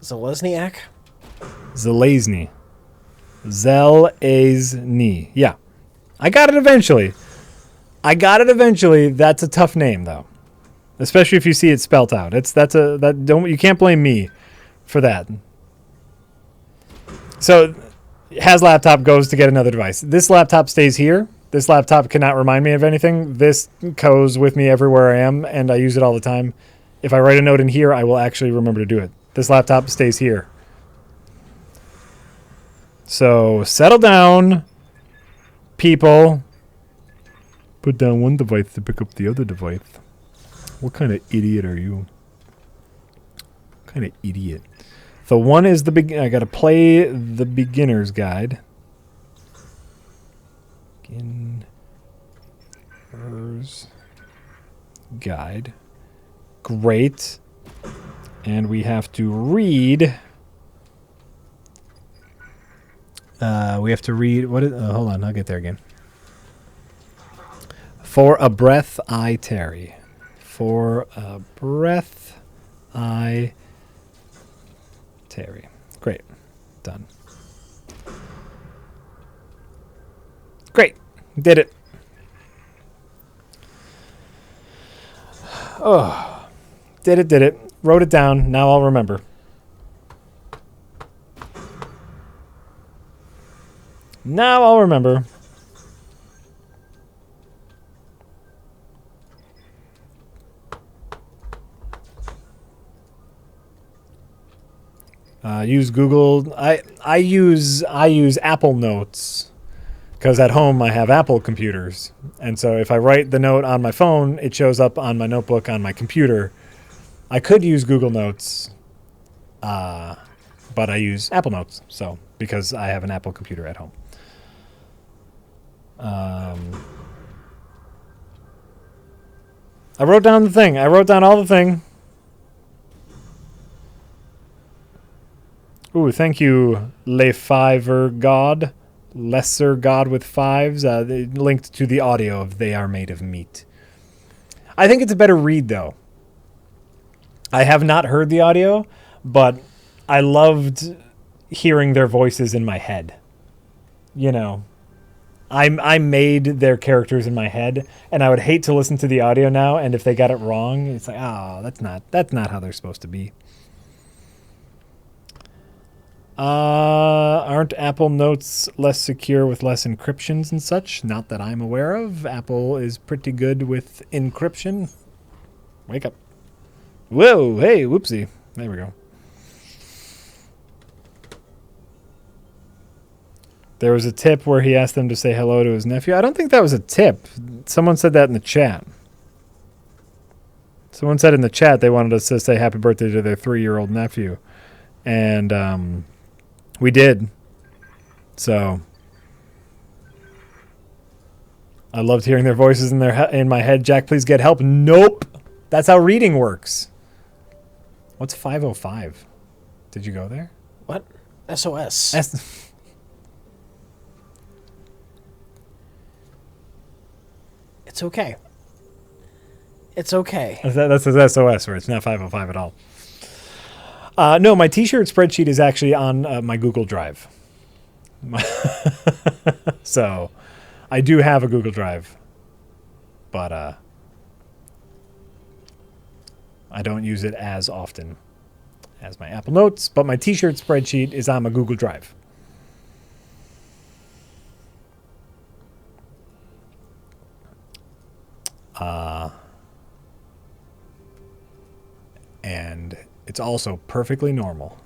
Zelazniak? Zelazny. Zelazny. Yeah. I got it eventually. That's a tough name though. Especially if you see it spelt out. You can't blame me for that. So has laptop goes to get another device. This laptop stays here. This laptop cannot remind me of anything. This goes with me everywhere I am and I use it all the time. If I write a note in here, I will actually remember to do it. This laptop stays here. So settle down, people. Put down one device to pick up the other device. What kind of idiot are you? What kind of idiot? So one is I gotta play the beginner's guide. Beginner's guide. Great. And we have to read. Hold on, I'll get there again. For a breath I tarry. For a breath I tarry. Great. Done. Great. Did it. Oh. Did it. Wrote it down. Now I'll remember. Use Google. I use Apple Notes because at home I have Apple computers, and so if I write the note on my phone, it shows up on my notebook on my computer. I could use Google Notes, but I use Apple Notes, so because I have an Apple computer at home. I wrote down the thing. I wrote down all the thing. Ooh, thank you, Lesser God with fives. They linked to the audio of They Are Made of Meat. I think it's a better read, though. I have not heard the audio, but I loved hearing their voices in my head. You know, I made their characters in my head, and I would hate to listen to the audio now. And if they got it wrong, it's like, oh, that's not how they're supposed to be. Aren't Apple Notes less secure with less encryptions and such? Not that I'm aware of. Apple is pretty good with encryption. Wake up. Whoa, hey, whoopsie. There we go. There was a tip where he asked them to say hello to his nephew. I don't think that was a tip. Someone said that in the chat. Someone said in the chat they wanted us to say happy birthday to their 3-year-old nephew. And we did. So I loved hearing their voices in my head. Jack, please get help. Nope. That's how reading works. What's 505? Did you go there? What? SOS. It's okay. It's okay. That's a SOS, where it's not 505 at all. No, my T-shirt spreadsheet is actually on my Google Drive. So I do have a Google Drive, but I don't use it as often as my Apple Notes. But my T-shirt spreadsheet is on my Google Drive. And it's also perfectly normal.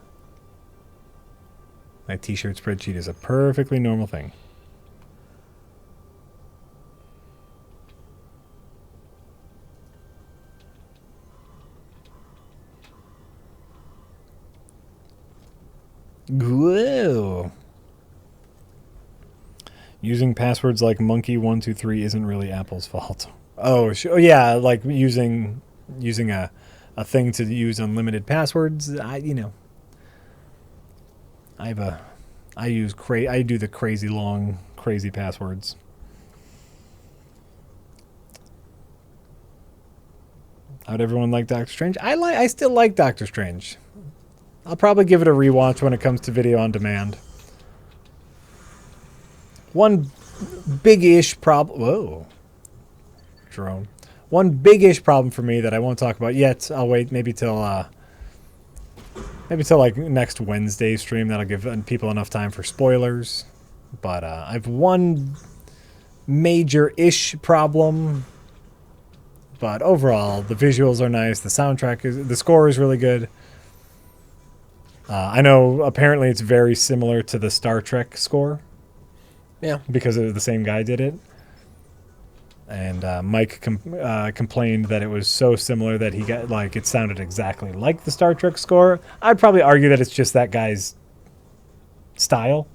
My T-shirt spreadsheet is a perfectly normal thing. Whoa. Using passwords like monkey123 isn't really Apple's fault. Oh, yeah, like using a thing to use unlimited passwords. I do the crazy long, crazy passwords. How'd everyone like Doctor Strange? I still like Doctor Strange. I'll probably give it a rewatch when it comes to video on demand. One big-ish problem. Whoa. Jerome. One big-ish problem for me that I won't talk about yet. I'll wait maybe till like next Wednesday stream. That'll give people enough time for spoilers. But I've one major-ish problem. But overall, the visuals are nice. The score is really good. I know apparently it's very similar to the Star Trek score. Yeah. Because the same guy did it. And Mike complained that it was so similar that he got it sounded exactly like the Star Trek score. I'd probably argue that it's just that guy's style.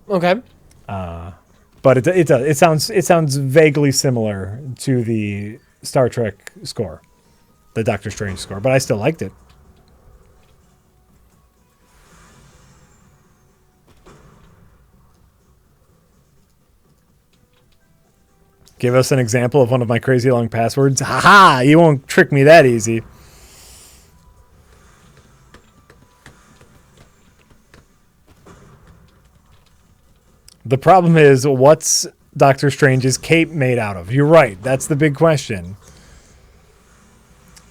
Okay. But it sounds vaguely similar to the Star Trek score, the Doctor Strange score. But I still liked it. Give us an example of one of my crazy long passwords. Ha-ha! You won't trick me that easy. The problem is, what's Doctor Strange's cape made out of? You're right. That's the big question.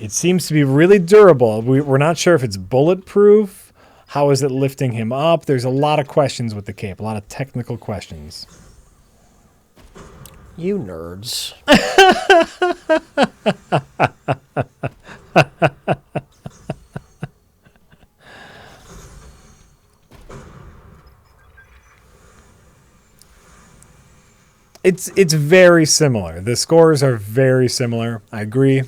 It seems to be really durable. We're not sure if it's bulletproof. How is it lifting him up? There's a lot of questions with the cape. A lot of technical questions. You nerds. It's very similar. The scores are very similar. I agree.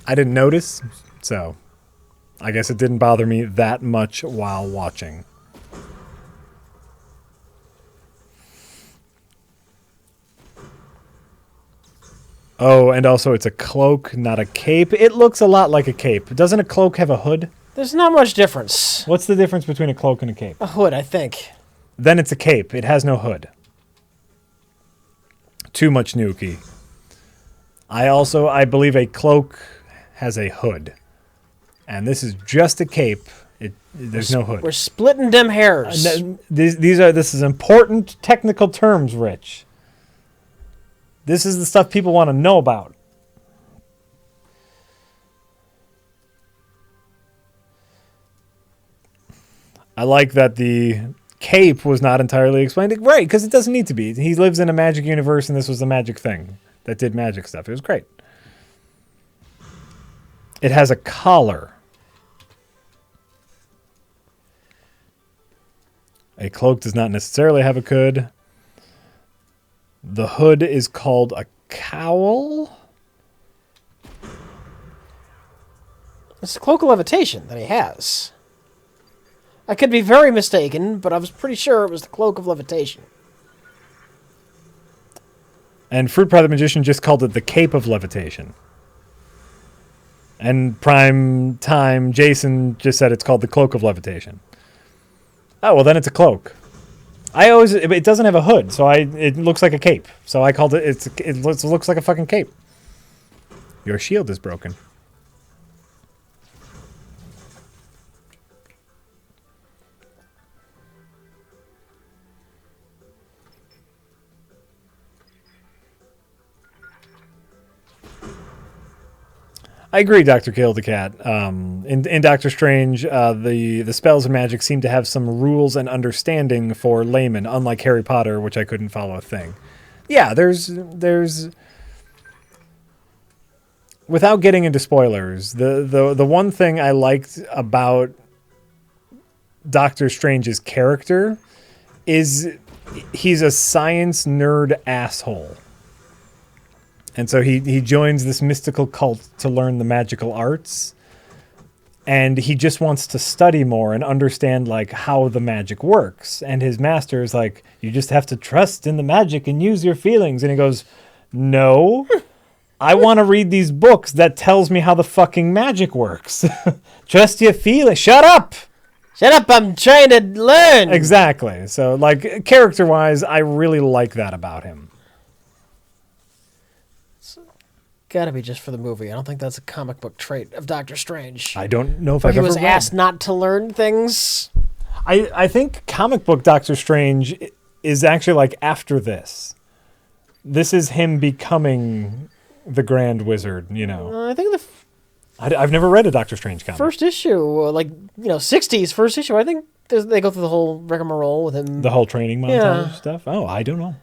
I didn't notice, so I guess it didn't bother me that much while watching. Oh, and also it's a cloak, not a cape. It looks a lot like a cape. Doesn't a cloak have a hood? There's not much difference. What's the difference between a cloak and a cape? A hood, I think. Then it's a cape. It has no hood. too much Nuki. I believe a cloak has a hood. And this is just a cape. There's no hood. We're splitting them hairs. This is important technical terms, Rich. This is the stuff people want to know about. I like that the cape was not entirely explained. Right, because it doesn't need to be. He lives in a magic universe, and this was a magic thing that did magic stuff. It was great. It has a collar. A cloak does not necessarily have a hood. The hood is called a cowl. It's a cloak of levitation that he has. I could be very mistaken, but I was pretty sure it was the cloak of levitation. And Fruit Pie the Magician just called it the cape of levitation. And Prime Time Jason just said it's called the cloak of levitation. Oh, well, then it's a cloak. It doesn't have a hood, so it looks like a cape. So I called it, it looks like a fucking cape. Your shield is broken. I agree, Dr. Kill the Cat. In Doctor Strange, the spells and magic seem to have some rules and understanding for laymen, unlike Harry Potter, which I couldn't follow a thing. Yeah, there's without getting into spoilers, the one thing I liked about Doctor Strange's character is he's a science nerd asshole. And so he joins this mystical cult to learn the magical arts. And he just wants to study more and understand, like, how the magic works. And his master is like, you just have to trust in the magic and use your feelings. And he goes, no, I want to read these books that tells me how the fucking magic works. Trust your feelings. Shut up. Shut up, I'm trying to learn. Exactly. So, like, character-wise, I really like that about him. Gotta be just for the movie. I don't think that's a comic book trait of Doctor Strange. I don't know if Where I've he ever was read. asked not to learn things. I think comic book Doctor Strange is actually like after this. This is him becoming the Grand Wizard, you know. I think I've never read a Doctor Strange comic. first issue, 60s first issue, I think they go through the whole rigmarole with him. The whole training montage Yeah. stuff? Oh, I don't know.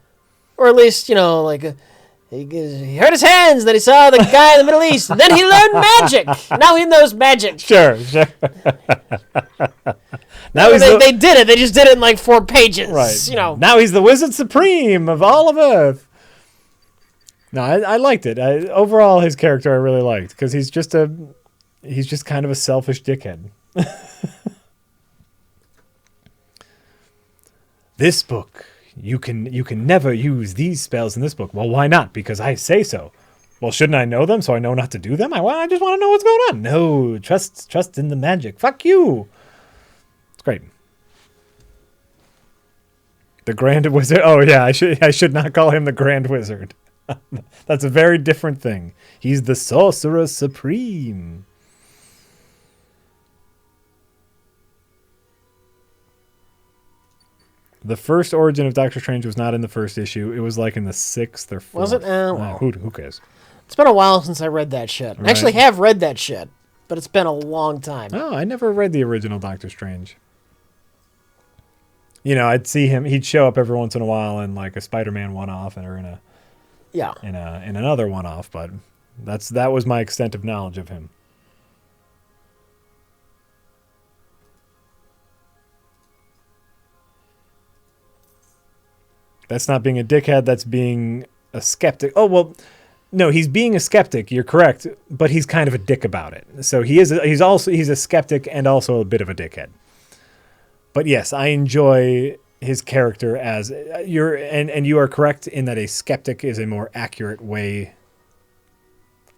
Or at least, he hurt his hands, then he saw the guy in the Middle East, and then he learned magic. Now he knows magic. Sure. Now They did it. They just did it in like 4 pages. Right. Now he's the Wizard Supreme of all of Earth. No, I liked it. Overall, his character I really liked because he's just kind of a selfish dickhead. This book, you can never use these spells in this book. Well, why not? Because I say so. Well, shouldn't I know them so I know not to do them? I just want to know what's going on. No, trust in the magic. Fuck you. It's great. The Grand Wizard. Oh yeah, I should not call him the Grand Wizard. That's a very different thing. He's the Sorcerer Supreme. The first origin of Doctor Strange was not in the first issue. It was like in the 6th or 4th. Was it? Well. Who cares? It's been a while since I read that shit. I actually have read that shit, but it's been a long time. Oh, I never read the original Doctor Strange. I'd see him. He'd show up every once in a while in like a Spider-Man one-off or in another one-off, but that was my extent of knowledge of him. That's not being a dickhead. That's being a skeptic. Oh, well, no, he's being a skeptic. You're correct, but he's kind of a dick about it. So he's a skeptic and also a bit of a dickhead. But yes, I enjoy his character as you are correct in that a skeptic is a more accurate way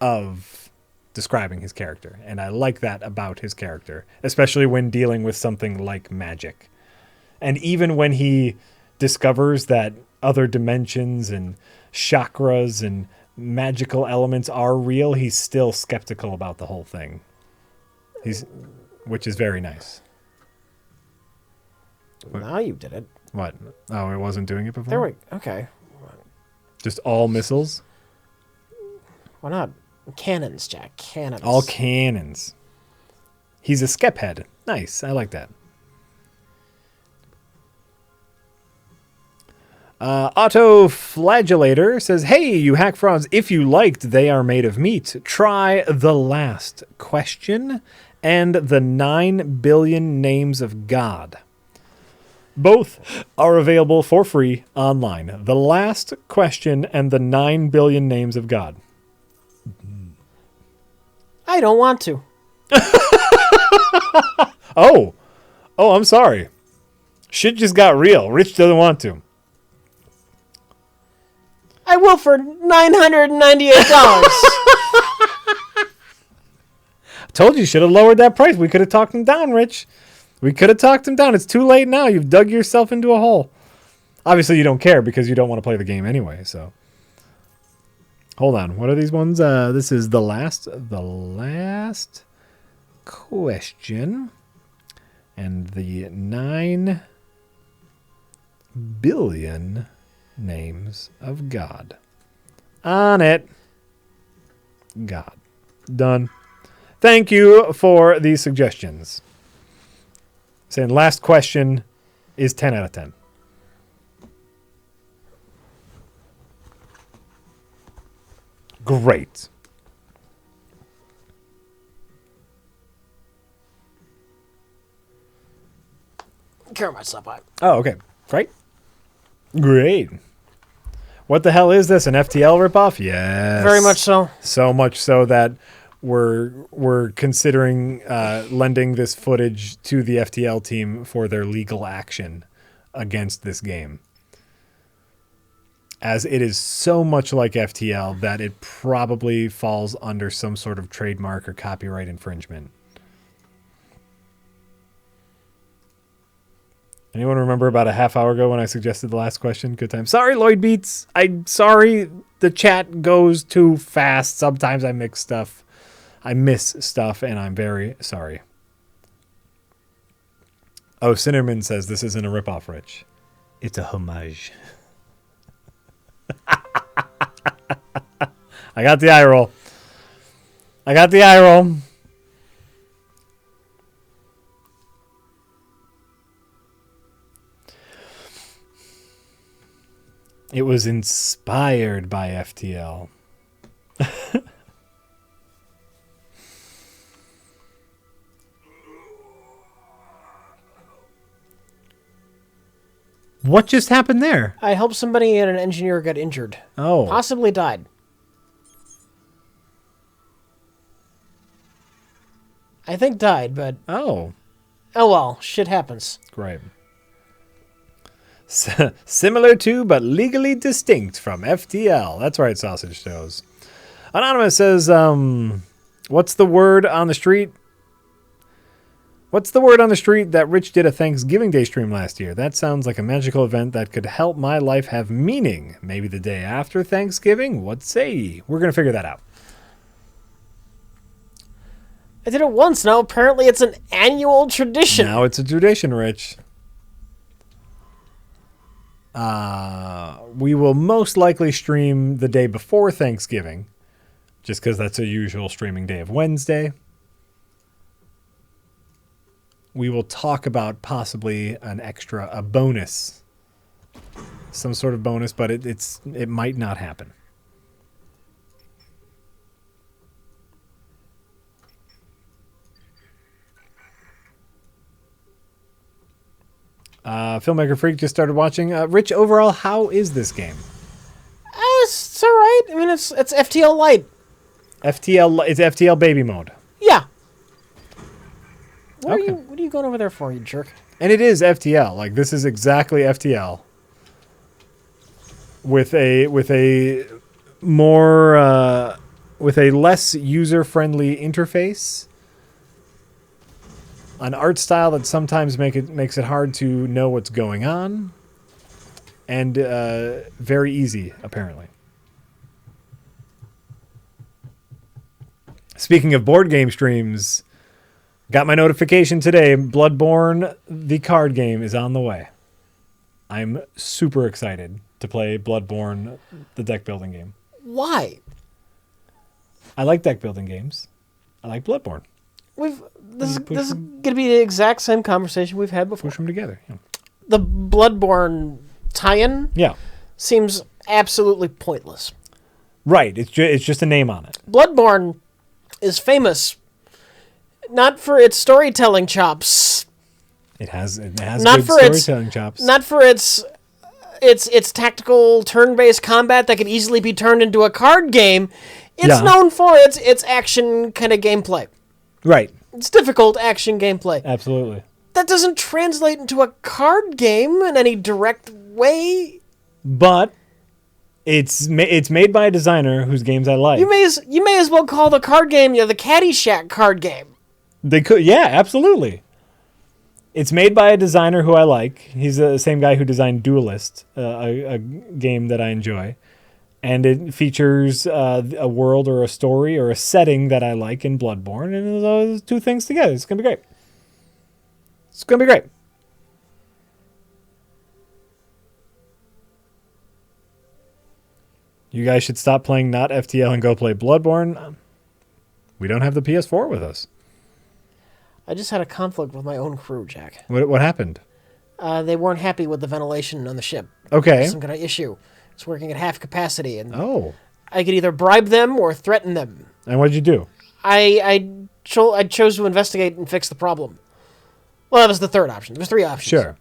of describing his character. And I like that about his character, especially when dealing with something like magic. And even when he discovers that other dimensions and chakras and magical elements are real, he's still skeptical about the whole thing. Which is very nice. Now you did it. What? Oh, it wasn't doing it before? There we okay. Just all missiles? Why not? Cannons, Jack. Cannons. All cannons. He's a skep head. Nice. I like that. Auto Flagellator says, hey, you hack frauds, if you liked They Are Made of Meat, try The Last Question and The 9 Billion Names of God. Both are available for free online. The Last Question and The 9 Billion Names of God. I don't want to. Oh, I'm sorry. Shit just got real. Rich doesn't want to. I will for $998. Told you should have lowered that price. We could have talked him down, Rich. We could have talked him down. It's too late now. You've dug yourself into a hole. Obviously, you don't care because you don't want to play the game anyway. So, hold on. What are these ones? This is the last question, and the 9 billion names of God. On it. God. Done. Thank you for these suggestions. Saying last question is 10 out of 10. Great. Care myself up. Oh, okay. Great. Great. What the hell is this? An FTL ripoff? Yes. Very much so. So much so that we're considering lending this footage to the FTL team for their legal action against this game. As it is so much like FTL that it probably falls under some sort of trademark or copyright infringement. Anyone remember about a half hour ago when I suggested the last question? Good time. Sorry, Lloyd Beats. I'm sorry the chat goes too fast. Sometimes I miss stuff, and I'm very sorry. Oh, Cinnamon says this isn't a ripoff, Rich. It's a homage. I got the eye roll. It was inspired by FTL. What just happened there? I helped somebody and an engineer got injured. Oh. Possibly died. I think died, but... Oh. Oh well, shit happens. Great. Similar to, but legally distinct from FTL. That's right, Sausage Toes. Anonymous says, what's the word on the street? What's the word on the street that Rich did a Thanksgiving Day stream last year? That sounds like a magical event that could help my life have meaning. Maybe the day after Thanksgiving? What say ye? We're going to figure that out. I did it once. Now apparently it's an annual tradition. Now it's a tradition, Rich. We will most likely stream the day before Thanksgiving, just because that's a usual streaming day of Wednesday. We will talk about possibly a bonus, some sort of bonus, but it might not happen. Filmmaker Freak just started watching. Rich, overall, how is this game? It's all right. I mean, it's FTL light. It's FTL baby mode. Yeah. Okay. What are you going over there for, you jerk? And it is FTL. Like, this is exactly FTL. With a less user-friendly interface. An art style that sometimes makes it hard to know what's going on. and very easy, apparently. Speaking of board game streams, got my notification today. Bloodborne, the card game, is on the way. I'm super excited to play Bloodborne, the deck building game. Why? I like deck building games. I like Bloodborne. This is going to be the exact same conversation we've had before. Push them together. Yeah. The Bloodborne tie-in seems absolutely pointless. Right. It's just a name on it. Bloodborne is famous not for its storytelling chops. It has Not good for storytelling chops. Not for its tactical turn-based combat that can easily be turned into a card game. It's known for its action kind of gameplay. Right. It's difficult action gameplay. Absolutely. That doesn't translate into a card game in any direct way. But it's made by a designer whose games I like. You may as well call the card game the Caddyshack card game. They could, yeah, absolutely. It's made by a designer who I like. He's the same guy who designed Duelist, a game that I enjoy. And it features a world or a story or a setting that I like in Bloodborne. And those two things together, it's going to be great. It's going to be great. You guys should stop playing not FTL and go play Bloodborne. We don't have the PS4 with us. I just had a conflict with my own crew, Jack. What happened? They weren't happy with the ventilation on the ship. Okay. Some kind of issue. It's working at half capacity, and I could either bribe them or threaten them. And what did you do? I chose to investigate and fix the problem. Well, that was the third option. There's three options. Sure.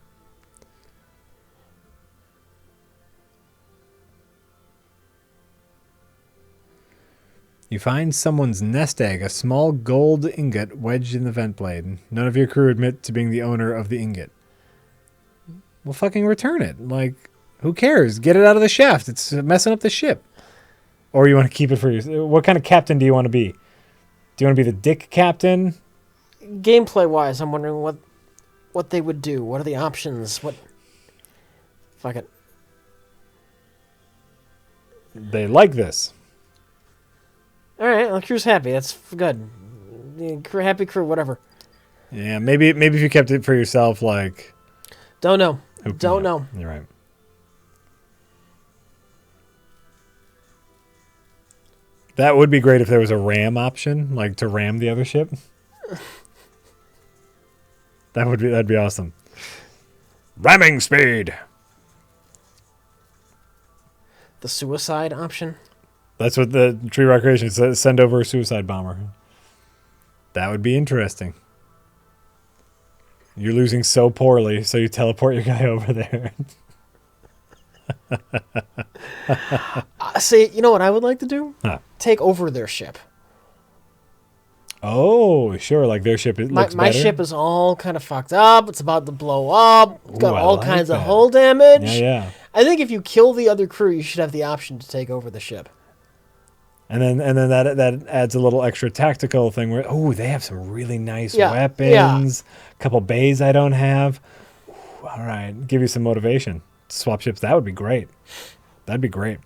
You find someone's nest egg, a small gold ingot wedged in the vent blade. None of your crew admit to being the owner of the ingot. Well, fucking return it. Like, who cares? Get it out of the shaft. It's messing up the ship. Or you want to keep it for yourself. What kind of captain do you want to be? Do you want to be the dick captain? Gameplay-wise, I'm wondering what they would do. What are the options? Fuck it. They like this. All right, the crew's happy. That's good. Happy crew, whatever. Yeah, maybe if you kept it for yourself, like... Don't know. Don't know. You're right. That would be great if there was a ram option, like to ram the other ship. That'd be awesome. Ramming speed. The suicide option. That's what the Tree Recreation says. Send over a suicide bomber. That would be interesting. You're losing so poorly, so you teleport your guy over there. See, you know what I would like to do? Huh. Take over their ship. Oh, sure. Like their ship looks my better. ship is all kind of fucked up. It's about to blow up. It's got all like kinds that. of hull damage. Yeah. I think if you kill the other crew, you should have the option to take over the ship. And then that adds a little extra tactical thing where they have some really nice weapons. A couple bays I don't have. Ooh, all right, give you some motivation. Swap ships. That would be great. That'd be great.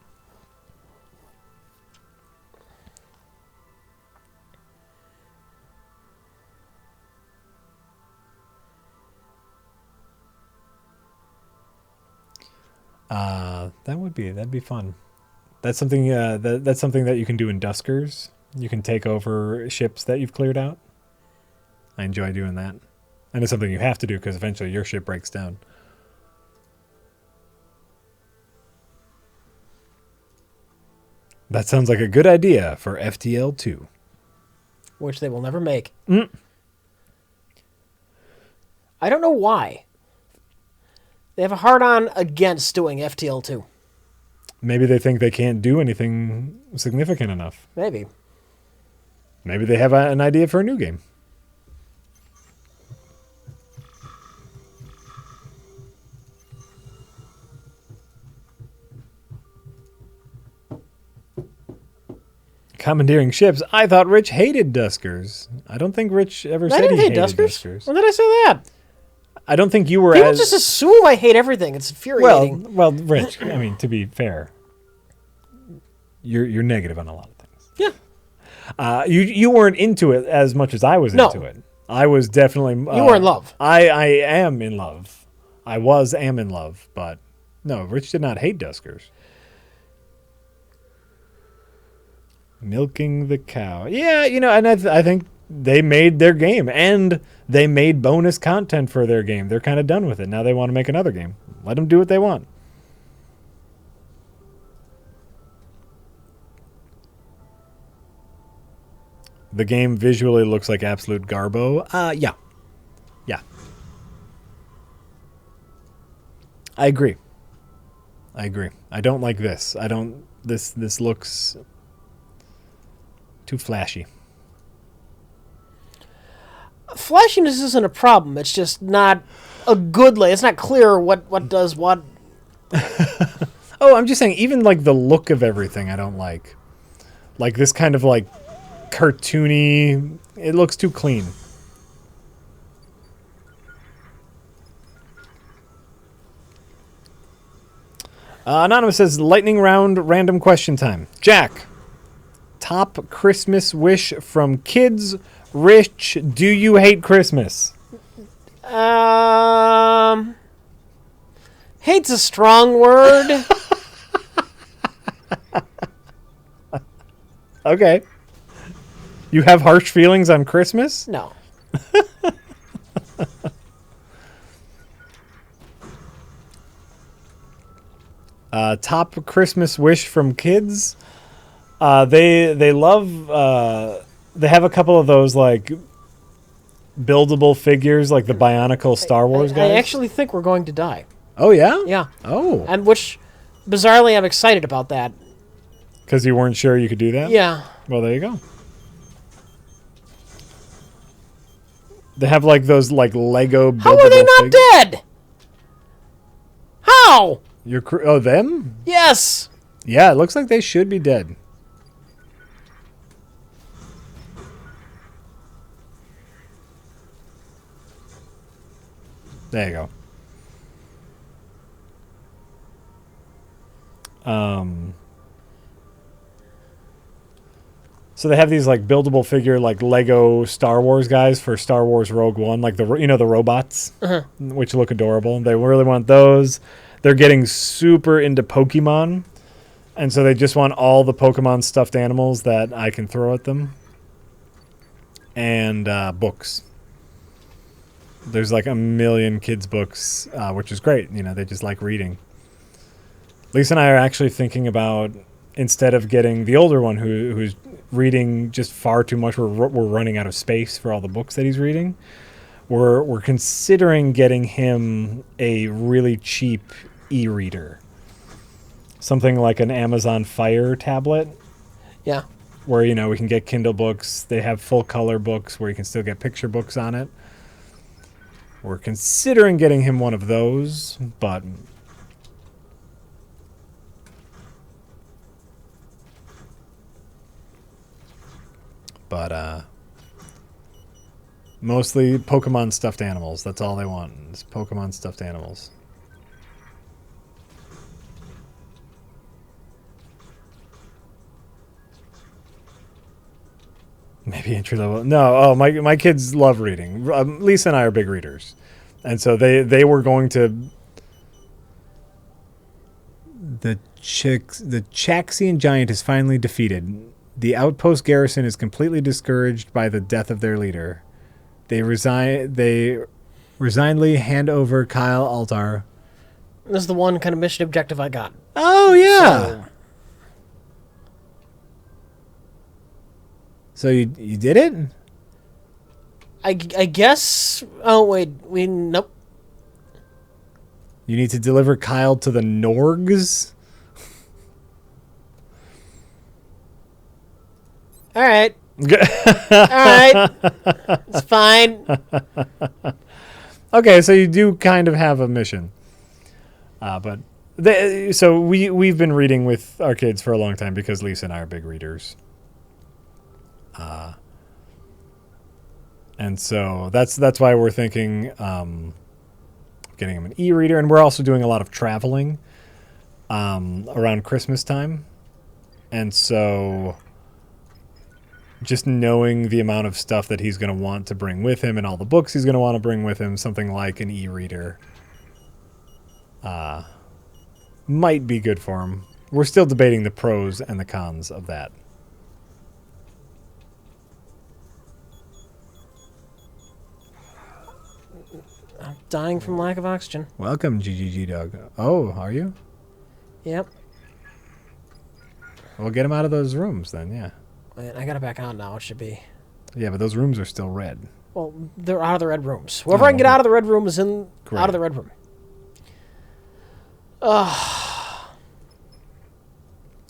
That'd be fun. That's something that's something that you can do in Duskers. You can take over ships that you've cleared out. I enjoy doing that. And it's something you have to do because eventually your ship breaks down. That sounds like a good idea for FTL 2. Which they will never make. I don't know why. They have a hard-on against doing FTL 2. Maybe they think they can't do anything significant enough. Maybe. Maybe they have an idea for a new game. Commandeering ships. I thought Rich hated Duskers. I don't think Rich ever said he hated Duskers. When did I say that? I don't think you were People as... just assume I hate everything. It's infuriating. Well, Rich, I mean, to be fair, you're negative on a lot of things. Yeah. You weren't into it as much as I was into it. I was definitely... you were in love. I am in love. am in love, but no, Rich did not hate Duskers. Milking the cow. Yeah, and I think they made their game, and they made bonus content for their game. They're kind of done with it. Now they want to make another game. Let them do what they want. The game visually looks like absolute garbo. Yeah. I agree. I don't like this. This looks too flashy. Flashiness isn't a problem. It's just not a good lay. It's not clear what does what. Oh, I'm just saying, even like the look of everything I don't like. Like this kind of like cartoony, it looks too clean. Anonymous says, lightning round, random question time. Jack, top Christmas wish from kids. Rich, do you hate Christmas? Hate's a strong word. Okay. You have harsh feelings on Christmas? No. Top Christmas wish from kids. They love. They have a couple of those like buildable figures, like the Bionicle Star Wars guys. I actually think we're going to die. Oh yeah. Yeah. Oh. And which, bizarrely, I'm excited about that. Because you weren't sure you could do that. Yeah. Well, there you go. They have like those like Lego buildable. How are they not dead? How? Them? Yes. Yeah, it looks like they should be dead. There you go. So they have these like buildable figure like Lego Star Wars guys for Star Wars Rogue One, like the robots, which look adorable. They really want those. They're getting super into Pokemon, and so they just want all the Pokemon stuffed animals that I can throw at them. And books. There's like a million kids' books, which is great. They just like reading. Lisa and I are actually thinking about, instead of getting the older one who's reading just far too much, we're running out of space for all the books that he's reading. We're considering getting him a really cheap e-reader. Something like an Amazon Fire tablet. Yeah. Where, we can get Kindle books. They have full color books where you can still get picture books on it. We're considering getting him one of those, but mostly Pokemon stuffed animals. That's all they want, is Pokemon stuffed animals. Maybe entry level. No, my kids love reading. Lisa and I are big readers, and so they were going to. The Chaxian giant is finally defeated. The outpost garrison is completely discouraged by the death of their leader. They resignedly hand over Kyle Altar. This is the one kind of mission objective I got. Oh yeah. So you did it? I guess. Oh wait, nope. You need to deliver Kyle to the Norgs. All right. All right. It's fine. Okay, so you do kind of have a mission. So we've been reading with our kids for a long time because Lisa and I are big readers. And so that's why we're thinking getting him an e-reader, and we're also doing a lot of traveling around Christmas time. And so just knowing the amount of stuff that he's going to want to bring with him and all the books he's going to want to bring with him, something like an e-reader might be good for him. We're still debating the pros and the cons of that. I'm dying from lack of oxygen. Welcome, GGG Dog. Oh, are you? Yep. Well, get him out of those rooms then, yeah. I got it back on now. It should be. Yeah, but those rooms are still red. Well, they're out of the red rooms. Whoever I can get out of the red room is out of the red room.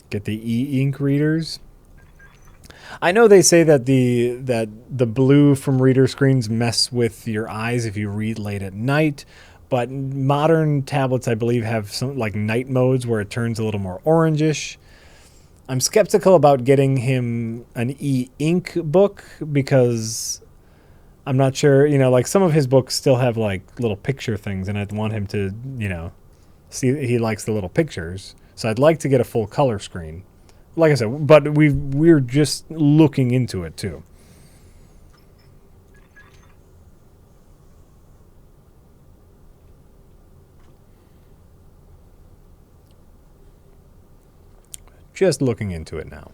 Get the e-ink readers. I know they say that the blue from reader screens mess with your eyes if you read late at night, but modern tablets, I believe, have some like night modes where it turns a little more orangish. I'm skeptical about getting him an e-ink book because I'm not sure, you know, like some of his books still have like little picture things, and I'd want him to, you know, see he likes the little pictures. So I'd like to get a full color screen. Like I said, but we're just looking into it too. Just looking into it now.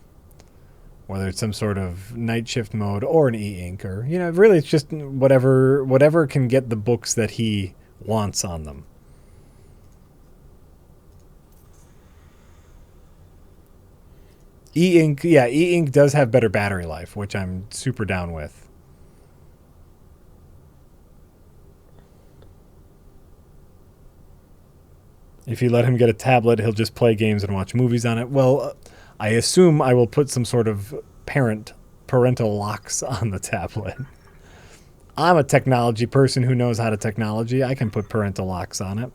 Whether it's some sort of night shift mode or an e-ink, or, you know, really it's just whatever can get the books that he wants on them. E-ink, yeah, e-ink does have better battery life, which I'm super down with. If you let him get a tablet, he'll just play games and watch movies on it. Well, I assume I will put some sort of parental locks on the tablet. I'm a technology person who knows how to technology. I can put parental locks on it.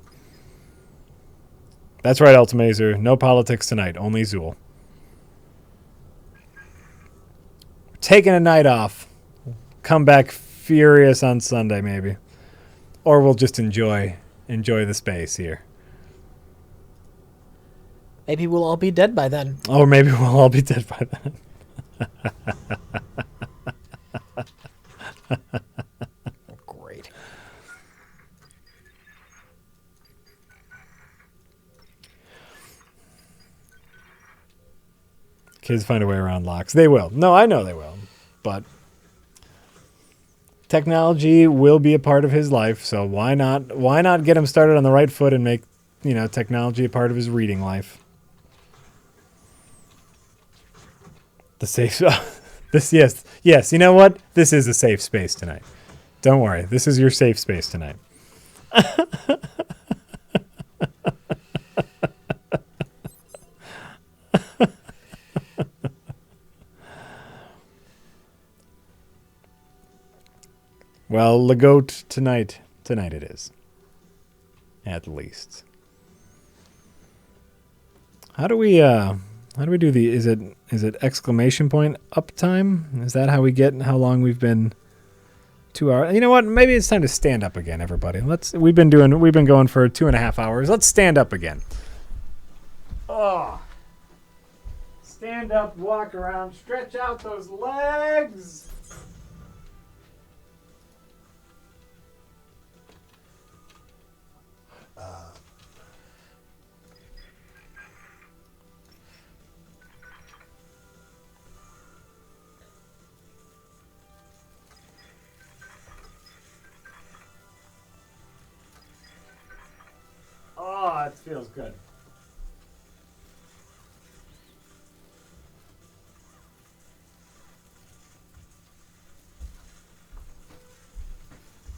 That's right, Ultimazer. No politics tonight, only Zool. Taking a night off. Come back furious on Sunday, maybe. Or we'll just enjoy the space here. Maybe we'll all be dead by then. Or maybe we'll all be dead by then. Great. Kids find a way around locks. They will. No, I know they will. But technology will be a part of his life, so why not get him started on the right foot and make, you know, technology a part of his reading life? The safe yes, you know what? This is a safe space tonight. Don't worry. This is your safe space tonight. Well, Legoat tonight it is. At least. How do we do the is it exclamation point uptime? Is that how we get how long we've been 2 hours? You know what? Maybe it's time to stand up again, everybody. We've been going for 2.5 hours. Let's stand up again. Oh. Stand up, walk around, stretch out those legs. Oh, it feels good.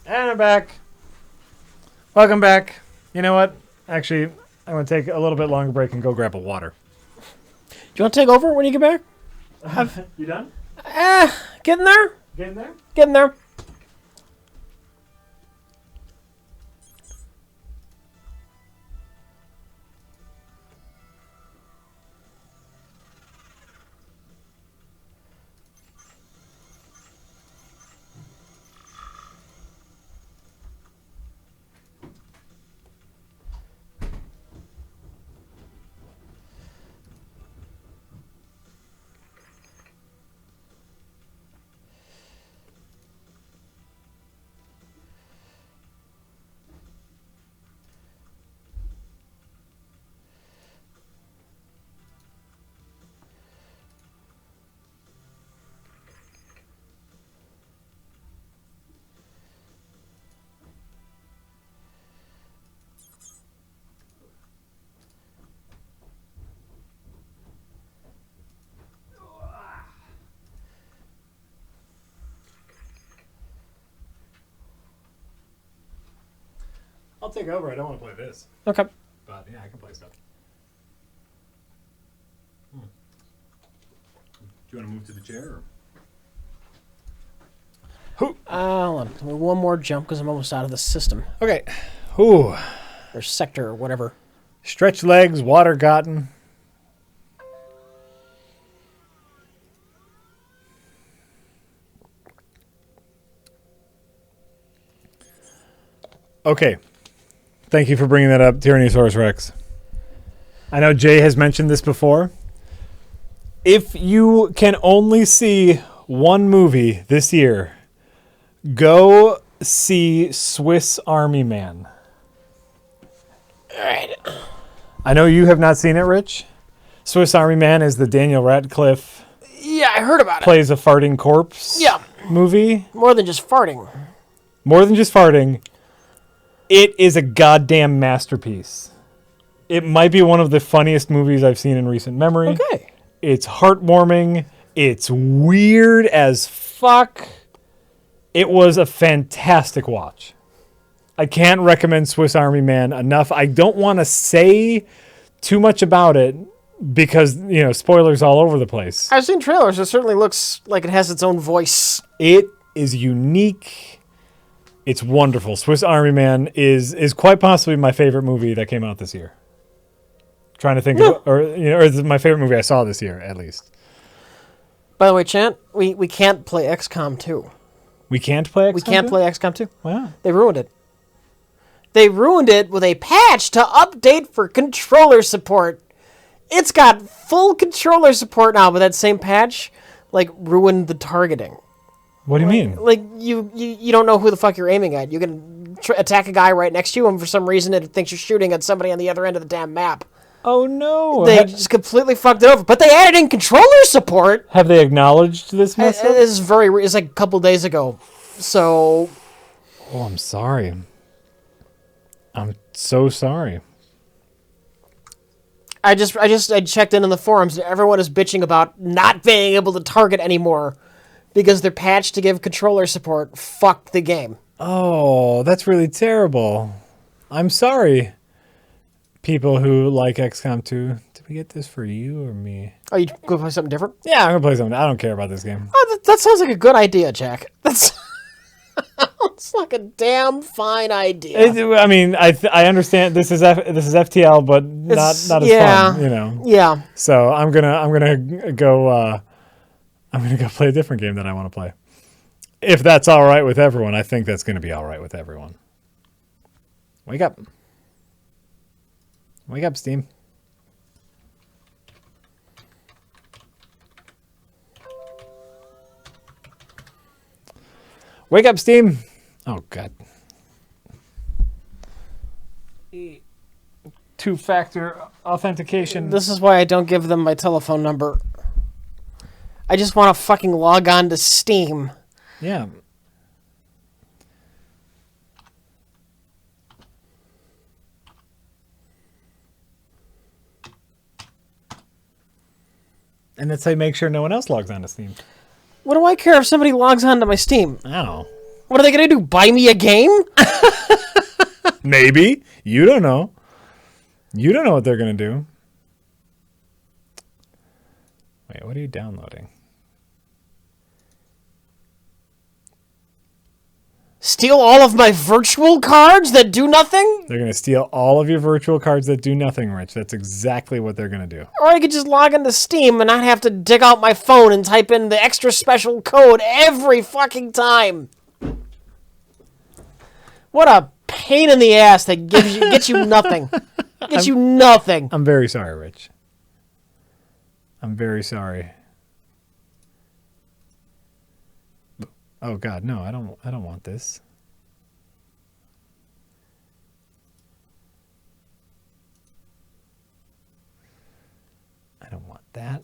And I'm back. Welcome back. You know what? Actually, I'm going to take a little bit longer break and go grab a water. Do you want to take over when you get back? You done? Getting there. Getting there? Getting there. I'll take over. I don't want to play this. Okay. But yeah, I can play stuff. Do you want to move to the chair? Or? Hold on. One more jump because I'm almost out of the system. Okay. Ooh. Or sector or whatever. Stretch legs, water gotten. Okay. Thank you for bringing that up, Tyrannosaurus Rex. I know Jay has mentioned this before. If you can only see one movie this year, go see Swiss Army Man. All right. I know you have not seen it, Rich. Swiss Army Man is the Daniel Radcliffe Yeah, I heard about it. plays a farting corpse movie. More than just farting. More than just farting. It is a goddamn masterpiece. It might be one of the funniest movies I've seen in recent memory. Okay. It's heartwarming. It's weird as fuck. It was a fantastic watch. I can't recommend Swiss Army Man enough. I don't want to say too much about it because, you know, spoilers all over the place. I've seen trailers. It certainly looks like it has its own voice. It is unique. It's wonderful. Swiss Army Man is quite possibly my favorite movie that came out this year. Trying to think of, or it's my favorite movie I saw this year, at least. By the way, Chant, we can't play XCOM 2. We can't play XCOM? We can't play XCOM 2. Wow. They ruined it. They ruined it with a patch to update for controller support. It's got full controller support now, but that same patch, like, ruined the targeting. What do you mean? Like, you don't know who the fuck you're aiming at. You can attack a guy right next to you, and for some reason it thinks you're shooting at somebody on the other end of the damn map. Oh, no. They just completely fucked it over. But they added in controller support. Have they acknowledged this mess up? It's like a couple days ago. So... Oh, I'm sorry. I'm so sorry. I checked in on the forums, and everyone is bitching about not being able to target anymore because their patch to give controller support fucked the game. Oh, that's really terrible. I'm sorry, people who like XCOM 2. Did we get this for you or me? Oh, you go play something different? Yeah, I'm going to play something. I don't care about this game. Oh, that sounds like a good idea, Jack. That's sounds like a damn fine idea. I mean, I understand this is FTL, but not as fun, you know. Yeah. So I'm gonna go play a different game that I want to play. If that's all right with everyone, I think that's gonna be all right with everyone. Wake up. Wake up, Steam. Wake up, Steam. Oh, God. Two-factor authentication. This is why I don't give them my telephone number. I just want to fucking log on to Steam. Yeah. And that's how you make sure no one else logs on to Steam. What do I care if somebody logs on to my Steam? Oh. What are they going to do? Buy me a game? Maybe. You don't know. You don't know what they're going to do. Wait, what are you downloading? Steal all of my virtual cards that do nothing? They're going to steal all of your virtual cards that do nothing, Rich. That's exactly what they're going to do. Or I could just log into Steam and not have to dig out my phone and type in the extra special code every fucking time. What a pain in the ass that gets you nothing. Gets you nothing. I'm very sorry, Rich. I'm very sorry. Oh God, no! I don't want this. I don't want that.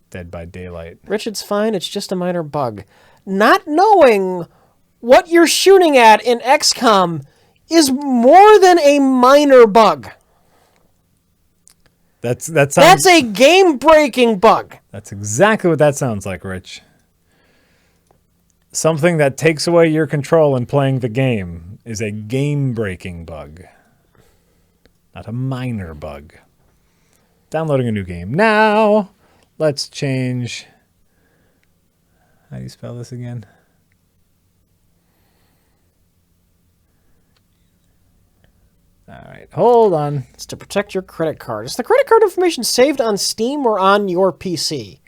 Dead by Daylight. Rich, it's fine. It's just a minor bug. Not knowing what you're shooting at in XCOM is more than a minor bug. That's a game-breaking bug. That's exactly what that sounds like, Rich. Something that takes away your control in playing the game is a game-breaking bug, not a minor bug. Downloading a new game now. Let's change. How do you spell this again? All right, hold on. It's to protect your credit card. Is the credit card information saved on Steam or on your PC?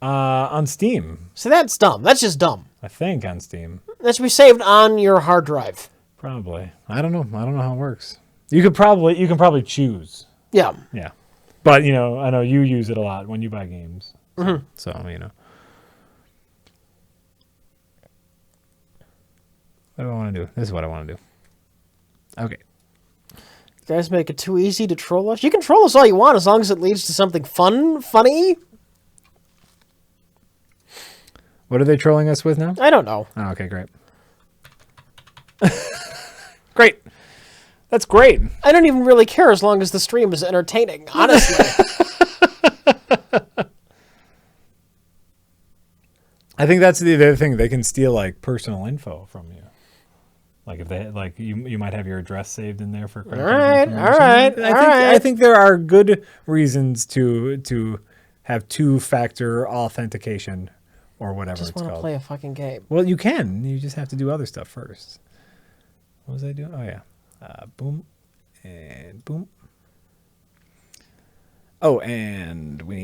On Steam. So that's dumb. That's just dumb. I think on Steam. That should be saved on your hard drive. Probably. I don't know. I don't know how it works. You can probably choose. Yeah. Yeah. But, you know, I know you use it a lot when you buy games. So, you know. What do I want to do? This is what I want to do. Okay. You guys make it too easy to troll us? You can troll us all you want as long as it leads to something funny. What are they trolling us with now? I don't know. Oh, okay, great. Great. That's great. I don't even really care as long as the stream is entertaining, honestly. I think that's the other thing. They can steal like personal info from you. Like if they like you might have your address saved in there for credit card information. I think there are good reasons to have two-factor authentication or whatever it's called. I just want to play a fucking game. Well, you can. You just have to do other stuff first. What was I doing? Oh yeah. Boom and boom. Oh, and we need